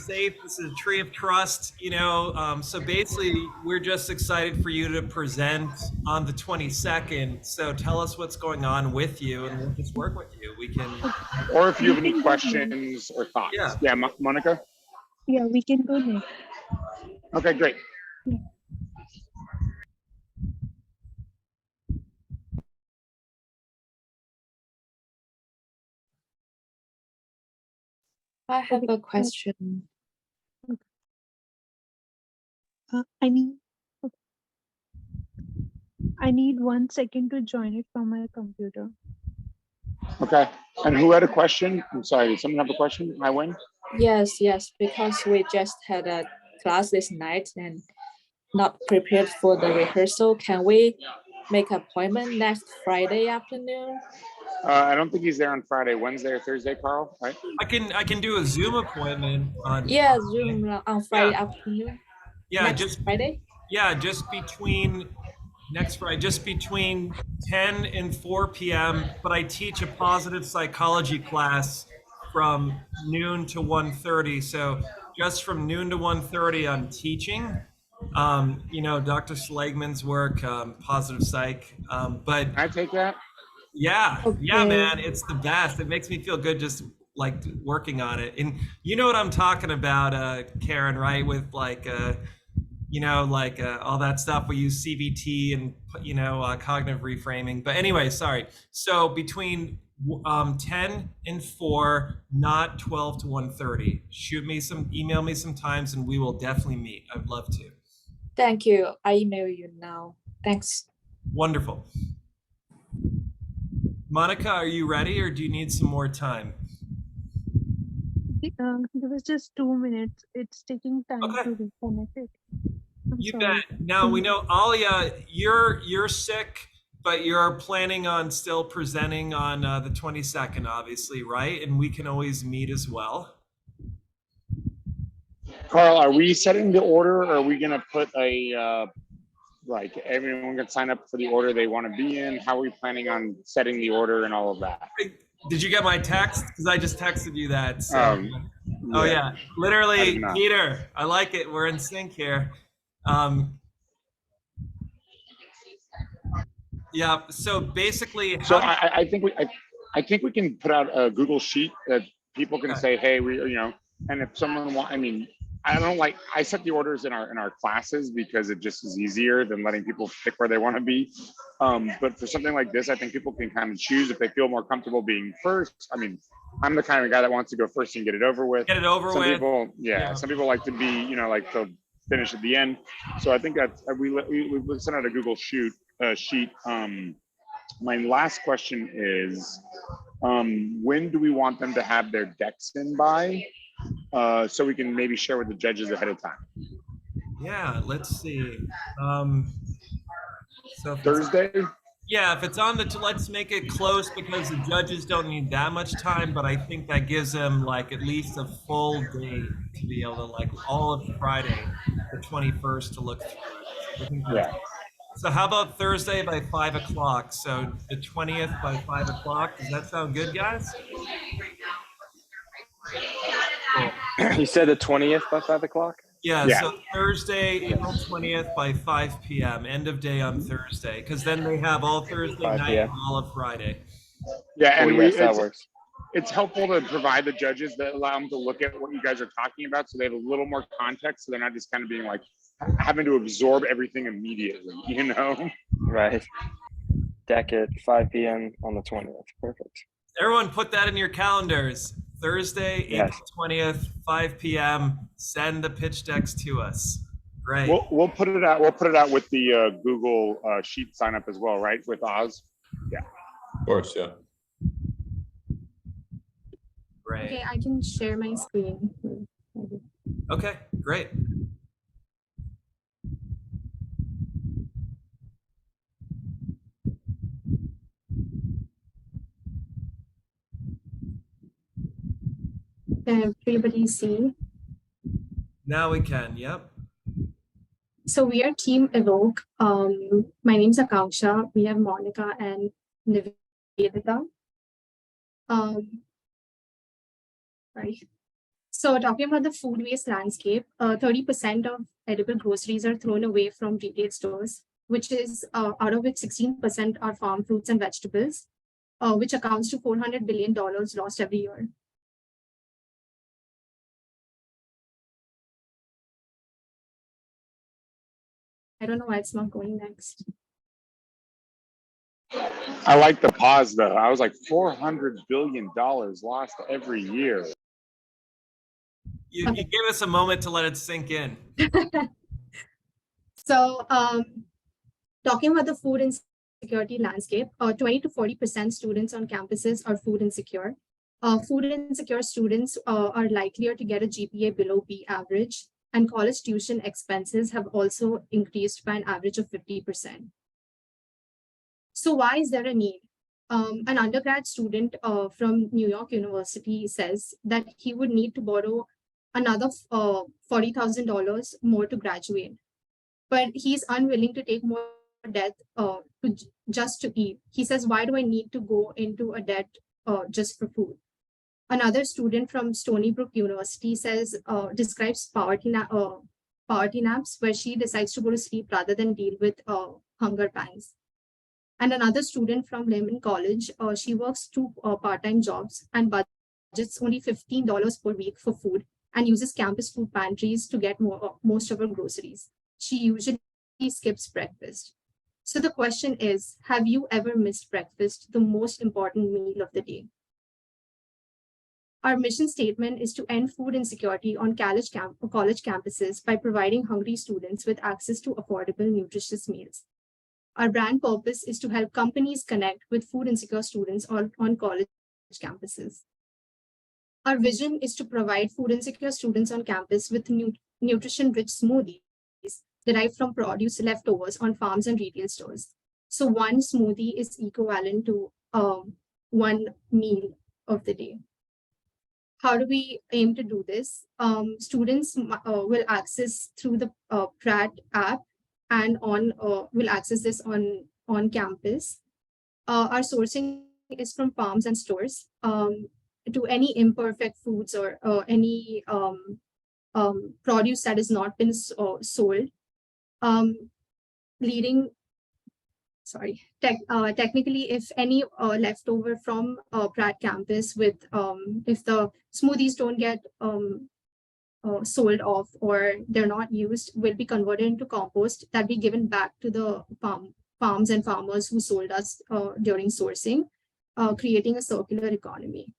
Speaker 2: tree of trust, you know. So basically, we're just excited for you to present on the 22nd. So tell us what's going on with you, and we'll just work with you. We can.
Speaker 1: Or if you have any questions or thoughts. Yeah, Monica?
Speaker 11: Yeah, we can go next.
Speaker 1: Okay, great.
Speaker 15: I have a question.
Speaker 16: I need 1 second to join it from my computer.
Speaker 1: Okay. And who had a question? I'm sorry, did someone have a question? I win?
Speaker 15: Yes, because we just had a class this night and not prepared for the rehearsal. Can we make an appointment next Friday afternoon?
Speaker 1: I don't think he's there on Friday, Wednesday or Thursday, Carl, right?
Speaker 2: I can do a Zoom appointment on.
Speaker 15: Yeah, Zoom on Friday afternoon.
Speaker 2: Yeah,
Speaker 15: next Friday.
Speaker 2: Yeah, just between next Friday, just between 10 and 4 p.m. But I teach a positive psychology class from noon to 1:30. So just from noon to 1:30, I'm teaching. You know, Dr. Schlegman's work, positive psych. But
Speaker 1: I take that.
Speaker 2: Yeah, yeah, man, it's the best. It makes me feel good just like working on it. And you know what I'm talking about, Karen, right? With like, you know, like all that stuff. We use CBT and, you know, cognitive reframing. But anyway, sorry. So between 10 and 4, not 12 to 1:30. Email me some times and we will definitely meet. I'd love to.
Speaker 15: Thank you. I email you now. Thanks.
Speaker 2: Wonderful. Monica, are you ready or do you need some more time?
Speaker 16: There was just 2 minutes. It's taking time to reconnect it.
Speaker 2: You bet. Now we know, Alia, you're sick, but you're planning on still presenting on the 22nd, obviously, right? And we can always meet as well.
Speaker 1: Carl, are we setting the order, or are we gonna put a like everyone can sign up for the order they want to be in? How are we planning on setting the order and all of that?
Speaker 2: Did you get my text? Because I just texted you that. So. Oh yeah, literally, Peter. I like it. We're in sync here. Yeah. So basically,
Speaker 1: so I think we can put out a Google sheet that people can say, hey, you know, and if someone I mean, I set the orders in our classes because it just is easier than letting people pick where they want to be. But for something like this, I think people can kind of choose if they feel more comfortable being first. I mean, I'm the kind of guy that wants to go first and get it over with.
Speaker 2: Get it over
Speaker 1: some
Speaker 2: with.
Speaker 1: People, some people like to be, you know, like to finish at the end. So I think that we sent out a Google sheet. My last question is, when do we want them to have their decks in by? So we can maybe share with the judges ahead of time.
Speaker 2: Yeah, let's see. So
Speaker 1: Thursday?
Speaker 2: Yeah, if it's on let's make it close because the judges don't need that much time, but I think that gives them like at least a full day to be able to like all of Friday, the 21st to look through it.
Speaker 1: Yeah.
Speaker 2: So how about Thursday by 5 o'clock? So the 20th by 5 o'clock. Does that sound good, guys?
Speaker 3: You said the 20th by 5 o'clock?
Speaker 2: Yeah, so Thursday, April 20th by 5 p.m., end of day on Thursday, because then they have all Thursday night and all of Friday.
Speaker 1: Yeah, and
Speaker 3: that works.
Speaker 1: it's helpful to provide the judges that allow them to look at what you guys are talking about, so they have a little more context, so they're not just kind of being like having to absorb everything immediately, you know?
Speaker 3: Right. Deck at 5 p.m. on the 20th. Perfect.
Speaker 2: Everyone put that in your calendars. Thursday,
Speaker 3: Yes.
Speaker 2: April 20th, 5 p.m. Send the pitch decks to us. Great.
Speaker 1: We'll put it out. We'll put it out with the Google Sheet sign up as well, right? With Oz. Yeah.
Speaker 10: Of course, yeah.
Speaker 2: Great.
Speaker 16: Okay, I can share my screen.
Speaker 2: Okay, great.
Speaker 16: Can everybody see?
Speaker 2: Now we can, yep.
Speaker 16: So we are Team Evoke. My name's Akanksha. We have Monica and Nivedita. Right. So talking about the food waste landscape, 30% of edible groceries are thrown away from retail stores, which is out of which 16% are farm fruits and vegetables, which accounts to $400 billion lost every year. I don't know why it's not going next.
Speaker 1: I like the pause though. I was like $400 billion lost every year.
Speaker 2: You gave us a moment to let it sink in.
Speaker 16: So talking about the food insecurity landscape, 20 to 40% students on campuses are food insecure. Food insecure students are likelier to get a GPA below B average, and college tuition expenses have also increased by an average of 50%. So why is there a need? An undergrad student from New York University says that he would need to borrow another $40,000 more to graduate, but he's unwilling to take more debt just to eat. He says, why do I need to go into a debt just for food? Another student from Stony Brook University says, describes poverty naps, where she decides to go to sleep rather than deal with hunger pangs. And another student from Lehman College, she works 2 part-time jobs and budgets only $15 per week for food and uses campus food pantries to get most of her groceries. She usually skips breakfast. So the question is, have you ever missed breakfast, the most important meal of the day? Our mission statement is to end food insecurity on college campuses by providing hungry students with access to affordable, nutritious meals. Our brand purpose is to help companies connect with food insecure students on college campuses. Our vision is to provide food insecure students on campus with nutrition-rich smoothies derived from produce leftovers on farms and retail stores. So one smoothie is equivalent to one meal of the day. How do we aim to do this? Students will access through the Pratt app and will access this on campus. Our sourcing is from farms and stores to any imperfect foods or any produce that has not been sold, technically, if any leftover from Pratt campus with if the smoothies don't get sold off or they're not used, will be converted into compost that be given back to the farms and farmers who sold us during sourcing, creating a circular economy.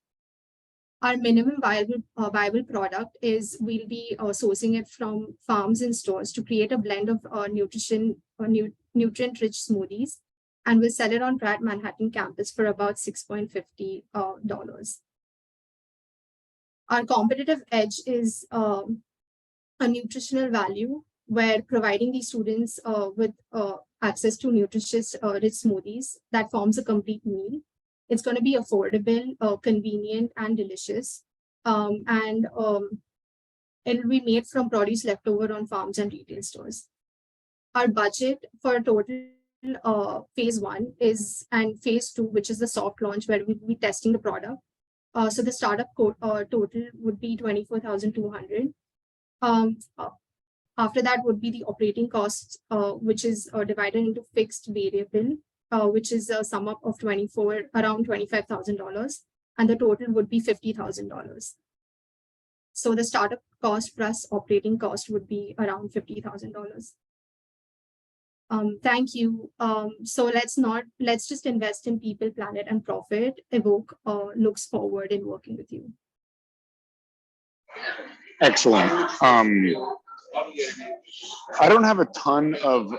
Speaker 16: Our minimum viable product is we'll be sourcing it from farms and stores to create a blend of nutrient-rich smoothies, and we'll sell it on Pratt Manhattan campus for about $6.50. Our competitive edge is a nutritional value, where providing these students with access to nutritious rich smoothies that forms a complete meal. It's going to be affordable, convenient, and delicious. And it'll be made from produce leftover on farms and retail stores. Our budget for total phase 1 is, and phase 2, which is the soft launch, where we'll be testing the product. So the startup total would be $24,200. After that would be the operating costs, which is divided into fixed variable, which is a sum up of around $25,000. and the total would be $50,000. So the startup cost plus operating cost would be around $50,000. Thank you. So let's just invest in people, planet, and profit. Evoke looks forward in working with you.
Speaker 1: Excellent. I don't have a ton of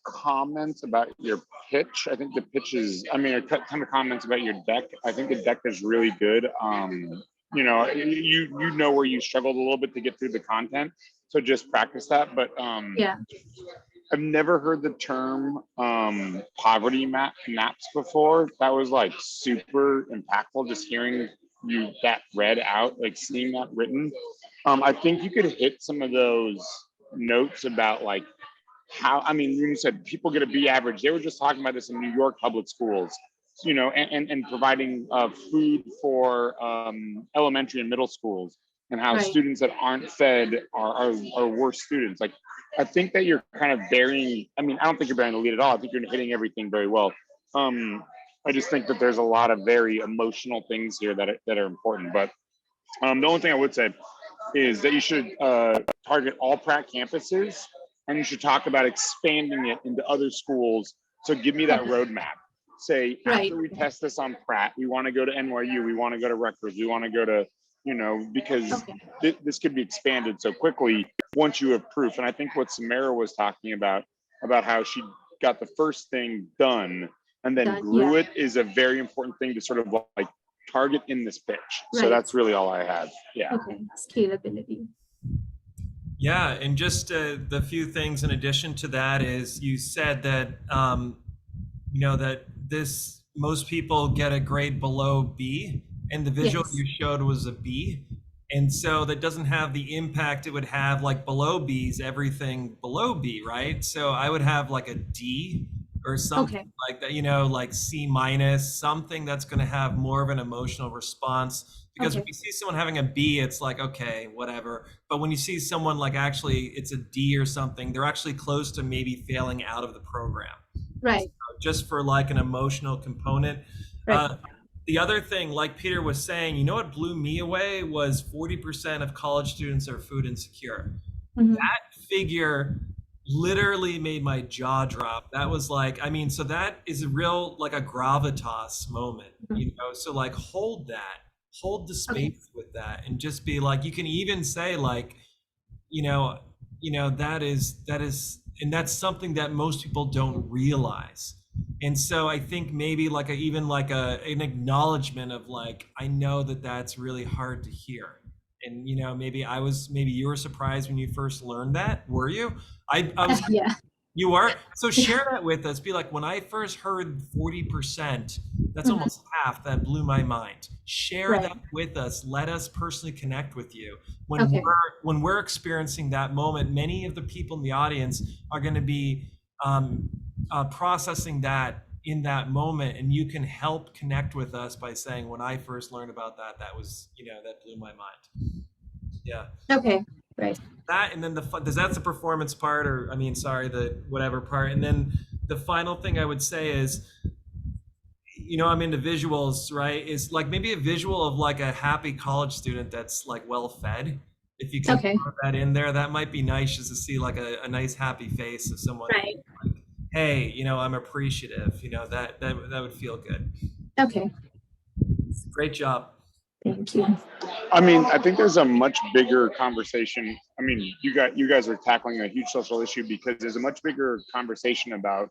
Speaker 1: comments about your pitch. I think the pitch is, I mean, a ton of comments about your deck. I think the deck is really good. You know, you know where you struggled a little bit to get through the content, so just practice that. But
Speaker 16: yeah,
Speaker 1: I've never heard the term poverty maps before. That was like super impactful, just hearing you that read out, like seeing that written. I think you could hit some of those notes about like how, I mean, when you said people get a B average, they were just talking about this in New York public schools, you know, and providing food for elementary and middle schools, and how
Speaker 16: right.
Speaker 1: students that aren't fed are worse students. Like, I think that you're kind of burying, I mean, I don't think you're burying the lead at all. I think you're hitting everything very well. I just think that there's a lot of very emotional things here that are important. But the only thing I would say is that you should target all Pratt campuses, and you should talk about expanding it into other schools. So give me that roadmap. Say,
Speaker 16: Right.
Speaker 1: after we test this on Pratt, we want to go to NYU, we want to go to Rutgers, we want to go to, you know, because this could be expanded so quickly once you have proof. And I think what Samara was talking about how she got the first thing done and then grew it, is a very important thing to sort of like target in this pitch. So
Speaker 16: Right.
Speaker 1: that's really all I had. Yeah.
Speaker 16: Okay, scalability.
Speaker 2: Yeah, and just the few things in addition to that is you said that you know that most people get a grade below B, and the visual
Speaker 16: Yes.
Speaker 2: you showed was a B, and so that doesn't have the impact it would have like below B's, everything below B, right? So I would have like a D or something like that, you know, like C minus, something that's going to have more of an emotional response. Because when you see someone having a B, it's like, okay, whatever. But when you see someone like actually it's a D or something, they're actually close to maybe failing out of the program.
Speaker 16: Right.
Speaker 2: So just for like an emotional component.
Speaker 16: Right.
Speaker 2: The other thing, like Peter was saying, you know what blew me away was 40% of college students are food insecure.
Speaker 16: Mhm.
Speaker 2: That figure literally made my jaw drop. That was like, I mean, so that is a real, like a gravitas moment, you know? So like hold the space with that, and just be like, you can even say like, you know, that is, and that's something that most people don't realize. And so I think maybe like an acknowledgement of like, I know that that's really hard to hear. And, you know, maybe you were surprised when you first learned that, were you? I was,
Speaker 16: Yeah.
Speaker 2: you were? So share that with us. Be like, when I first heard 40%, that's almost half, that blew my mind. Share that with us. Let us personally connect with you. When we're experiencing that moment, many of the people in the audience are going to be processing that in that moment, and you can help connect with us by saying, when I first learned about that, that was, you know, that blew my mind. Yeah.
Speaker 16: Okay. Right.
Speaker 2: That, and then that's the performance part, or I mean, sorry, the whatever part. And then the final thing I would say is, you know, I'm into visuals, right? Is like maybe a visual of like a happy college student that's like well fed. If you can put that in there, that might be nice, just to see like a nice happy face of someone.
Speaker 16: Right.
Speaker 2: Like, hey, you know, I'm appreciative. You know, that would feel good.
Speaker 16: Okay.
Speaker 2: Great job.
Speaker 16: Thank you.
Speaker 1: I mean, I think there's a much bigger conversation. I mean, you guys are tackling a huge social issue, because there's a much bigger conversation about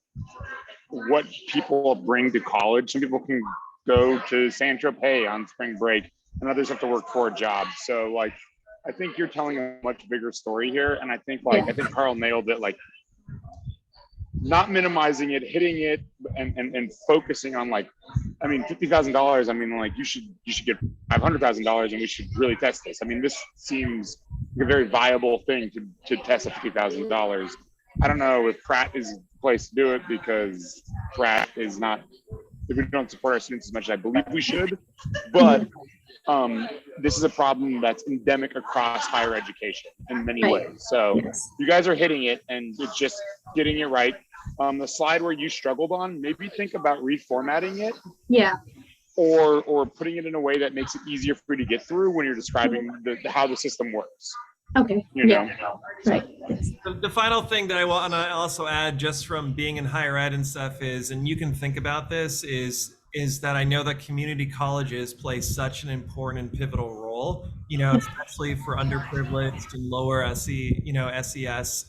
Speaker 1: what people bring to college. Some people can go to San Tropez on spring break, and others have to work 4 jobs. So like, I think you're telling a much bigger story here. And I think like, I think Carl nailed it, like not minimizing it, hitting it, and focusing on like, I mean, $50,000. I mean, like you should get $500,000, and we should really test this. I mean, this seems like a very viable thing to test at $50,000. I don't know if Pratt is the place to do it, because Pratt is not, if we don't support our students as much as I believe we should, but this is a problem that's endemic across higher education in many ways. So you guys are hitting it, and it's just getting it right. The slide where you struggled on, maybe think about reformatting it.
Speaker 16: Yeah.
Speaker 1: or putting it in a way that makes it easier for you to get through when you're describing how the system works.
Speaker 16: Okay.
Speaker 1: You know?
Speaker 16: Right.
Speaker 2: The final thing that I want to also add, just from being in higher ed and stuff, is, and you can think about this, is that I know that community colleges play such an important and pivotal role, you know, especially for underprivileged and lower SES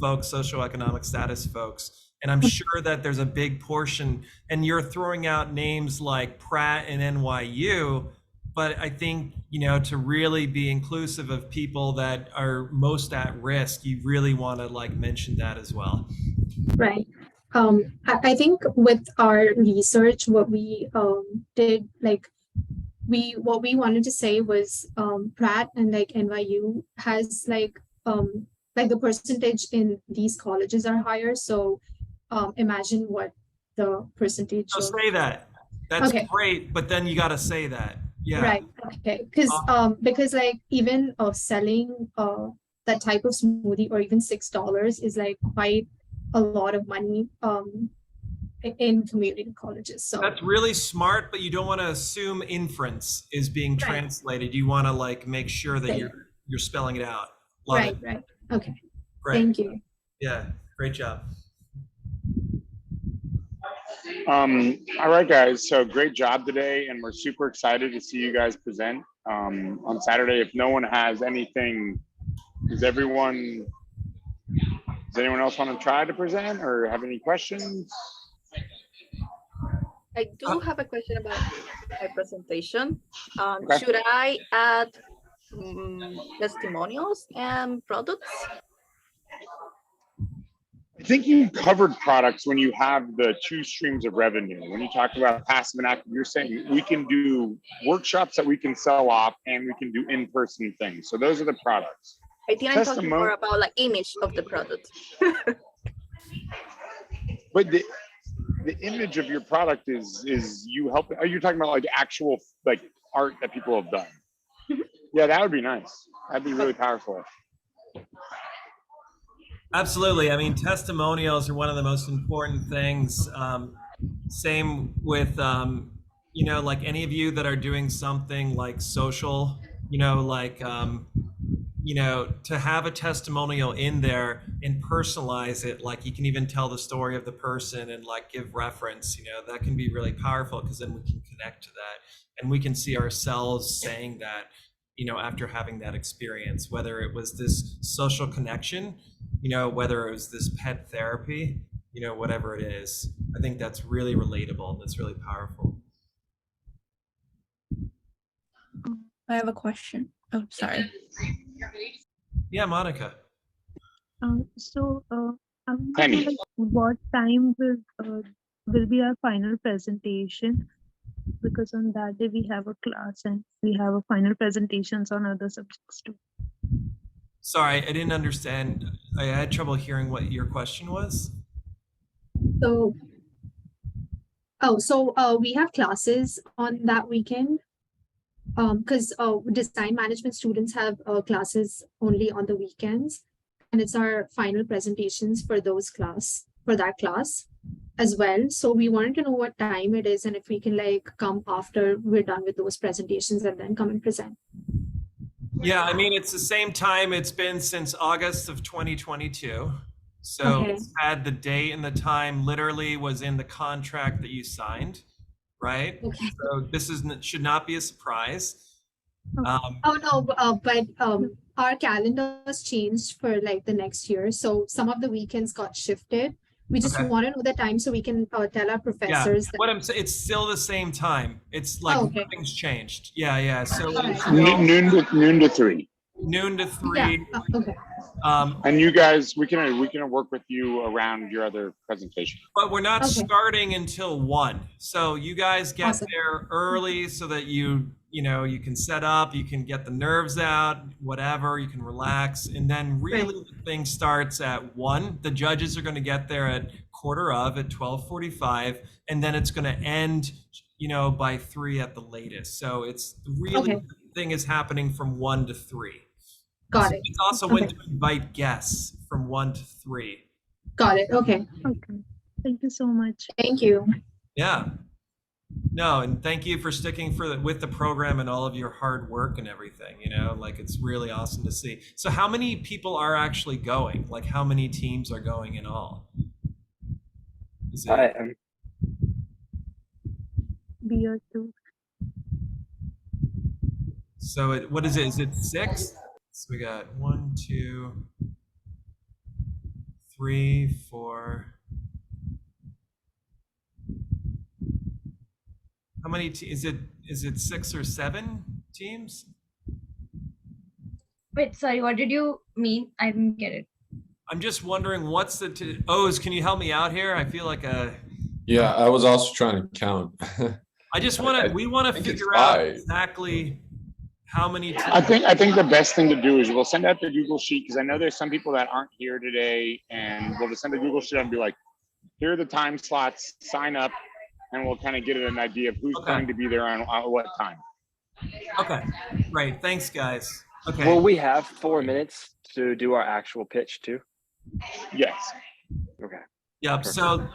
Speaker 2: folks, socioeconomic status folks. And I'm sure that there's a big portion, and you're throwing out names like Pratt and NYU, but I think, you know, to really be inclusive of people that are most at risk, you really want to like mention that as well.
Speaker 16: Right. I think with our research, what we did, like what we wanted to say was Pratt and like NYU has like the percentage in these colleges are higher. So imagine what the percentage.
Speaker 2: So say that. That's great, but then you got to say that. Yeah.
Speaker 16: Right. Okay. Because like even selling that type of smoothie or even $6 is like quite a lot of money in community colleges. So
Speaker 2: that's really smart, but you don't want to assume inference is being translated. You want to like make sure that you're spelling it out. Love it.
Speaker 16: Right. Okay.
Speaker 2: Great.
Speaker 16: Thank you.
Speaker 2: Yeah. Great job.
Speaker 1: All right, guys. So great job today, and we're super excited to see you guys present on Saturday. If no one has anything, does anyone else want to try to present or have any questions?
Speaker 14: I do have a question about my presentation. Should I add testimonials and products?
Speaker 1: I think you covered products when you have the 2 streams of revenue. When you talk about passive and active, you're saying we can do workshops that we can sell off and we can do in-person things. So those are the products.
Speaker 14: I think I'm talking more about like image of the product.
Speaker 1: But the image of your product is you helping. Are you talking about like actual like art that people have done? Yeah, that would be nice. That'd be really powerful.
Speaker 2: Absolutely. I mean, testimonials are one of the most important things. Same with, you know, like any of you that are doing something like social, you know, like, you know, to have a testimonial in there and personalize it, like you can even tell the story of the person and like give reference, you know, that can be really powerful because then we can connect to that and we can see ourselves saying that, you know, after having that experience, whether it was this social connection, you know, whether it was this pet therapy, you know, whatever it is. I think that's really relatable. That's really powerful.
Speaker 17: I have a question. Oh, sorry.
Speaker 2: Yeah, Monica.
Speaker 17: I'm wondering, like, what time will be our final presentation? Because on that day we have a class and we have a final presentations on other subjects too.
Speaker 2: Sorry, I didn't understand. I had trouble hearing what your question was.
Speaker 16: So, we have classes on that weekend. Because design management students have classes only on the weekends, and it's our final presentations for that class as well. So we wanted to know what time it is and if we can like come after we're done with those presentations and then come and present.
Speaker 2: Yeah, I mean, it's the same time it's been since August of 2022. So it's had the date and the time literally was in the contract that you signed, right?
Speaker 16: Okay.
Speaker 2: So this should not be a surprise.
Speaker 16: But our calendars changed for like the next year. So some of the weekends got shifted. We just want to know the time so we can tell our professors.
Speaker 2: What I'm saying, it's still the same time. It's like nothing's changed. Yeah. So
Speaker 1: noon to 3.
Speaker 2: Noon to 3.
Speaker 16: Yeah. Okay.
Speaker 1: And you guys, we can work with you around your other presentation.
Speaker 2: But we're not starting until 1. So you guys get there early so that you can set up, you can get the nerves out, whatever, you can relax. And then really the thing starts at 1. The judges are going to get there at 12:45, and then it's going to end, by 3 at the latest. So it's really, the thing is happening from 1 to 3.
Speaker 16: Got it.
Speaker 2: It's also when to invite guests from 1 to 3.
Speaker 16: Got it. Okay.
Speaker 17: Okay. Thank you so much.
Speaker 16: Thank you.
Speaker 2: Yeah. No, and thank you for sticking with the program and all of your hard work and everything, you know, like it's really awesome to see. So how many people are actually going? Like how many teams are going in all? Is it...
Speaker 17: We are two.
Speaker 2: So what is it? Is it 6? So we got 1, 2, 3, 4. How many is it 6 or 7 teams?
Speaker 18: Wait, sorry, what did you mean? I didn't get it.
Speaker 2: I'm just wondering what's the O's, can you help me out here? I feel like
Speaker 10: Yeah, I was also trying to count.
Speaker 2: I just we want to figure out exactly how many teams.
Speaker 1: I think the best thing to do is we'll send out the Google Sheet, because I know there's some people that aren't here today, and we'll just send the Google Sheet and be like, here are the time slots, sign up, and we'll kind of get an idea of who's going to be there on what time.
Speaker 2: Okay, great. Thanks, guys. Okay.
Speaker 3: Will we have 4 minutes to do our actual pitch too?
Speaker 1: Yes.
Speaker 3: Okay.
Speaker 2: Yep. So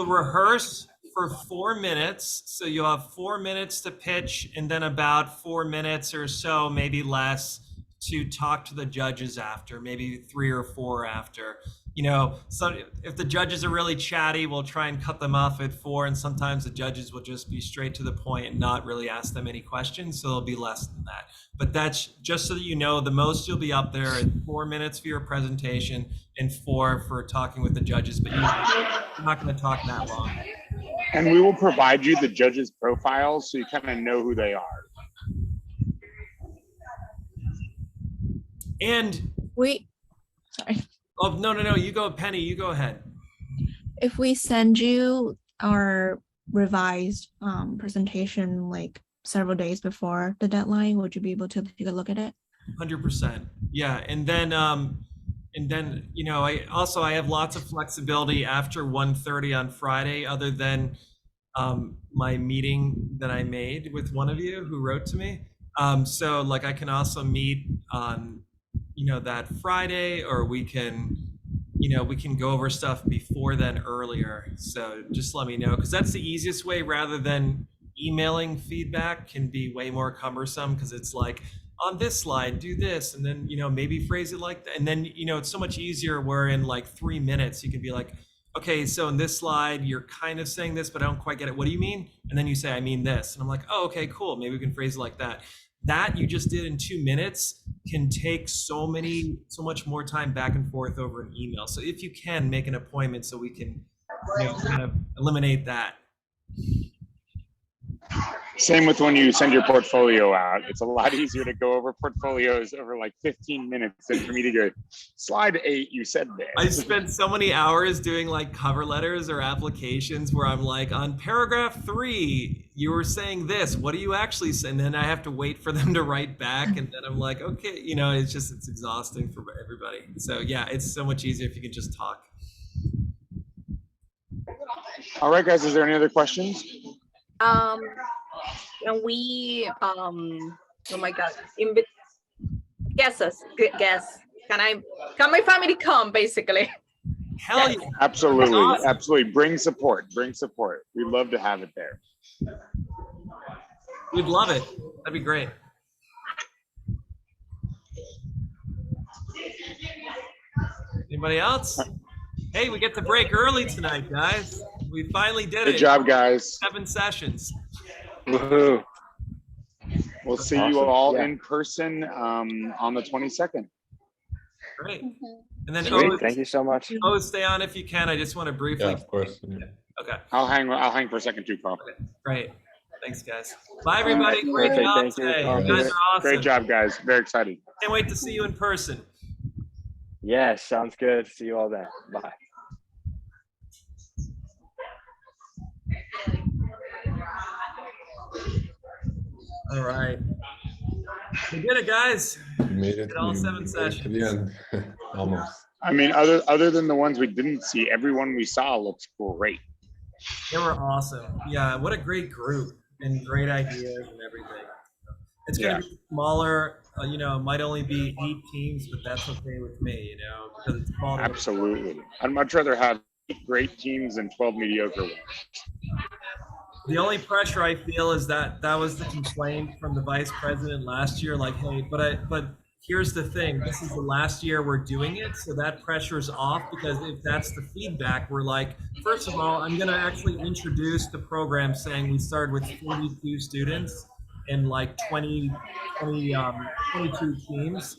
Speaker 2: rehearse for 4 minutes. So you'll have 4 minutes to pitch, and then about 4 minutes or so, maybe less, to talk to the judges after, maybe 3 or 4 after. You know, so if the judges are really chatty, we'll try and cut them off at 4, and sometimes the judges will just be straight to the point and not really ask them any questions, so it'll be less than that. But that's just so that you know, the most you'll be up there is 4 minutes for your presentation and 4 for talking with the judges, but you're not going to talk that long.
Speaker 1: And we will provide you the judges' profiles so you kind of know who they are.
Speaker 2: And
Speaker 19: sorry.
Speaker 2: Oh, no, you go, Penny, you go ahead.
Speaker 19: If we send you our revised presentation like several days before the deadline, would you be able to take a look at it?
Speaker 2: 100%. Yeah, and then you know, I have lots of flexibility after 1:30 on Friday, other than my meeting that I made with one of you who wrote to me. So like I can also meet on, you know, that Friday, or we can go over stuff before then earlier. So just let me know, because that's the easiest way, rather than emailing feedback can be way more cumbersome, because it's like, on this slide, do this, and then, you know, maybe phrase it like that. And then, you know, it's so much easier where in like 3 minutes, you can be like, okay, so in this slide, you're kind of saying this, but I don't quite get it. What do you mean? And then you say, I mean this. And I'm like, oh, okay, cool. Maybe we can phrase it like that. That you just did in 2 minutes can take so much more time back and forth over an email. So if you can, make an appointment so we can, you know, kind of eliminate that.
Speaker 1: Same with when you send your portfolio out. It's a lot easier to go over portfolios over like 15 minutes than for me to go, slide 8, you said this.
Speaker 2: I spent so many hours doing like cover letters or applications where I'm like, on paragraph 3, you were saying this, what do you actually say? And then I have to wait for them to write back. And then I'm like, okay, you know, it's exhausting for everybody. So yeah, it's so much easier if you can just talk.
Speaker 1: All right, guys, is there any other questions?
Speaker 14: Can we oh my god, guess. Can my family come, basically?
Speaker 2: Hell yeah.
Speaker 1: Absolutely.
Speaker 2: Awesome.
Speaker 1: Absolutely. Bring support. We'd love to have it there.
Speaker 2: We'd love it. That'd be great. Anybody else? Hey, we get to break early tonight, guys. We finally did it.
Speaker 1: Good job, guys.
Speaker 2: 7 sessions.
Speaker 1: Woohoo. We'll see you all in person on the 22nd.
Speaker 2: Great. And then
Speaker 3: Sweet. Thank you so much.
Speaker 2: Oh, stay on if you can. I just want to briefly.
Speaker 10: Yeah, of course. Yeah.
Speaker 2: Okay.
Speaker 1: I'll hang for a second too, Carl.
Speaker 2: Okay. Great. Thanks, guys. Bye, everybody. Great
Speaker 1: Perfect.
Speaker 2: job
Speaker 1: Thank you.
Speaker 2: today. You guys are awesome.
Speaker 1: Great job, guys. Very excited.
Speaker 2: Can't wait to see you in person.
Speaker 3: Yeah, sounds good. See you all then. Bye.
Speaker 2: All right. We did it, guys.
Speaker 10: We made it.
Speaker 2: Did all 7
Speaker 10: made it
Speaker 2: sessions.
Speaker 10: to the end. Almost.
Speaker 1: I mean, other than the ones we didn't see, everyone we saw looks great.
Speaker 2: They were awesome. Yeah, what a great group and great ideas and everything. It's going to be smaller, you know, it might only be 8 teams, but that's okay with me, you know, because it's small.
Speaker 1: Absolutely. I'd much rather have 8 great teams than 12 mediocre ones.
Speaker 2: The only pressure I feel is that that was the complaint from the vice president last year. Like, hey, but here's the thing. This is the last year we're doing it, so that pressure's off. Because if that's the feedback, we're like, first of all, I'm gonna actually introduce the program saying we started with 42 students and like 22 teams.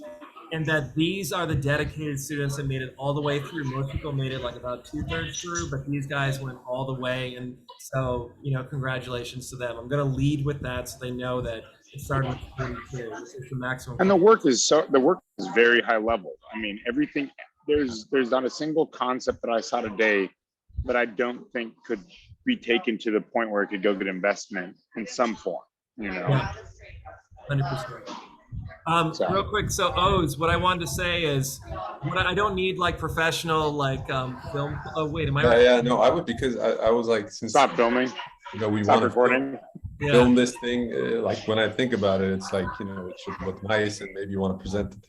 Speaker 2: And that these are the dedicated students that made it all the way through. Most people made it like about 2/3 through, but these guys went all the way. And so, congratulations to them. I'm going to lead with that so they know that it started with 42. This is the maximum.
Speaker 1: And the work is very high level. I mean, everything, there's not a single concept that I saw today that I don't think could be taken to the point where it could go get investment in some form,
Speaker 2: Yeah, 100%. Real quick, so O's, what I wanted to say is, I don't need like professional film. Oh wait, am I?
Speaker 10: Yeah, no, I would, because I was like, since
Speaker 1: stop filming.
Speaker 10: We
Speaker 1: Stop
Speaker 10: want
Speaker 1: recording.
Speaker 10: to film this thing. Like when I think about it, it's like it should look nice, and maybe you want to present it to